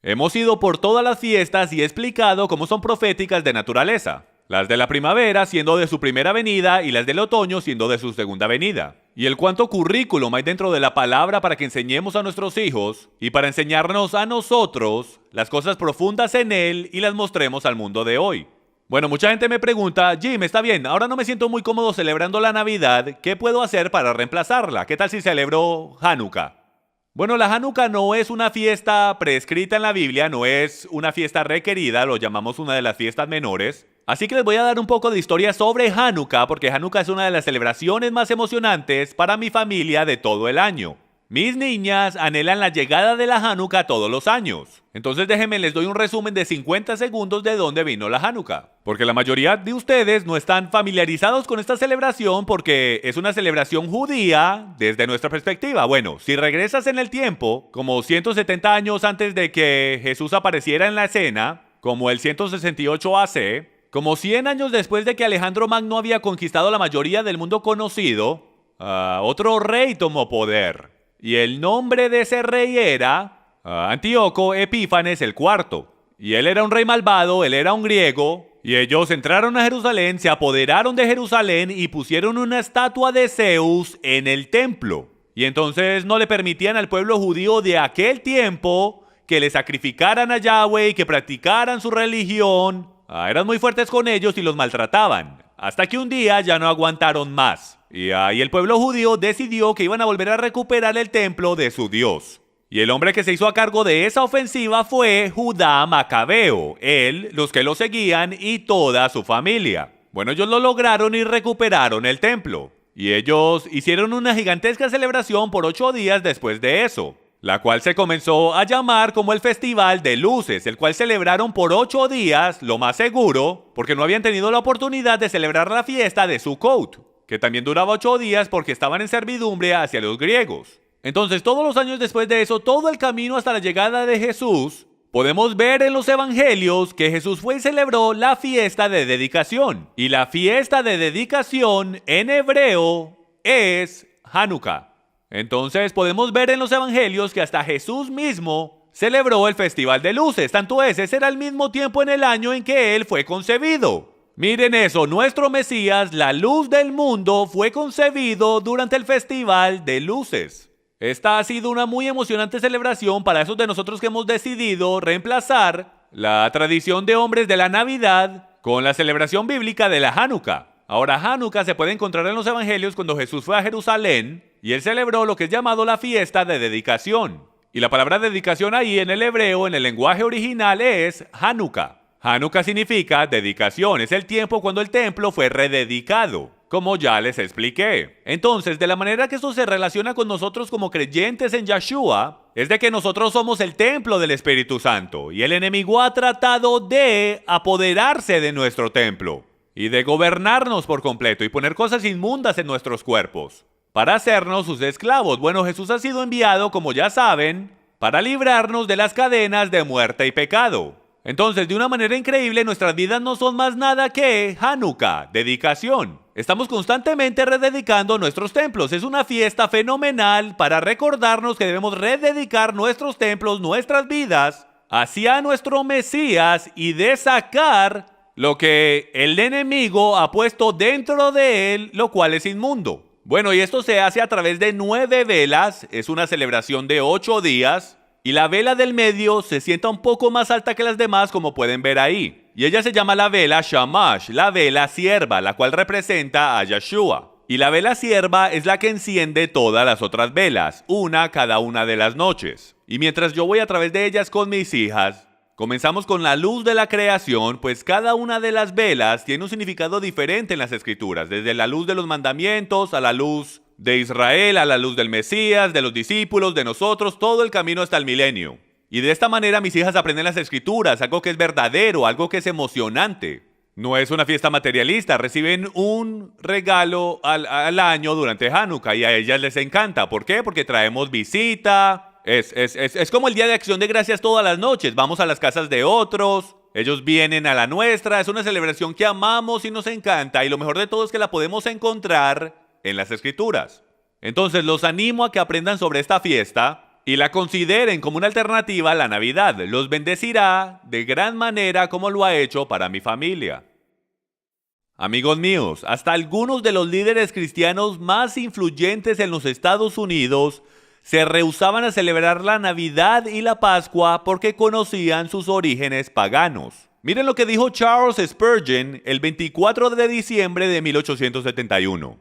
Hemos ido por todas las fiestas y he explicado cómo son proféticas de naturaleza. Las de la primavera siendo de su primera venida y las del otoño siendo de su segunda venida. Y el cuánto currículum hay dentro de la palabra para que enseñemos a nuestros hijos y para enseñarnos a nosotros las cosas profundas en él y las mostremos al mundo de hoy. Bueno, mucha gente me pregunta, Jim, está bien, ahora no me siento muy cómodo celebrando la Navidad, ¿qué puedo hacer para reemplazarla? ¿Qué tal si celebro Hanukkah? Bueno, la Hanukkah no es una fiesta prescrita en la Biblia, no es una fiesta requerida, lo llamamos una de las fiestas menores. Así que les voy a dar un poco de historia sobre Hanukkah, porque Hanukkah es una de las celebraciones más emocionantes para mi familia de todo el año. Mis niñas anhelan la llegada de la Hanukkah todos los años. Entonces déjenme, les doy un resumen de 50 segundos de dónde vino la Hanukkah. Porque la mayoría de ustedes no están familiarizados con esta celebración porque es una celebración judía desde nuestra perspectiva. Bueno, si regresas en el tiempo, como 170 años antes de que Jesús apareciera en la escena, como el 168 AC, como 100 años después de que Alejandro Magno había conquistado la mayoría del mundo conocido, otro rey tomó poder. Y el nombre de ese rey era Antíoco Epífanes IV. Y él era un rey malvado, él era un griego. Y ellos entraron a Jerusalén, se apoderaron de Jerusalén y pusieron una estatua de Zeus en el templo. Y entonces no le permitían al pueblo judío de aquel tiempo que le sacrificaran a Yahweh y que practicaran su religión. Eran muy fuertes con ellos y los maltrataban. Hasta que un día ya no aguantaron más. Y ahí el pueblo judío decidió que iban a volver a recuperar el templo de su Dios. Y el hombre que se hizo a cargo de esa ofensiva fue Judá Macabeo, él, los que lo seguían y toda su familia. Bueno, ellos lo lograron y recuperaron el templo. Y ellos hicieron una gigantesca celebración por 8 días después de eso, la cual se comenzó a llamar como el Festival de Luces, el cual celebraron por 8 días, lo más seguro, porque no habían tenido la oportunidad de celebrar la fiesta de Sukkot, que también duraba 8 días porque estaban en servidumbre hacia los griegos. Entonces, todos los años después de eso, todo el camino hasta la llegada de Jesús, podemos ver en los evangelios que Jesús fue y celebró la fiesta de dedicación. Y la fiesta de dedicación en hebreo es Hanukkah. Entonces, podemos ver en los evangelios que hasta Jesús mismo celebró el Festival de Luces. Tanto ese era el mismo tiempo en el año en que él fue concebido. Miren eso, nuestro Mesías, la luz del mundo, fue concebido durante el Festival de Luces. Esta ha sido una muy emocionante celebración para esos de nosotros que hemos decidido reemplazar la tradición de hombres de la Navidad con la celebración bíblica de la Hanukkah. Ahora, Hanukkah se puede encontrar en los evangelios cuando Jesús fue a Jerusalén y él celebró lo que es llamado la fiesta de dedicación. Y la palabra dedicación ahí en el hebreo, en el lenguaje original, es Hanukkah. Hanukkah significa dedicación, es el tiempo cuando el templo fue rededicado, como ya les expliqué. Entonces, de la manera que esto se relaciona con nosotros como creyentes en Yeshua, es de que nosotros somos el templo del Espíritu Santo, y el enemigo ha tratado de apoderarse de nuestro templo, y de gobernarnos por completo, y poner cosas inmundas en nuestros cuerpos, para hacernos sus esclavos. Bueno, Jesús ha sido enviado, como ya saben, para librarnos de las cadenas de muerte y pecado. Entonces, de una manera increíble, nuestras vidas no son más nada que Hanukkah, dedicación. Estamos constantemente rededicando nuestros templos. Es una fiesta fenomenal para recordarnos que debemos rededicar nuestros templos, nuestras vidas, hacia nuestro Mesías y de sacar lo que el enemigo ha puesto dentro de él, lo cual es inmundo. Bueno, y esto se hace a través de 9 velas. Es una celebración de 8 días. Y la vela del medio se sienta un poco más alta que las demás, como pueden ver ahí. Y ella se llama la vela Shamash, la vela sierva, la cual representa a Yeshua. Y la vela sierva es la que enciende todas las otras velas, una cada una de las noches. Y mientras yo voy a través de ellas con mis hijas, comenzamos con la luz de la creación, pues cada una de las velas tiene un significado diferente en las escrituras, desde la luz de los mandamientos a la luz de Israel, a la luz del Mesías, de los discípulos, de nosotros, todo el camino hasta el milenio. Y de esta manera mis hijas aprenden las escrituras, algo que es verdadero, algo que es emocionante. No es una fiesta materialista, reciben un regalo al año durante Hanukkah y a ellas les encanta. ¿Por qué? Porque traemos visita, es como el Día de Acción de Gracias todas las noches, vamos a las casas de otros, ellos vienen a la nuestra, es una celebración que amamos y nos encanta y lo mejor de todo es que la podemos encontrar en las escrituras. Entonces los animo a que aprendan sobre esta fiesta y la consideren como una alternativa a la Navidad. Los bendecirá de gran manera como lo ha hecho para mi familia. Amigos míos, hasta algunos de los líderes cristianos más influyentes en los Estados Unidos se rehusaban a celebrar la Navidad y la Pascua porque conocían sus orígenes paganos. Miren lo que dijo Charles Spurgeon el 24 de diciembre de 1871.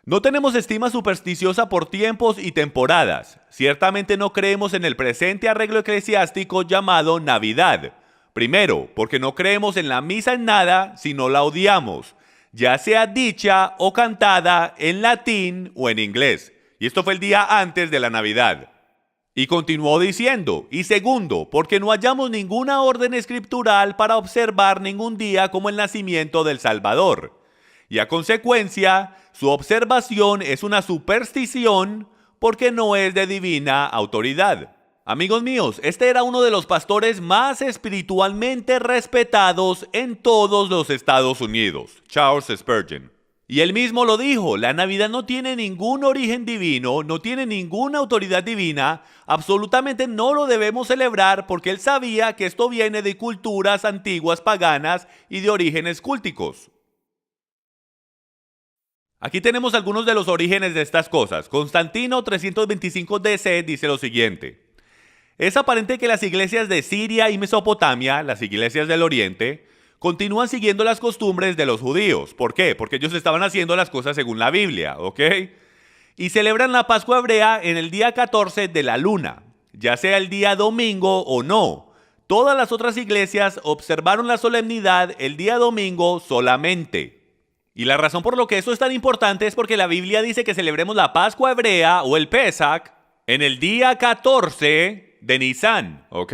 No tenemos estima supersticiosa por tiempos y temporadas. Ciertamente no creemos en el presente arreglo eclesiástico llamado Navidad. Primero, porque no creemos en la misa en nada, sino la odiamos, ya sea dicha o cantada en latín o en inglés. Y esto fue el día antes de la Navidad. Y continuó diciendo, y segundo, porque no hallamos ninguna orden escritural para observar ningún día como el nacimiento del Salvador. Y a consecuencia, su observación es una superstición porque no es de divina autoridad. Amigos míos, este era uno de los pastores más espiritualmente respetados en todos los Estados Unidos, Charles Spurgeon. Y él mismo lo dijo, la Navidad no tiene ningún origen divino, no tiene ninguna autoridad divina, absolutamente no lo debemos celebrar porque él sabía que esto viene de culturas antiguas paganas y de orígenes cúlticos. Aquí tenemos algunos de los orígenes de estas cosas. Constantino 325 DC dice lo siguiente: es aparente que las iglesias de Siria y Mesopotamia, las iglesias del Oriente, continúan siguiendo las costumbres de los judíos. ¿Por qué? Porque ellos estaban haciendo las cosas según la Biblia, ¿ok? Y celebran la Pascua hebrea en el día 14 de la luna, ya sea el día domingo o no. Todas las otras iglesias observaron la solemnidad el día domingo solamente. Y la razón por lo que esto es tan importante es porque la Biblia dice que celebremos la Pascua hebrea o el Pesach en el día 14 de Nisan, ¿ok?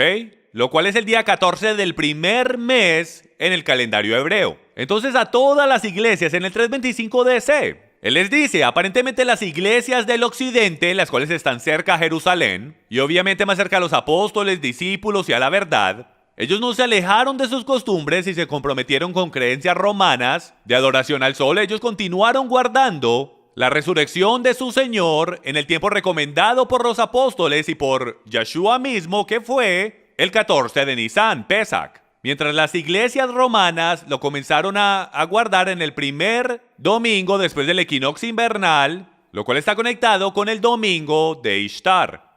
Lo cual es el día 14 del primer mes en el calendario hebreo. Entonces a todas las iglesias en el 325 DC, él les dice, aparentemente las iglesias del occidente, las cuales están cerca a Jerusalén, y obviamente más cerca a los apóstoles, discípulos y a la verdad, ellos no se alejaron de sus costumbres y se comprometieron con creencias romanas de adoración al sol. Ellos continuaron guardando la resurrección de su Señor en el tiempo recomendado por los apóstoles y por Yeshua mismo, que fue el 14 de Nisan, Pesach. Mientras las iglesias romanas lo comenzaron a guardar en el primer domingo después del equinoccio invernal, lo cual está conectado con el domingo de Ishtar.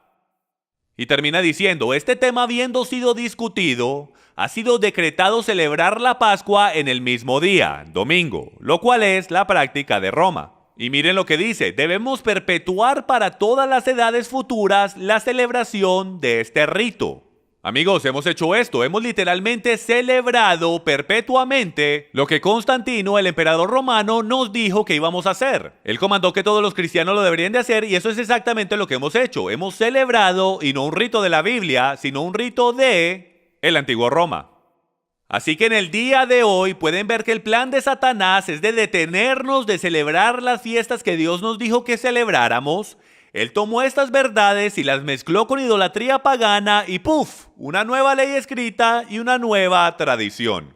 Y termina diciendo, este tema habiendo sido discutido, ha sido decretado celebrar la Pascua en el mismo día, domingo, lo cual es la práctica de Roma. Y miren lo que dice, debemos perpetuar para todas las edades futuras la celebración de este rito. Amigos, hemos hecho esto, hemos literalmente celebrado perpetuamente lo que Constantino, el emperador romano, nos dijo que íbamos a hacer. Él comandó que todos los cristianos lo deberían de hacer y eso es exactamente lo que hemos hecho. Hemos celebrado, y no un rito de la Biblia, sino un rito de el antiguo Roma. Así que en el día de hoy pueden ver que el plan de Satanás es de detenernos de celebrar las fiestas que Dios nos dijo que celebráramos. Él tomó estas verdades y las mezcló con idolatría pagana y ¡puf! Una nueva ley escrita y una nueva tradición.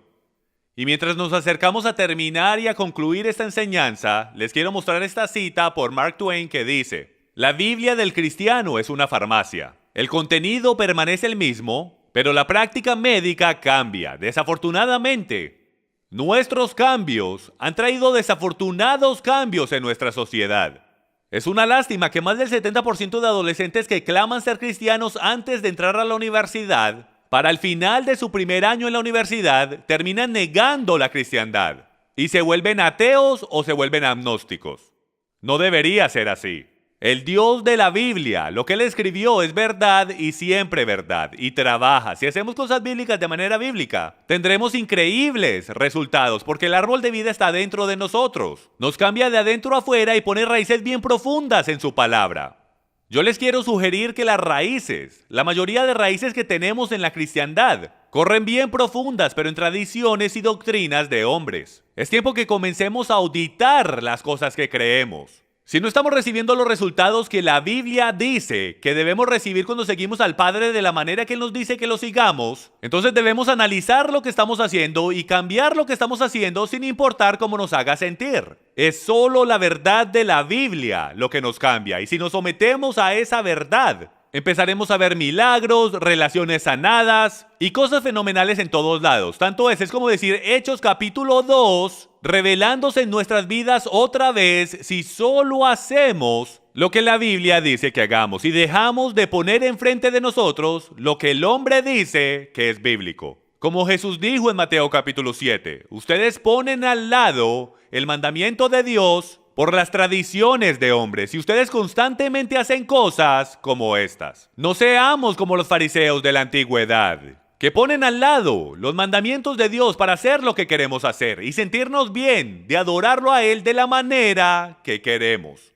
Y mientras nos acercamos a terminar y a concluir esta enseñanza, les quiero mostrar esta cita por Mark Twain que dice: la Biblia del cristiano es una farmacia. El contenido permanece el mismo, pero la práctica médica cambia. Desafortunadamente, nuestros cambios han traído desafortunados cambios en nuestra sociedad. Es una lástima que más del 70% de adolescentes que claman ser cristianos antes de entrar a la universidad, para el final de su primer año en la universidad, terminan negando la cristiandad y se vuelven ateos o se vuelven agnósticos. No debería ser así. El Dios de la Biblia, lo que Él escribió es verdad y siempre verdad, y trabaja. Si hacemos cosas bíblicas de manera bíblica, tendremos increíbles resultados, porque el árbol de vida está dentro de nosotros. Nos cambia de adentro a afuera y pone raíces bien profundas en su palabra. Yo les quiero sugerir que las raíces, la mayoría de raíces que tenemos en la cristiandad, corren bien profundas, pero en tradiciones y doctrinas de hombres. Es tiempo que comencemos a auditar las cosas que creemos. Si no estamos recibiendo los resultados que la Biblia dice que debemos recibir cuando seguimos al Padre de la manera que Él nos dice que lo sigamos, entonces debemos analizar lo que estamos haciendo y cambiar lo que estamos haciendo sin importar cómo nos haga sentir. Es solo la verdad de la Biblia lo que nos cambia, y si nos sometemos a esa verdad, empezaremos a ver milagros, relaciones sanadas y cosas fenomenales en todos lados. Tanto es como decir Hechos capítulo 2, revelándose en nuestras vidas otra vez si solo hacemos lo que la Biblia dice que hagamos y dejamos de poner enfrente de nosotros lo que el hombre dice que es bíblico. Como Jesús dijo en Mateo capítulo 7, ustedes ponen al lado el mandamiento de Dios por las tradiciones de hombres, y ustedes constantemente hacen cosas como estas. No seamos como los fariseos de la antigüedad, que ponen al lado los mandamientos de Dios para hacer lo que queremos hacer y sentirnos bien de adorarlo a Él de la manera que queremos.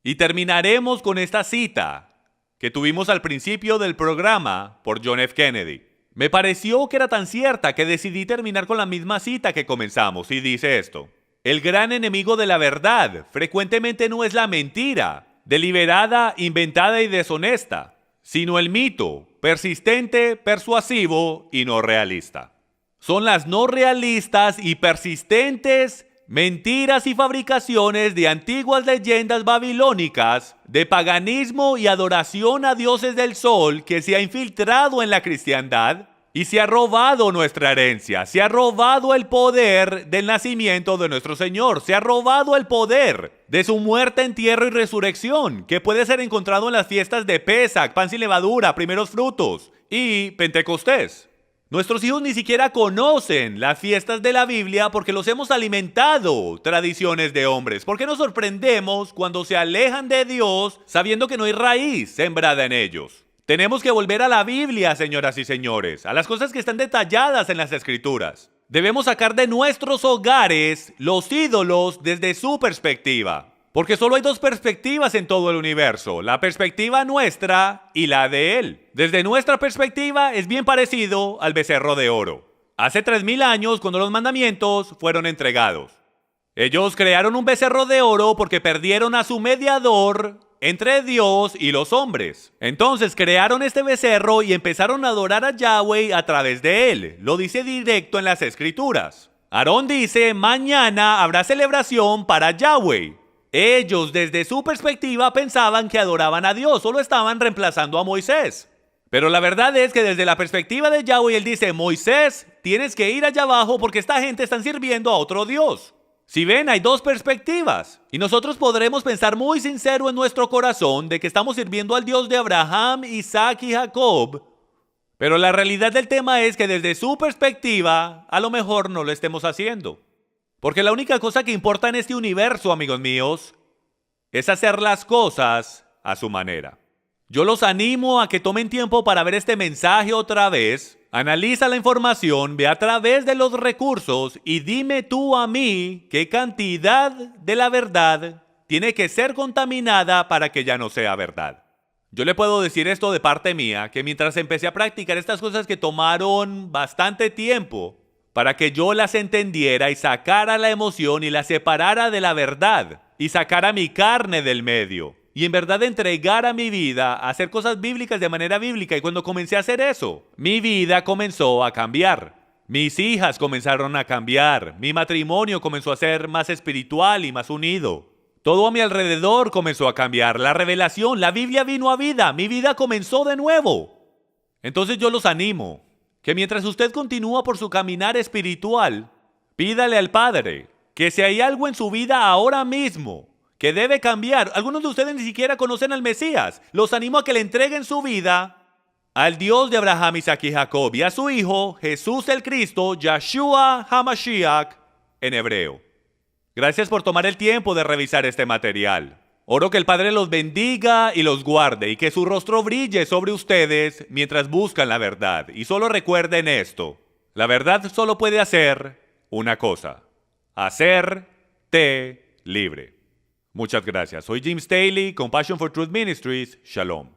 Y terminaremos con esta cita que tuvimos al principio del programa por John F. Kennedy. Me pareció que era tan cierta que decidí terminar con la misma cita que comenzamos, y dice esto: el gran enemigo de la verdad frecuentemente no es la mentira, deliberada, inventada y deshonesta, sino el mito, persistente, persuasivo y no realista. Son las no realistas y persistentes mentiras y fabricaciones de antiguas leyendas babilónicas, de paganismo y adoración a dioses del sol que se ha infiltrado en la cristiandad y se ha robado nuestra herencia, se ha robado el poder del nacimiento de nuestro Señor, se ha robado el poder de su muerte, entierro y resurrección, que puede ser encontrado en las fiestas de Pesach, pan sin levadura, primeros frutos y Pentecostés. Nuestros hijos ni siquiera conocen las fiestas de la Biblia porque los hemos alimentado tradiciones de hombres. ¿Por qué nos sorprendemos cuando se alejan de Dios sabiendo que no hay raíz sembrada en ellos? Tenemos que volver a la Biblia, señoras y señores, a las cosas que están detalladas en las Escrituras. Debemos sacar de nuestros hogares los ídolos desde su perspectiva. Porque solo hay dos perspectivas en todo el universo, la perspectiva nuestra y la de Él. Desde nuestra perspectiva es bien parecido al becerro de oro. Hace 3000 años, cuando los mandamientos fueron entregados, ellos crearon un becerro de oro porque perdieron a su mediador entre Dios y los hombres. Entonces crearon este becerro y empezaron a adorar a Yahweh a través de él. Lo dice directo en las Escrituras. Aarón dice, mañana habrá celebración para Yahweh. Ellos, desde su perspectiva, pensaban que adoraban a Dios, solo estaban reemplazando a Moisés. Pero la verdad es que desde la perspectiva de Yahweh, Él dice, Moisés, tienes que ir allá abajo porque esta gente está sirviendo a otro Dios. Si ven, hay dos perspectivas. Y nosotros podremos pensar muy sincero en nuestro corazón de que estamos sirviendo al Dios de Abraham, Isaac y Jacob. Pero la realidad del tema es que desde su perspectiva, a lo mejor no lo estemos haciendo. Porque la única cosa que importa en este universo, amigos míos, es hacer las cosas a su manera. Yo los animo a que tomen tiempo para ver este mensaje otra vez, analiza la información, ve a través de los recursos y dime tú a mí qué cantidad de la verdad tiene que ser contaminada para que ya no sea verdad. Yo le puedo decir esto de parte mía, que mientras empecé a practicar estas cosas que tomaron bastante tiempo, para que yo las entendiera y sacara la emoción y las separara de la verdad y sacara mi carne del medio y en verdad entregara mi vida a hacer cosas bíblicas de manera bíblica. Y cuando comencé a hacer eso, mi vida comenzó a cambiar. Mis hijas comenzaron a cambiar. Mi matrimonio comenzó a ser más espiritual y más unido. Todo a mi alrededor comenzó a cambiar. La revelación, la Biblia vino a vida. Mi vida comenzó de nuevo. Entonces yo los animo que mientras usted continúa por su caminar espiritual, pídale al Padre que si hay algo en su vida ahora mismo que debe cambiar, algunos de ustedes ni siquiera conocen al Mesías, los animo a que le entreguen su vida al Dios de Abraham, Isaac y Jacob y a su Hijo, Jesús el Cristo, Yahshua HaMashiach, en hebreo. Gracias por tomar el tiempo de revisar este material. Oro que el Padre los bendiga y los guarde y que su rostro brille sobre ustedes mientras buscan la verdad. Y solo recuerden esto, la verdad solo puede hacer una cosa, hacerte libre. Muchas gracias. Soy Jim Staley con Passion for Truth Ministries. Shalom.